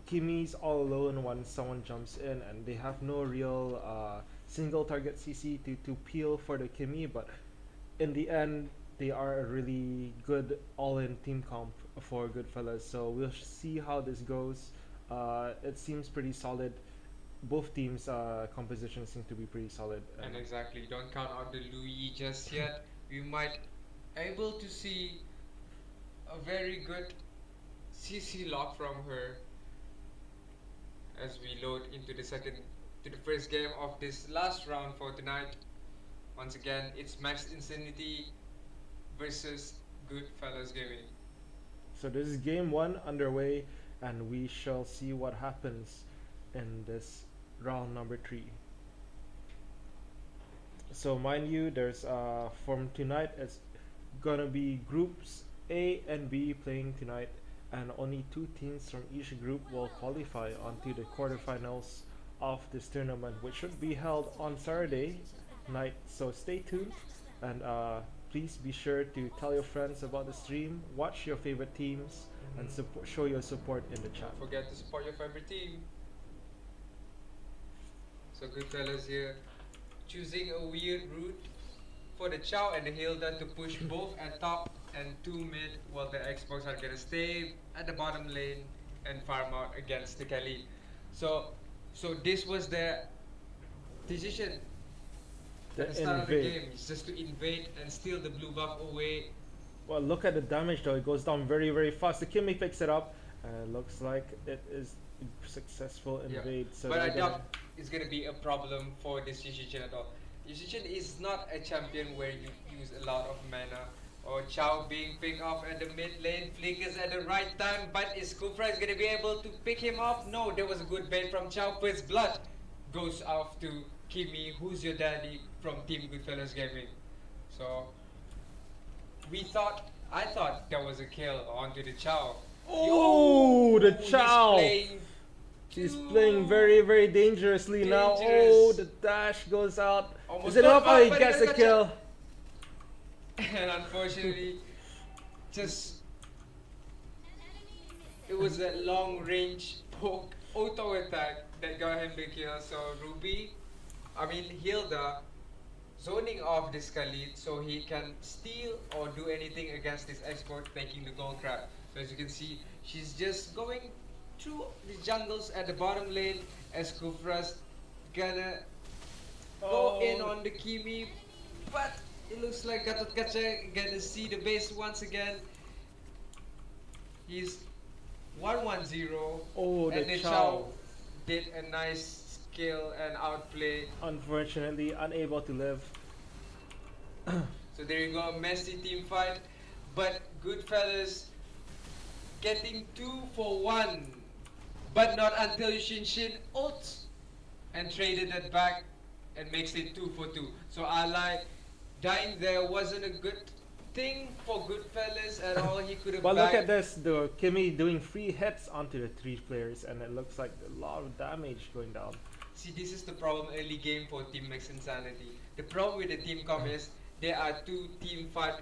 Kimi's all alone once someone jumps in, and they have no real single target CC to peel for the Kimi. But in the end, they are a really good all-in team comp for Goodfellas. So we'll see how this goes. It seems pretty solid. Both teams' compositions seem to be pretty solid. And exactly, don't count out the Louis just yet. We might able to see a very good CC lock from her as we load into the first game of this last round for tonight. Once again, it's Max Insanity versus Goodfellas Gaming. So this is game one underway, and we shall see what happens in this round number 3. So mind you, there's from tonight it's gonna be groups A and B playing tonight, and only 2 teams from each group will qualify onto the quarterfinals of this tournament, which should be held on Saturday night. So stay tuned, and please be sure to tell your friends about the stream, watch your favorite teams, and show your support in the chat. Don't forget to support your favorite team. So Goodfellas here, choosing a weird route for the Chow and the Hilda to push both at top and 2 mid, while the Xbox are gonna stay at the bottom lane and farm out against the Kali. So this was their decision at the start of the game. It's just to invade and steal the blue buff away. Well, look at the damage though. It goes down very, very fast. The Kimi picks it up, and it looks like it is successful invade. So but I doubt it's gonna be a problem for this Yushin at all. Yushin is not a champion where you use a lot of mana. Or Chow being picked off at the mid lane, flickers at the right time, but is Kufra is gonna be able to pick him off? No, there was a good bait from Chow. First blood goes off to Kimi, who's your daddy from Team Goodfellas Gaming. So I thought that was a kill onto the Chow. Oh, the Chow! He's playing very, very dangerously now. Oh, the dash goes out. Almost Is it up? Oh, he gets a gotcha. kill. And unfortunately, it was that long range poke auto attack that got him the kill. So Hilda zoning off this Khalid so he can steal or do anything against this export, taking the gold crab. So as you can see, she's just going through the jungles at the bottom lane as Kufra's gonna go in on the Kimi, but it looks like Gatot Kacha gonna see the base once again. He's 1-1-0. Oh, and the Chow Chow. did a nice skill and outplay. Unfortunately, unable to live. So there you go, a messy team fight. But Goodfellas getting 2 for 1. But not until Shin ults and traded that back and makes it 2 for 2. So Ally dying there wasn't a good thing for Goodfellas at all. He could have But look at this, the Kimi doing free hits onto the 3 players, and it looks like a lot of damage going down. See, this is the problem early game for Team Max Insanity. The problem with the team comp is there are 2 team fight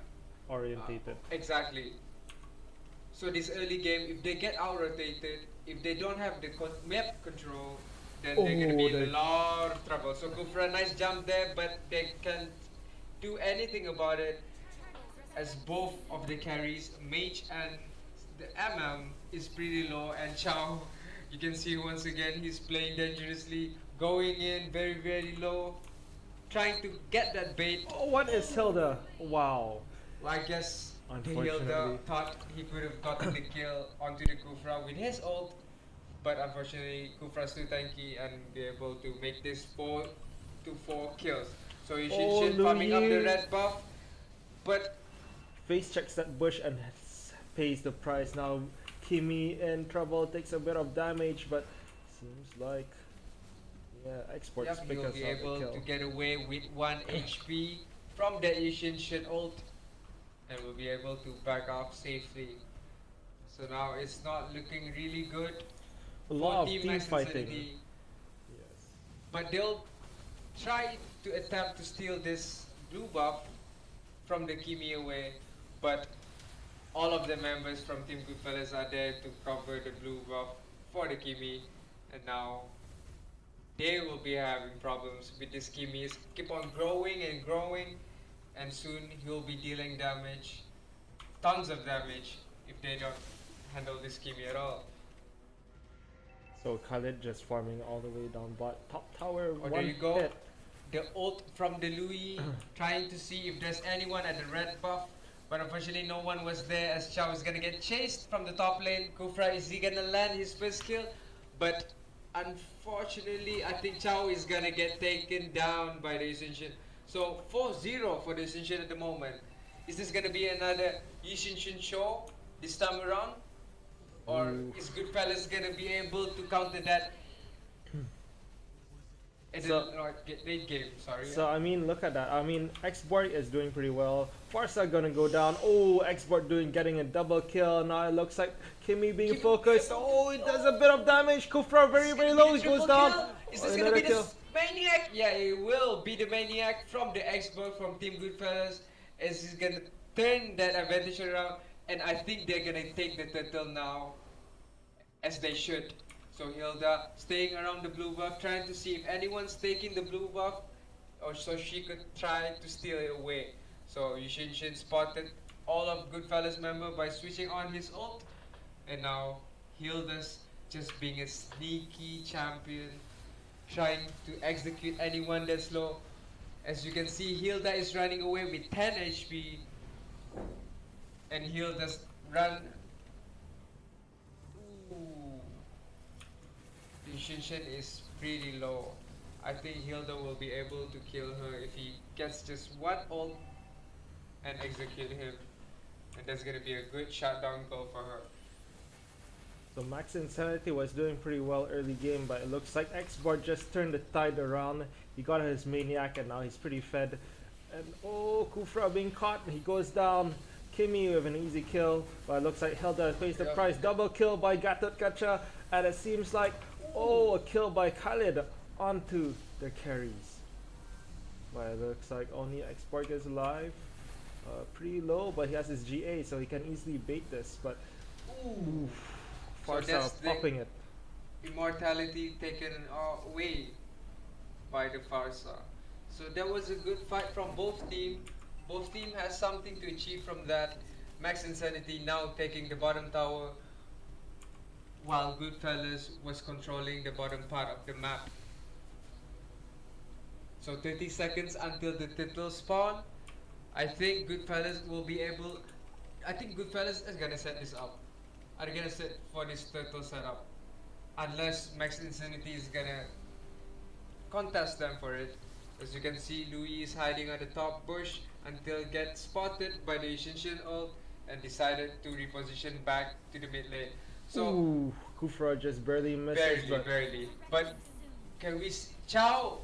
Orientated. exactly. So this early game, if they get out rotated, if they don't have the map control, then they're gonna be in a lot of trouble. So Kufra, nice jump there, but they can't do anything about it, as both of the carries, Mage and the MM, is pretty low, and Chow, you can see once again he's playing dangerously, going in very, very low, trying to get that bait. Oh, what is Hilda? Wow. Well, I guess Unfortunately. Hilda thought he could have gotten the kill onto the Kufra with his ult, but unfortunately Kufra's too tanky and be able to make this 4 to 4 kills. So you should farming up the red buff, but Face checks that bush and pays the price. Now Kimi in trouble, takes a bit of damage, but seems like exports he'll because be of the able kill. to get away with 1 HP from the Asian shit ult. and will be able to back off safely. So now it's not looking really good A for lot of Team team Max fighting. Insanity, Yes. but they'll try to attempt to steal this blue buff from the Kimi away, but all of the members from Team Goodfellas are there to cover the blue buff for the Kimi, and now they will be having problems with this Kimi. It's keep on growing and growing, and soon he'll be dealing damage, tons of damage, if they don't handle this Kimi at all. So Khalid just farming all the way down bot top tower. Oh, one there you go. hit. The ult from the Louis, trying to see if there's anyone at the red buff, but unfortunately no one was there as Chow is gonna get chased from the top lane. Kufra, is he gonna land his first kill? But unfortunately, I think Chow is gonna get taken down by the Ascension. So 4-0 for the Ascension at the moment. Is this gonna be another Ascension show this time around? Or is Goodfellas gonna be able to counter that at the late game? Sorry. So I mean, look at that. I mean, Xborg is doing pretty well. Farsa gonna go down. Oh, Xborg getting a double kill. Now it looks like Kimi being Kimi- focused. Oh, it does a bit of damage. Kufra very Is very it gonna low. be He the goes triple down. kill? Is this Oh, gonna be another the maniac? Yeah, it will be the maniac from the Xbox from Team Goodfellas, as he's gonna turn that advantage around, and I think they're gonna take the turtle now, as they should. So Hilda staying around the blue buff, trying to see if anyone's taking the blue buff, or so she could try to steal it away. So Yushin spotted all of Goodfellas member by switching on his ult, and now Hilda's just being a sneaky champion, trying to execute anyone that's low. As you can see, Hilda is running away with 10 HP, and Hilda's run. Ooh. Yushin is pretty low. I think Hilda will be able to kill her if he gets just one ult and execute him. And that's gonna be a good shutdown goal for her. So Max Insanity was doing pretty well early game, but it looks like Xborg just turned the tide around. He got his maniac and now he's pretty fed. And oh, Kufra being caught. He goes down. Kimi with an easy kill, but it looks like Hilda pays the Yep. price. Double kill by Gatot Kacha, and it seems like a kill by Khalid onto the carries. But it looks like only Xborg is alive. Pretty low, but he has his GA, so he can easily bait this. But ooh, So Farsa that's the popping it. immortality taken away by the Farsa. So that was a good fight from both teams. Both team has something to achieve from that. Max Insanity now taking the bottom tower, while Goodfellas was controlling the bottom part of the map. So 30 seconds until the turtle spawn. I think Goodfellas will be able. I think Goodfellas is gonna set this up. Are gonna set for this turtle setup, unless Max Insanity is gonna contest them for it. As you can see, Louis is hiding on the top bush until gets spotted by the Shinshin ult and decided to reposition back to the mid lane. So Ooh, Kufra just barely misses, barely, but barely. But can we? Chow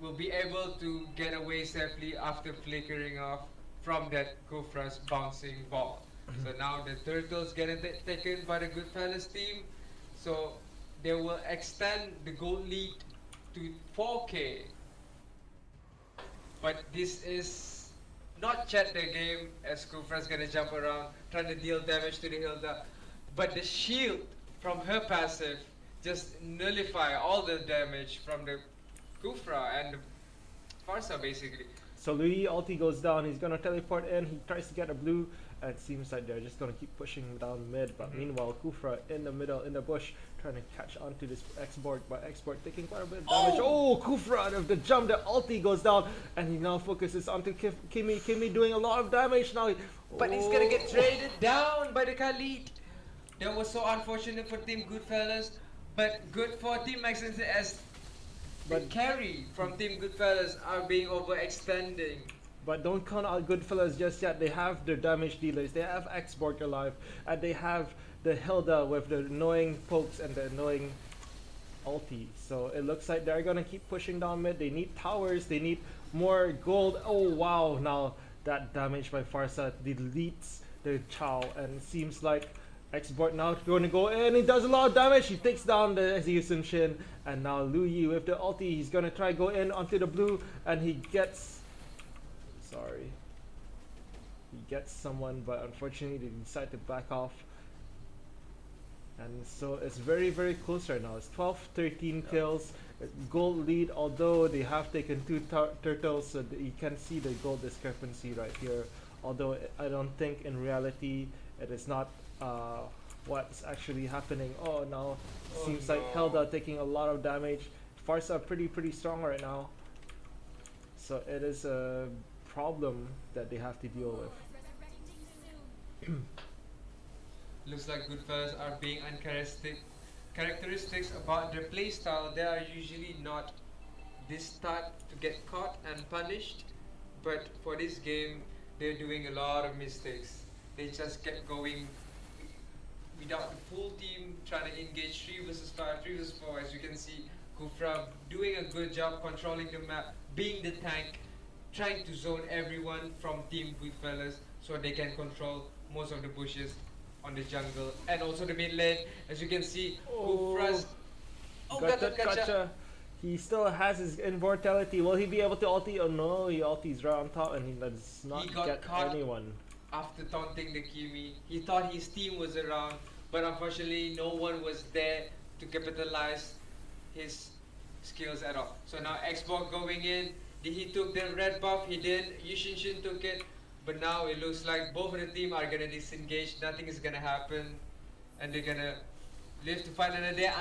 will be able to get away safely after flickering off from that Kufra's bouncing ball. So now the turtles getting taken by the Goodfellas team. So they will extend the gold lead to 4K. But this is not yet the game, as Kufra's gonna jump around trying to deal damage to the Hilda. But the shield from her passive just nullify all the damage from the Kufra and the Farsa basically. so Louis ulti goes down. He's gonna teleport in. He tries to get a blue, and it seems like they're just gonna keep pushing down mid. But meanwhile, Kufra in the middle in the bush trying to catch onto this Xborg, but Xborg taking quite a bit of damage. Oh, Kufra out of the jump. The ulti goes down, and he now focuses onto Kimi. Kimi doing a lot of damage now. But he's gonna get traded down by the Khalid. That was so unfortunate for Team Goodfellas, but good for Team Max as the carry from Team Goodfellas are being overextending. But don't count out Goodfellas just yet. They have their damage dealers. They have Xborg alive, and they have the Hilda with the annoying pokes and the annoying ulti. So it looks like they're gonna keep pushing down mid. They need towers. They need more gold. Oh wow! Now that damage by Farsa deletes the Chow, and it seems like Export now going to go in. He does a lot of damage. He takes down the Execution Shin, and now Lu Yi with the ulti. He's going to try go in onto the blue, and he gets. Sorry. He gets someone, but unfortunately they decide to back off. And so it's very, very close right now. It's 12-13 kills. Gold lead, although they have taken two turtles, so you can see the gold discrepancy right here. Although I don't think in reality it is not what's actually happening. Oh, now seems like Hilda taking a lot of damage. Farsa pretty strong right now. So it is a problem that they have to deal with. Looks like Goodfellas are being characteristics about their playstyle. They are usually not this type to get caught and punished, but for this game they're doing a lot of mistakes. They just kept going without the full team trying to engage 3 versus 5, 3 versus 4. As you can see, Kufra doing a good job controlling the map, being the tank, trying to zone everyone from Team Goodfellas so they can control most of the bushes on the jungle and also the mid lane. As you can see, Kufra's Gotcha. He still has his immortality. Will he be able to ulti? Oh no, he ultis right on top and he does not get anyone. After taunting the Kimi, he thought his team was around, but unfortunately no one was there to capitalize his skills at all. So now Xbox going in, he took the red buff, he did, Yushinshin took it, but now it looks like both of the team are gonna disengage, nothing is gonna happen, and they're gonna live to fight another day.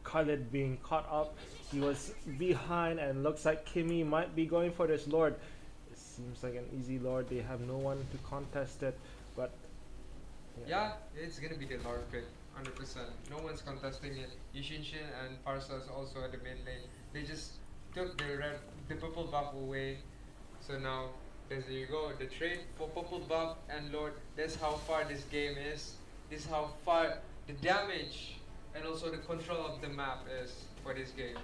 Khalid being caught up, he was behind and looks like Kimi might be going for this Lord. Seems like an easy Lord. They have no one to contest it, but yeah, it's gonna be the Lord pick, 100%. No one's contesting it. Yushinshin and Parsa is also at the mid lane. They just took the purple buff away. So now there you go. The trade for purple buff and Lord. That's how far this game is. This is how far the damage and also the control of the map is for this game.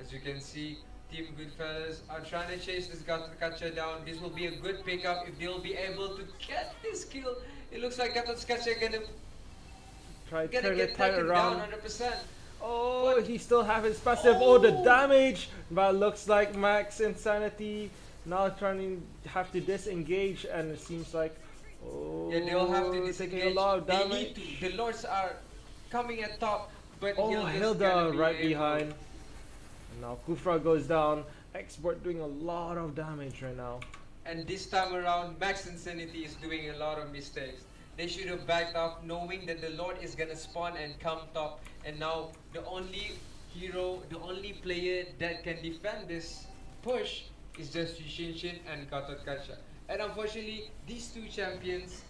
As you can see, Team Goodfellas are trying to chase this Gatotkacha down. This will be a good pickup if they'll be able to get this kill. It looks like Gatotkacha gonna get taken down 100%. Oh, but he still have his passive. Oh, the damage! But looks like Max Insanity now trying to have to disengage, and it seems like yeah, they'll have to disengage. Taking a lot of damage. They need to. The Lords are coming at top, but Hilda right behind. Now Kufra goes down. Export doing a lot of damage right now. And this time around, Max Insanity is doing a lot of mistakes. They should have backed off knowing that the Lord is gonna spawn and come top. And now the only hero, the only player that can defend this push is just Yushinshin and Gatotkacha. And unfortunately, these two champions,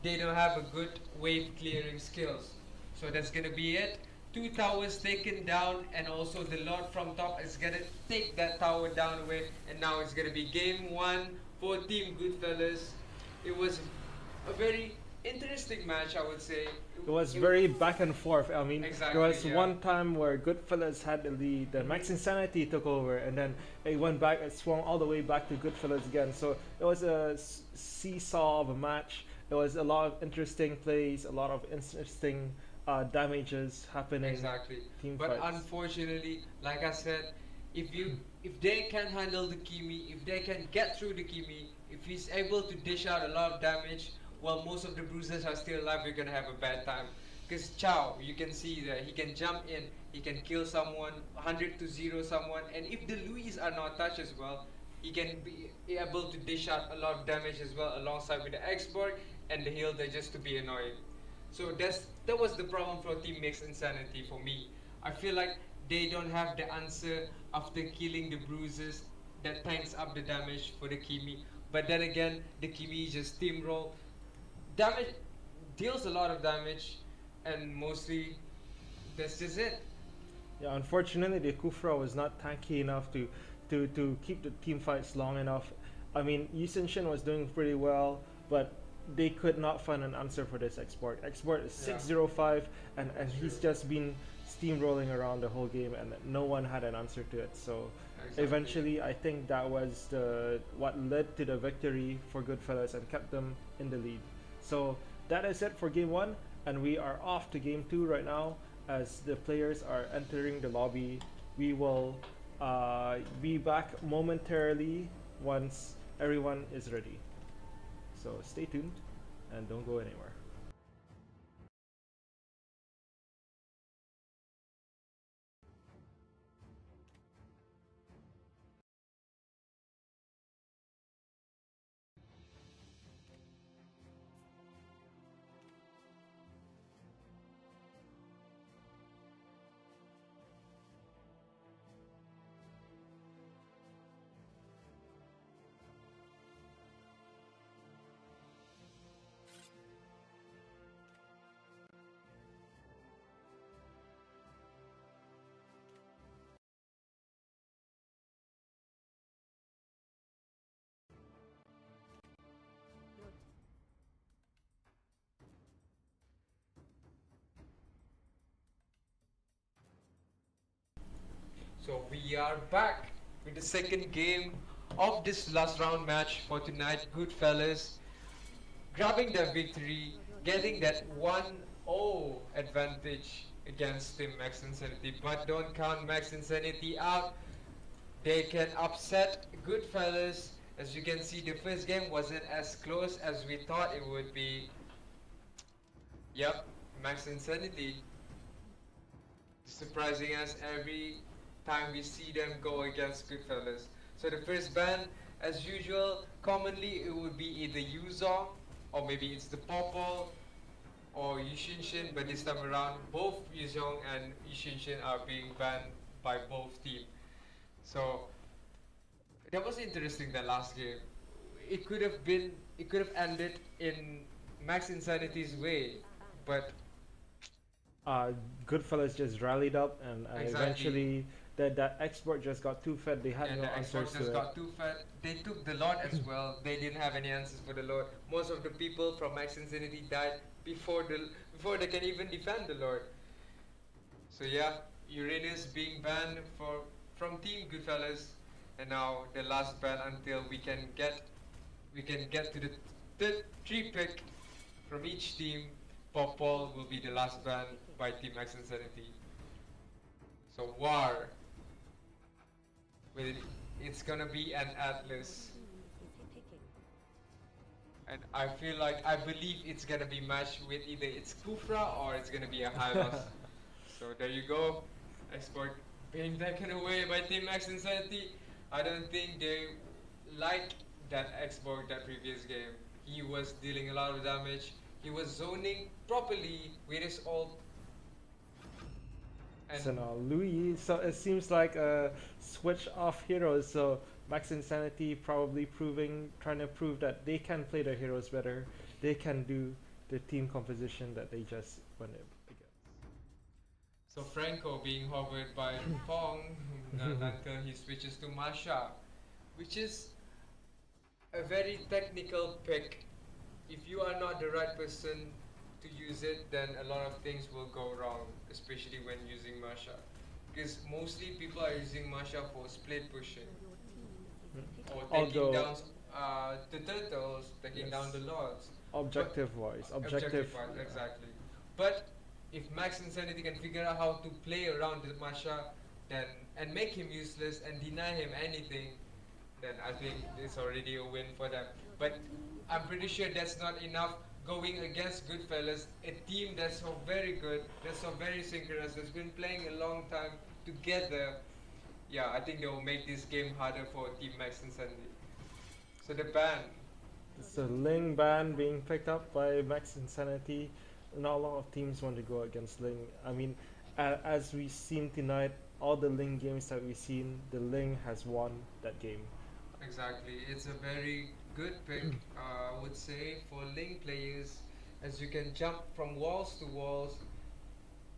they don't have a good wave clearing skills. So that's gonna be it. 2 towers taken down, and also the Lord from top is gonna take that tower down away, and now it's gonna be game 1 for Team Goodfellas. It was a very interesting match, I would say. It was very back and forth. I mean, exactly, there was one time where Goodfellas had the lead, then Max Insanity took over, and then it went back, it swung all the way back to Goodfellas again. So it was a seesaw of a match. There was a lot of interesting plays, a lot of interesting damages happening. Exactly. Team but fights. Unfortunately, like I said, if they can handle the Kimi, if they can get through the Kimi, if he's able to dish out a lot of damage while most of the bruisers are still alive, we're gonna have a bad time. Because Chow, you can see that he can jump in, he can kill someone, 100-0 someone, and if the Louis are not touched as well, he can be able to dish out a lot of damage as well alongside with the Export and the Hilda just to be annoying. So that was the problem for Team Mix Insanity for me. I feel like they don't have the answer after killing the bruises that tanks up the damage for the Kimi. But then again, the Kimi just steamroll. Damage deals a lot of damage, and mostly that's just it. Yeah, unfortunately, the Kufra was not tanky enough to keep the team fights long enough. I mean, Yusenshin was doing pretty well, but they could not find an answer for this Export. Export is 605, and he's just been steamrolling around the whole game, and no one had an answer to it. So Exactly. eventually, I think that was the what led to the victory for Goodfellas and kept them in the lead. So that is it for game one, and we are off to game two right now. As the players are entering the lobby, we will be back momentarily once everyone is ready. So stay tuned and don't go anywhere. Your So we are back with the second game of this last round match for tonight. Goodfellas grabbing their victory, getting that 1-0 advantage against Team Max Insanity. But don't count Max Insanity out. They can upset Goodfellas. As you can see, the first game wasn't as close as we thought it would be. Yep, Max Insanity surprising us every time we see them go against Goodfellas. So the first ban, as usual, commonly it would be either Yuzong or maybe it's the Popol or Yushinshin, but this time around both Yuzong and Yushinshin are being banned by both teams. So that was interesting that last game. It could have ended in Max Insanity's way, but uh, Goodfellas just rallied up, and Exactly. eventually that export just got too fed. They had and no the answers Xbox to just it. got too fat. They took the Lord as well. They didn't have any answers for the Lord. Most of the people from Max Insanity died before they can even defend the Lord. So yeah, Uranus being banned from Team Goodfellas, and now the last ban until we can get to the third three pick from each team. Popol will be the last ban by Team Max Insanity. So War. With it's gonna be an Atlas, team is picking. and I believe it's gonna be matched with either it's Kufra or it's gonna be a Hylos. So there you go, export being taken away by Team Max Insanity. I don't think they like that export that previous game. He was dealing a lot of damage. He was zoning properly with his ult. And So now Louis. So it seems like a switch off heroes. So Max Insanity probably trying to prove that they can play their heroes better. They can do the team composition that they just went against. So Franco being hovered by Pong until he switches to Masha, which is a very technical pick. If you are not the right person to use it, then a lot of things will go wrong, especially when using Masha. Because mostly people are using Masha for split pushing Your team is picking. or taking Although- down the turtles, taking Yes. down the lords. Objective wise, objective. Wise, exactly. But if Max Insanity can figure out how to play around the Masha, then and make him useless and deny him anything, then I think it's already a win for them. But I'm pretty sure that's not enough going against Goodfellas, a team that's so very good, that's so very synchronous, that's been playing a long time together. Yeah, I think they will make this game harder for Team Max Insanity. So the ban. So Ling ban being picked up by Max Insanity. Not a lot of teams want to go against Ling. I mean, as we've seen tonight, all the Ling games that we've seen, the Ling has won that game. Exactly, it's a very good pick, I would say, for link players, as you can jump from walls to walls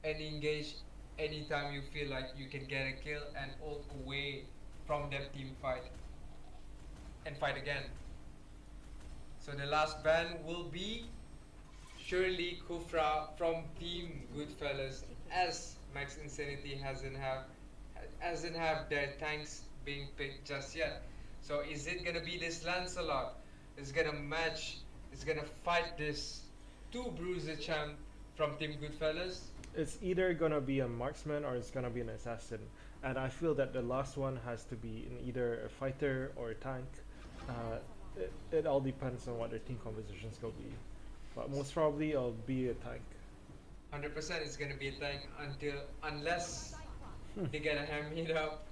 and engage anytime you feel like you can get a kill and ult away from that team fight and fight again. So the last ban will be surely Kufra from Team Goodfellas, as Max Insanity hasn't have their tanks being picked just yet. So is it gonna be this Lancelot? Is gonna match? Is gonna fight this two bruiser champ from Team Goodfellas? It's either gonna be a marksman or it's gonna be an assassin, and I feel that the last one has to be in either a fighter or a tank. It all depends on what their team composition's gonna be, but most probably it'll be a tank. 100% it's gonna be a tank unless they gonna ham it up.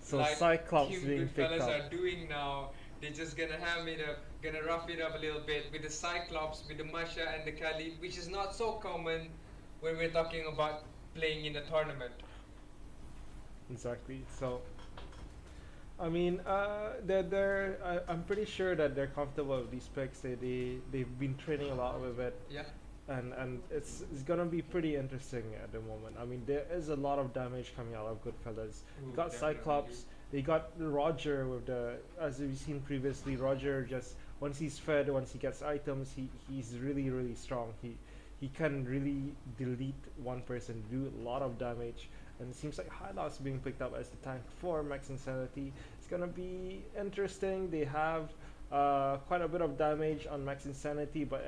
So like Cyclops Team being picked Goodfellas up. are doing now. They're just gonna ham it up, gonna rough it up a little bit with the Cyclops, with the Masha and the Khalid, which is not so common when we're talking about playing in a tournament. Exactly. So, I mean, I'm pretty sure that they're comfortable with these picks. They've been training a lot with it, Yeah. and it's gonna be pretty interesting at the moment. I mean, there is a lot of damage coming out of Goodfellas. Ooh, They got definitely. Cyclops. They got Roger with the, as we've seen previously. Roger just once he's fed, once he gets items, he's really strong. He can really delete one person, do a lot of damage. And it seems like Hylock's being picked up as the tank for Max Insanity. It's gonna be interesting. They have quite a bit of damage on Max Insanity, but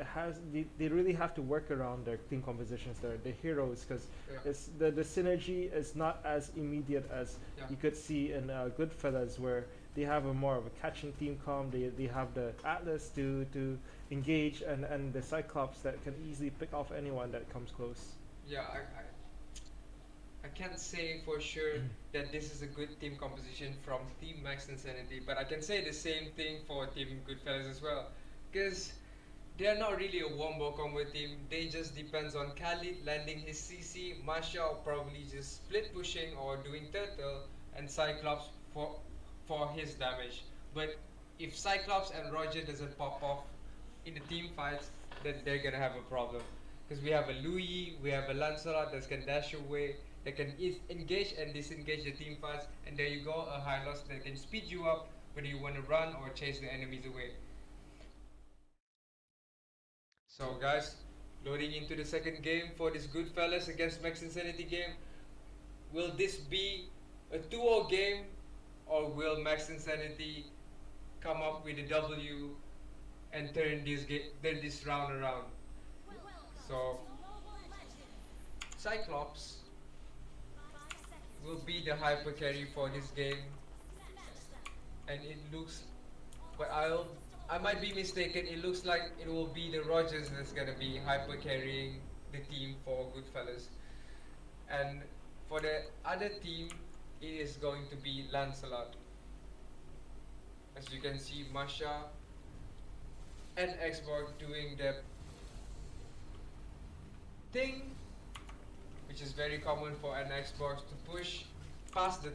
they really have to work around their team compositions. The heroes, because Yeah. it's the synergy is not as immediate as Yeah. you could see in Goodfellas, where they have a more of a catching team comp. They have the Atlas to engage, and the Cyclops that can easily pick off anyone that comes close. Yeah, I can't say for sure that this is a good team composition from Team Max Insanity, but I can say the same thing for Team Goodfellas as well, because they are not really a wombo combo team. They just depends on Khalid landing his CC, Masha probably just split pushing or doing turtle, and Cyclops for his damage. But if Cyclops and Roger doesn't pop off in the team fights, then they're gonna have a problem. Because we have a Louis, we have a Lancelot that can dash away, that can engage and disengage the team fights, and there you go, a Hylos that can speed you up whether you want to run or chase the enemies away. So guys, loading into the second game for this Goodfellas against Max Insanity game. Will this be a 2-0 game, or will Max Insanity come up with a W and turn this round around? So Cyclops will be the hyper carry for this game, and it looks, but I might be mistaken, it looks like it will be the Rogers that's gonna be hyper carrying the team for Goodfellas, and for the other team it is going to be Lancelot. As you can see, Masha and Xborg doing their thing, which is very common for an Xbox to push past the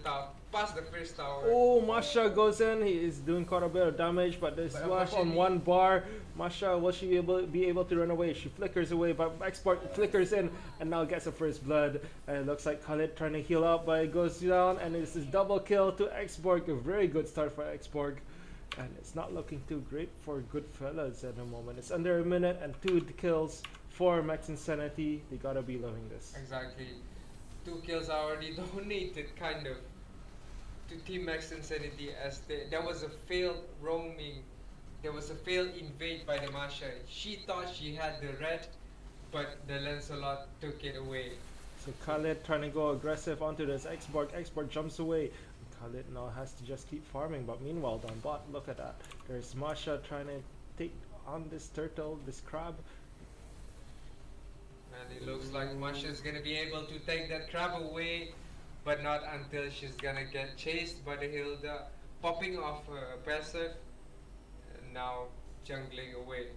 first tower. Oh, Masha goes in. He is doing quite a bit of damage, but there's But slash on unfortunately- one bar. Masha, will she be able to run away? She flickers away, but Export flickers in and now gets a first blood. And it looks like Khalid trying to heal up, but it goes down, and it's a double kill to Xborg. A very good start for Xborg. And it's not looking too great for Goodfellas at the moment. It's under a minute and 2 kills for Max Insanity. They gotta be loving this. Exactly. 2 kills are already donated, kind of, to Team Max Insanity, as there was a failed roaming. There was a failed invade by the Masha. She thought she had the red, but the Lancelot took it away. So Khalid trying to go aggressive onto this Xborg. Xborg jumps away. Khalid now has to just keep farming, but meanwhile down bot, look at that. There's Masha trying to take on this turtle, this crab. And it looks like Masha's gonna be able to take that crab away, but not until she's gonna get chased by the Hilda, popping off her passive, and now jungling away.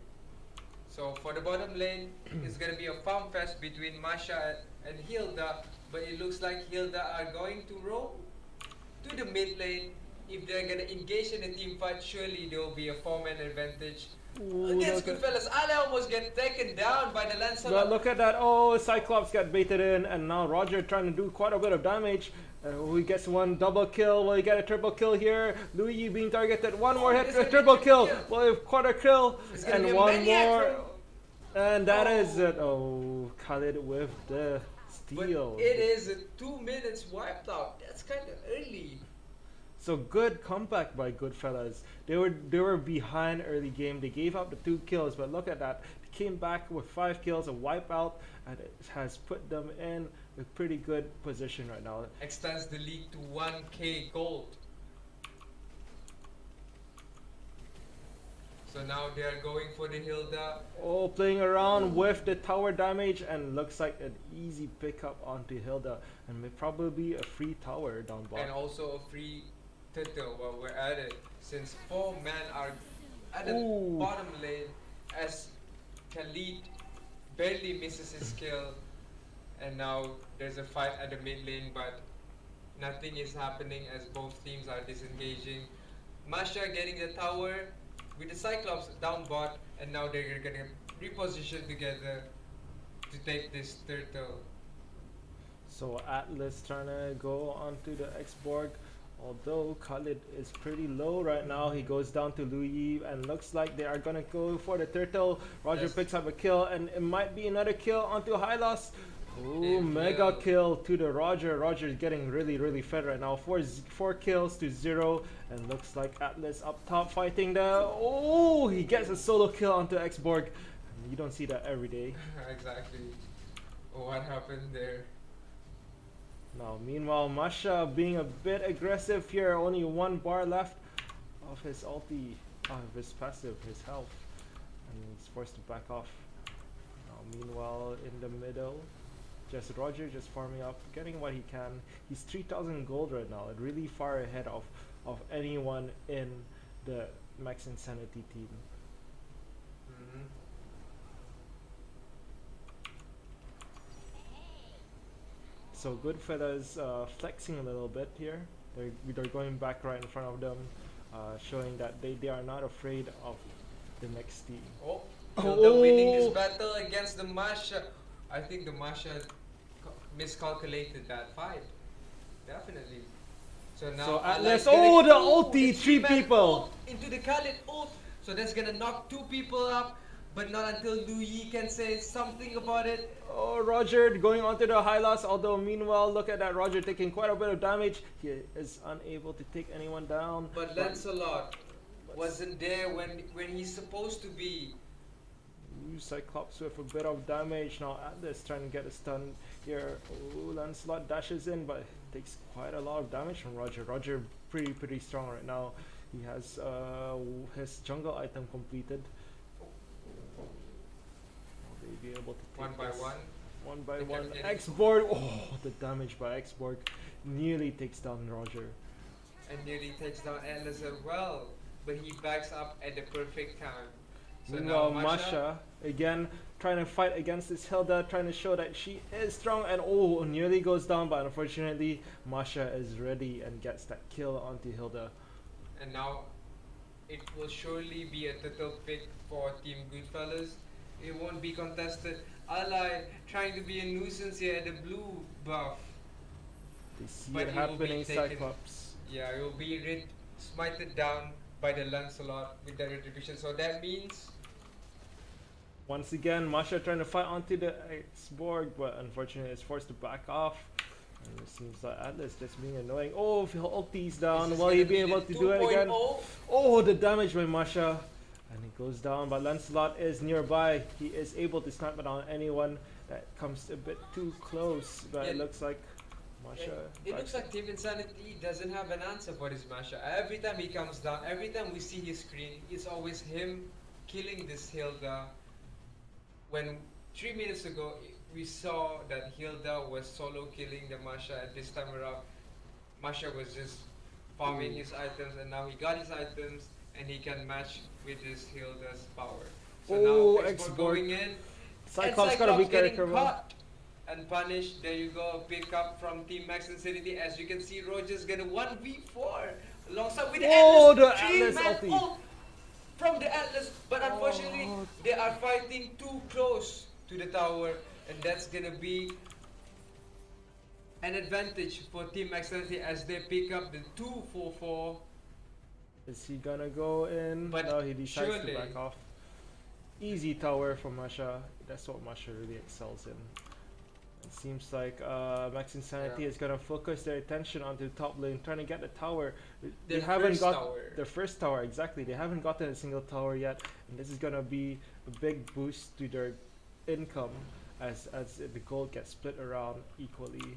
So for the bottom lane, it's gonna be a farm fest between Masha and Hilda, but it looks like Hilda are going to roam to the mid lane. If they're gonna engage in a team fight, surely there will be a 4-man advantage. Ooh, Against look at- Goodfellas, Ali almost get taken down by the Lancelot. But look at that. Oh, Cyclops got baited in, and now Roger trying to do quite a bit of damage. He gets one double kill. Will he get a triple kill here? Luigi being targeted. One more hit, It's a gonna be triple triple kill. kill. Well, a quarter kill, It's gonna and be a one maniac more. roll. And that Oh. is it. Oh, Khalid with the steal. But it is a 2 minutes wiped out. That's kind of early. So good comeback by Goodfellas. They were behind early game. They gave up the 2 kills, but look at that. They came back with 5 kills, a wipeout, and it has put them in a pretty good position right now. Extends the league to 1k gold. So now they are going for the Hilda. Oh, playing around with the tower damage, and looks like an easy pickup onto Hilda, and may probably be a free tower down bottom. And also a free turtle while we're at it. Since 4 men are at the Ooh. bottom lane, as Khalid barely misses his kill. And now there's a fight at the mid lane, but nothing is happening as both teams are disengaging. Masha getting the tower with the Cyclops down bot, and now they're gonna reposition together to take this turtle. So Atlas trying to go onto the X-Borg. Although Khalid is pretty low right now, he goes down to Louis, and looks like they are gonna go for the turtle. Roger Yes. picks up a kill, and it might be another kill onto Hylos. Oh, Big mega kill. kill to the Roger. Roger is getting really fed right now. Four kills to 0, and looks like Atlas up top fighting the. Oh, he gets a solo kill onto X-Borg. You don't see that every day. Exactly. What happened there? Now, meanwhile, Masha being a bit aggressive here. Only 1 bar left of his ulti, of his passive, his health, and he's forced to back off. Now, meanwhile, in the middle, just Roger just farming up, getting what he can. He's 3,000 gold right now, and really far ahead of anyone in the Max Insanity team. Mm-hmm. So Goodfellas flexing a little bit here. They're going back right in front of them, showing that they are not afraid of the next team. Oh, Hilda winning this battle against the Masha. I think the Masha miscalculated that fight. Definitely. So now So Atlas Atlas, gonna- the ulti, the 3 3-man people. ult into the Khalid ult. So that's gonna knock 2 people up, but not until Louis can say something about it. Oh, Roger going onto the Hylos, although meanwhile, look at that, Roger taking quite a bit of damage. He is unable to take anyone down. But Lancelot wasn't there when he's supposed to be. Ooh, Cyclops with a bit of damage. Now Atlas trying to get a stun here. Oh, Lancelot dashes in, but takes quite a lot of damage from Roger. Roger pretty strong right now. He has his jungle item completed. Will they be able to take One by this? one. One by They one. kept getting- X-Borg. Oh, the damage by X-Borg nearly takes down Roger. And nearly takes down Atlas as well. But he backs up at the perfect time. So Meanwhile, now Masha again trying to fight against this Hilda, trying to show that she is strong, and oh, nearly goes down, but unfortunately, Masha is ready and gets that kill onto Hilda. And now it will surely be a total pick for Team Goodfellas. It won't be contested. Ally trying to be a nuisance here at the blue buff. They see But it he will be happening, taken- Cyclops. Yeah, it will be smited down by the Lancelot with the retribution. So that means Once again, Masha trying to fight onto the X-Borg, but unfortunately is forced to back off. And it seems like Atlas just being annoying. Oh, if he'll ulti's down, this is will he gonna be able the to do it again? 2.0. Oh, the damage by Masha. And he goes down, but Lancelot is nearby. He is able to snipe down anyone that comes a bit too close. But it Yeah. looks like Masha. It looks like Team Insanity doesn't have an answer for this Masha. Every time he comes down, every time we see his screen, it's always him killing this Hilda. When 3 minutes ago we saw that Hilda was solo killing the Masha, at this time around Masha was just farming his items, and now he got his items and he can match with this Hilda's power. So Oh, now X-Borg X-Borg. going in. Cyclops and gotta be getting careful. caught and punished. There you go, pick up from Team Max Insanity. As you can see, Roger's gonna 1v4 alongside with the Oh, Atlas. the Three Atlas man ulti. ult from the Atlas, but unfortunately Oh. they are fighting too close to the tower, and that's gonna be an advantage for Team Max Insanity as they pick up the 2-4-4. Is he gonna go in? But No, he decides surely- to back off. Easy tower for Masha. That's what Masha really excels in. It seems like Max Insanity Yeah. is gonna focus their attention onto the top lane, trying to get the tower. They Their haven't first got tower. their first tower exactly. They haven't gotten a single tower yet, and this is gonna be a big boost to their income as the gold gets split around equally.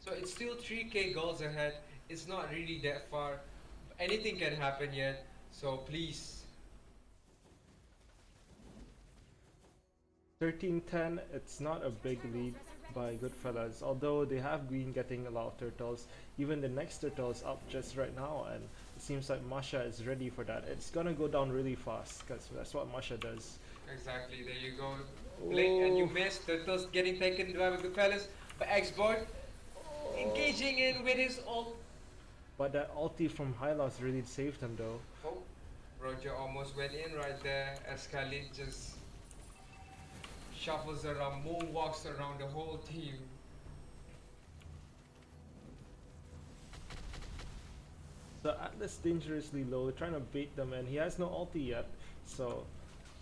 So it's still 3k goals ahead. It's not really that far. Anything can happen yet. So please. 13-10, it's not a big lead by Goodfellas, although they have been getting a lot of turtles. Even the next turtle is up just right now, and it seems like Masha is ready for that. It's gonna go down really fast, because that's what Masha does. Exactly, there you go. Blink and you Oh. missed. Turtles getting taken by Goodfellas. But Xboard engaging in with his ult. But that ulti from Hylos really saved him though. Oh, Roger almost went in right there as Khalid just shuffles around, moonwalks around the whole team. So Atlas dangerously low, trying to bait them, and he has no ulti yet, so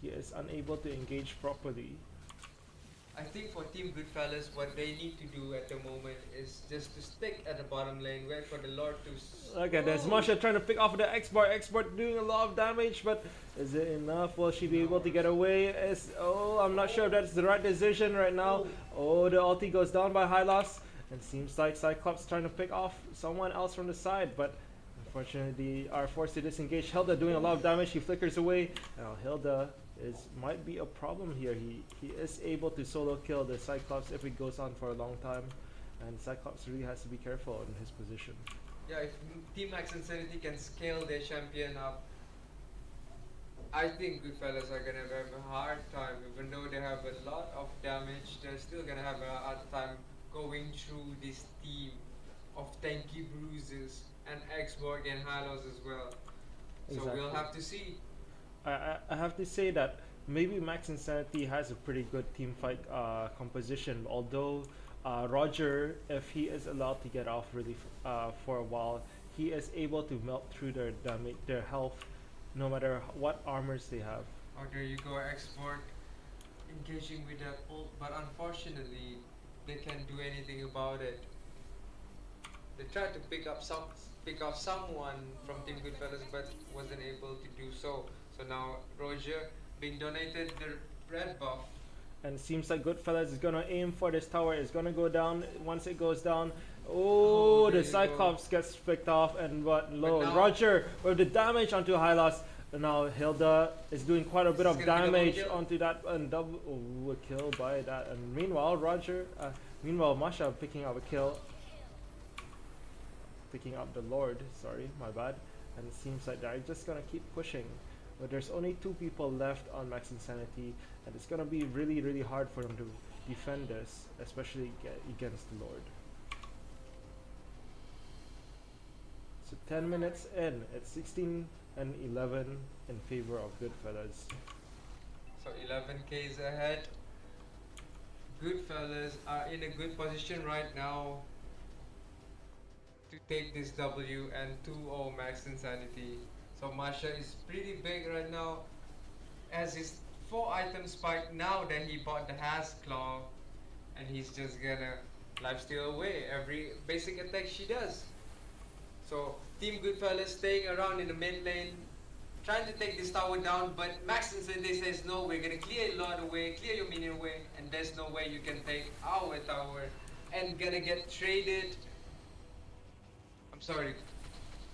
he is unable to engage properly. I think for Team Goodfellas, what they need to do at the moment is just to stick at the bottom lane, wait for the Lord to. Look at this, Masha trying to pick off the X-Bar. X-Bar doing a lot of damage, but is it enough? Will she be able to get away? I'm not sure if that's the right decision right now. Oh, the ulti goes down by Hylos, and seems like Cyclops trying to pick off someone else from the side, but unfortunately are forced to disengage. Hilda doing a lot of damage, he flickers away. Now Hilda might be a problem here. He is able to solo kill the Cyclops if it goes on for a long time, and Cyclops really has to be careful in his position. Yeah, if Team Max Insanity can scale their champion up, I think Goodfellas are gonna have a hard time. Even though they have a lot of damage, they're still gonna have a hard time going through this team of tanky bruises and Xborg and Hylos as well. So we'll Exactly. have to see. I have to say that maybe Max Insanity has a pretty good team fight composition, although Roger, if he is allowed to get off really for a while, he is able to melt through their damage, their health, no matter what armors they have. Oh, there you go, Xborg engaging with that ult, but unfortunately, they can't do anything about it. They tried to pick off someone from Team Goodfellas, but wasn't able to do so. So now Roger being donated the red buff. And it seems like Goodfellas is gonna aim for this tower. It's gonna go down. Once it goes down, oh, there the you go. Cyclops gets picked off, and low. now- Roger with the damage onto Hylos. And now Hilda is doing quite a bit This of is gonna be double damage kill. onto that, and double a kill by that. And meanwhile, Masha picking up a kill, picking up the Lord. Sorry, my bad. And it seems like they're just gonna keep pushing. But there's only 2 people left on Max Insanity, and it's gonna be really, really hard for them to defend this, especially against the Lord. So 10 minutes in, it's 16 and 11 in favor of Goodfellas. So 11k is ahead. Goodfellas are in a good position right now to take this W and 2-0 Max Insanity. So Masha is pretty big right now, as his 4 item spike now that he bought the Has Claw, and he's just gonna lifesteal away every basic attack she does. So Team Goodfellas staying around in the mid lane, trying to take this tower down, but Max Insanity says no, we're gonna clear a lot away, clear your minion away, and there's no way you can take our tower, and gonna get traded. I'm sorry,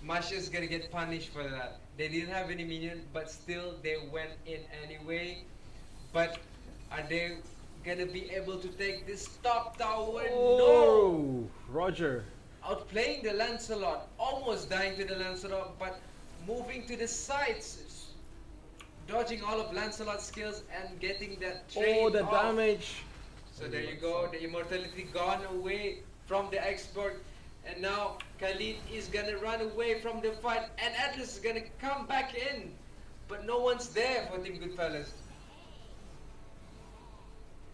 Masha's gonna get punished for that. They didn't have any minion, but still they went in anyway. But are they gonna be able to take this top tower? No! Oh, Roger. Outplaying the Lancelot, almost dying to the Lancelot, but moving to the sides, dodging all of Lancelot's skills and getting that trade Oh, the off. damage. So there you go, the immortality gone away from the expert, and now Khalid is gonna run away from the fight, and Atlas is gonna come back in, but no one's there for Team Goodfellas.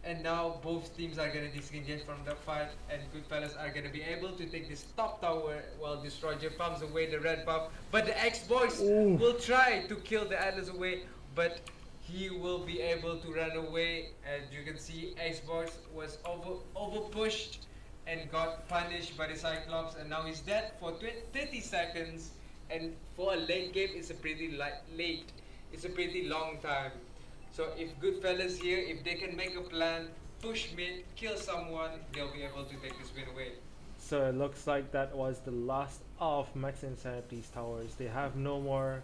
And now both teams are gonna disengage from the fight, and Goodfellas are gonna be able to take this top tower while this Roger farms away the red buff. But the X-Boys Ooh. will try to kill the Atlas away, but he will be able to run away. As you can see, Xbox was over pushed and got punished by the Cyclops, and now he's dead for 30 seconds. And for a late game, it's a pretty late. It's a pretty long time. So if Goodfellas here, if they can make a plan, push mid, kill someone, they'll be able to take this win away. So it looks like that was the last of Max Insanity's towers. They have no more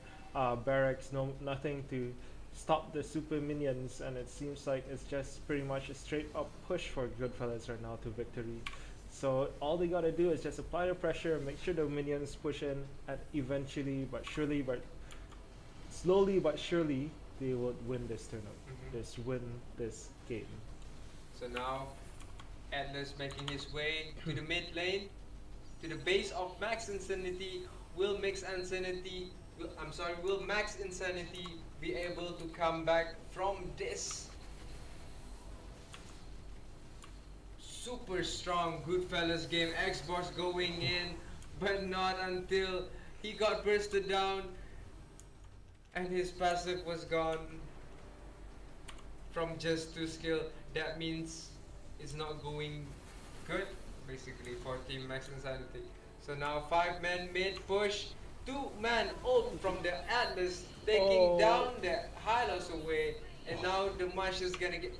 barracks, no nothing to stop the super minions, and it seems like it's just pretty much a straight up push for Goodfellas right now to victory. So all they gotta do is just apply the pressure, make sure the minions push in, and eventually, but surely, but slowly but surely, they would win this tournament. Just win this game. So now, Atlas making his way to the mid lane, to the base of Max Insanity. Will Max Insanity, will Max Insanity be able to come back from this super strong Goodfellas game? Xbox going in, but not until he got bursted down and his passive was gone from just 2 skill. That means it's not going good basically for Team Max Insanity. So now 5-man mid push, 2-man ult from the Atlas taking down the Hylos away, and now the Marsh is gonna get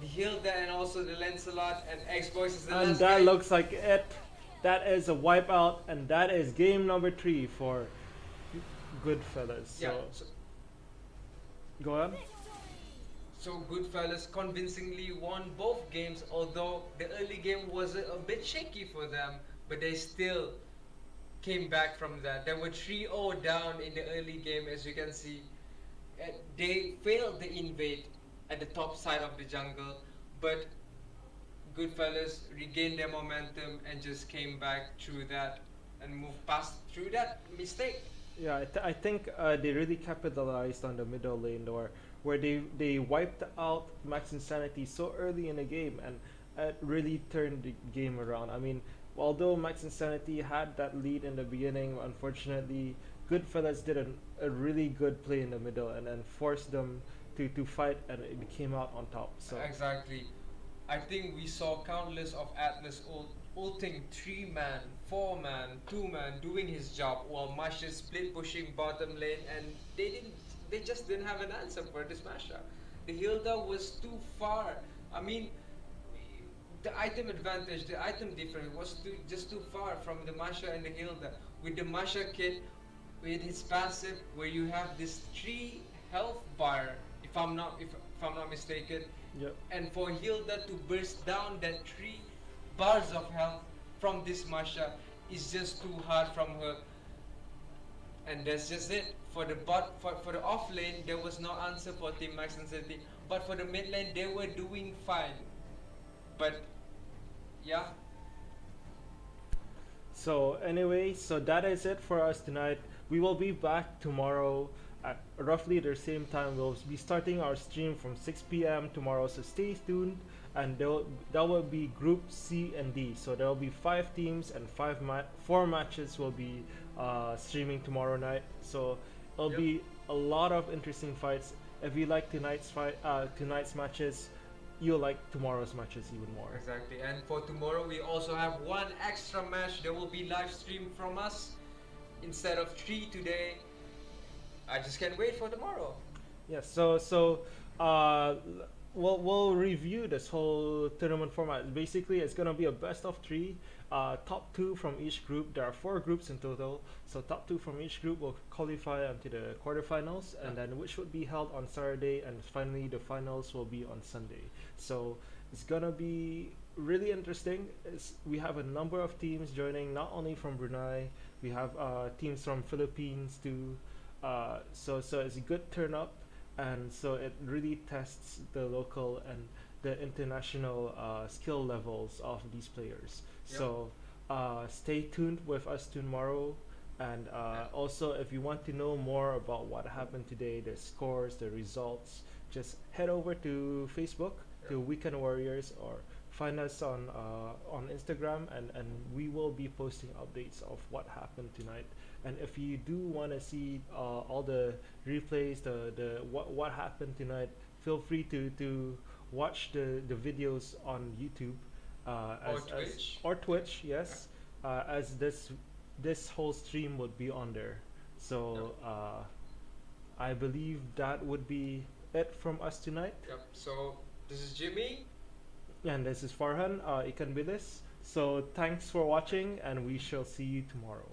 the Hilda and also the Lancelot, and Xbox is the And last that guy. looks like it. That is a wipeout, and that is game number 3 for Goodfellas. So, Yeah, so, go on. so Goodfellas convincingly won both games, although the early game was a bit shaky for them, but they still came back from that. They were 3-0 down in the early game, as you can see. They failed the invade at the top side of the jungle, but Goodfellas regained their momentum and just came back through that and moved past through that mistake. Yeah, I think they really capitalized on the middle lane, where they wiped out Max Insanity so early in the game, and it really turned the game around. I mean, although Max Insanity had that lead in the beginning, unfortunately, Goodfellas did a really good play in the middle and then forced them to fight, and it came out on top. So Exactly. I think we saw countless of Atlas ulting 3-man, 4-man, 2-man doing his job, while Masha split pushing bottom lane, and they just didn't have an answer for this Masha. The Hilda was too far. I mean, the item advantage, the item difference was just too far from the Masha and the Hilda. With the Masha kit, with his passive, where you have this 3 health bar, if I'm not mistaken, yep. and for Hilda to burst down that 3 bars of health from this Masha is just too hard from her. And that's just it. For the for the off lane, there was no answer for Team Max and City. But for the mid lane, they were doing fine. But yeah. So anyway, so that is it for us tonight. We will be back tomorrow at roughly the same time. We'll be starting our stream from 6 p.m. tomorrow, so stay tuned. And that will be Group C and D. So there will be 5 teams and 4 matches will be streaming tomorrow night. So it'll Yep. be a lot of interesting fights. If you like tonight's matches, you'll like tomorrow's matches even more. Exactly. And for tomorrow, we also have 1 extra match. There will be live stream from us instead of 3 today. I just can't wait for tomorrow. Yeah, so we'll review this whole tournament format. Basically, it's gonna be a best of 3, top 2 from each group. There are 4 groups in total, so top 2 from each group will qualify into the quarterfinals, and then which would be held on Saturday, and finally the finals will be on Sunday. So it's gonna be really interesting. We have a number of teams joining, not only from Brunei. We have teams from Philippines too. So it's a good turn up, and so it really tests the local and the international skill levels of these players. Yep. So stay tuned with us tomorrow, and also if you want to know more about what happened today, the scores, the results, just head over to Facebook to Weekend Warriors, or find us on Instagram, and we will be posting updates of what happened tonight. And if you do want to see all the replays, the what happened tonight, feel free to watch the videos on YouTube, Or as Twitch. or Twitch, yes, as this whole stream would be on there. So I believe that would be it from us tonight. Yep. So this is Jimmy. And this is Farhan, Ikan Bilis. So thanks for watching, and we shall see you tomorrow.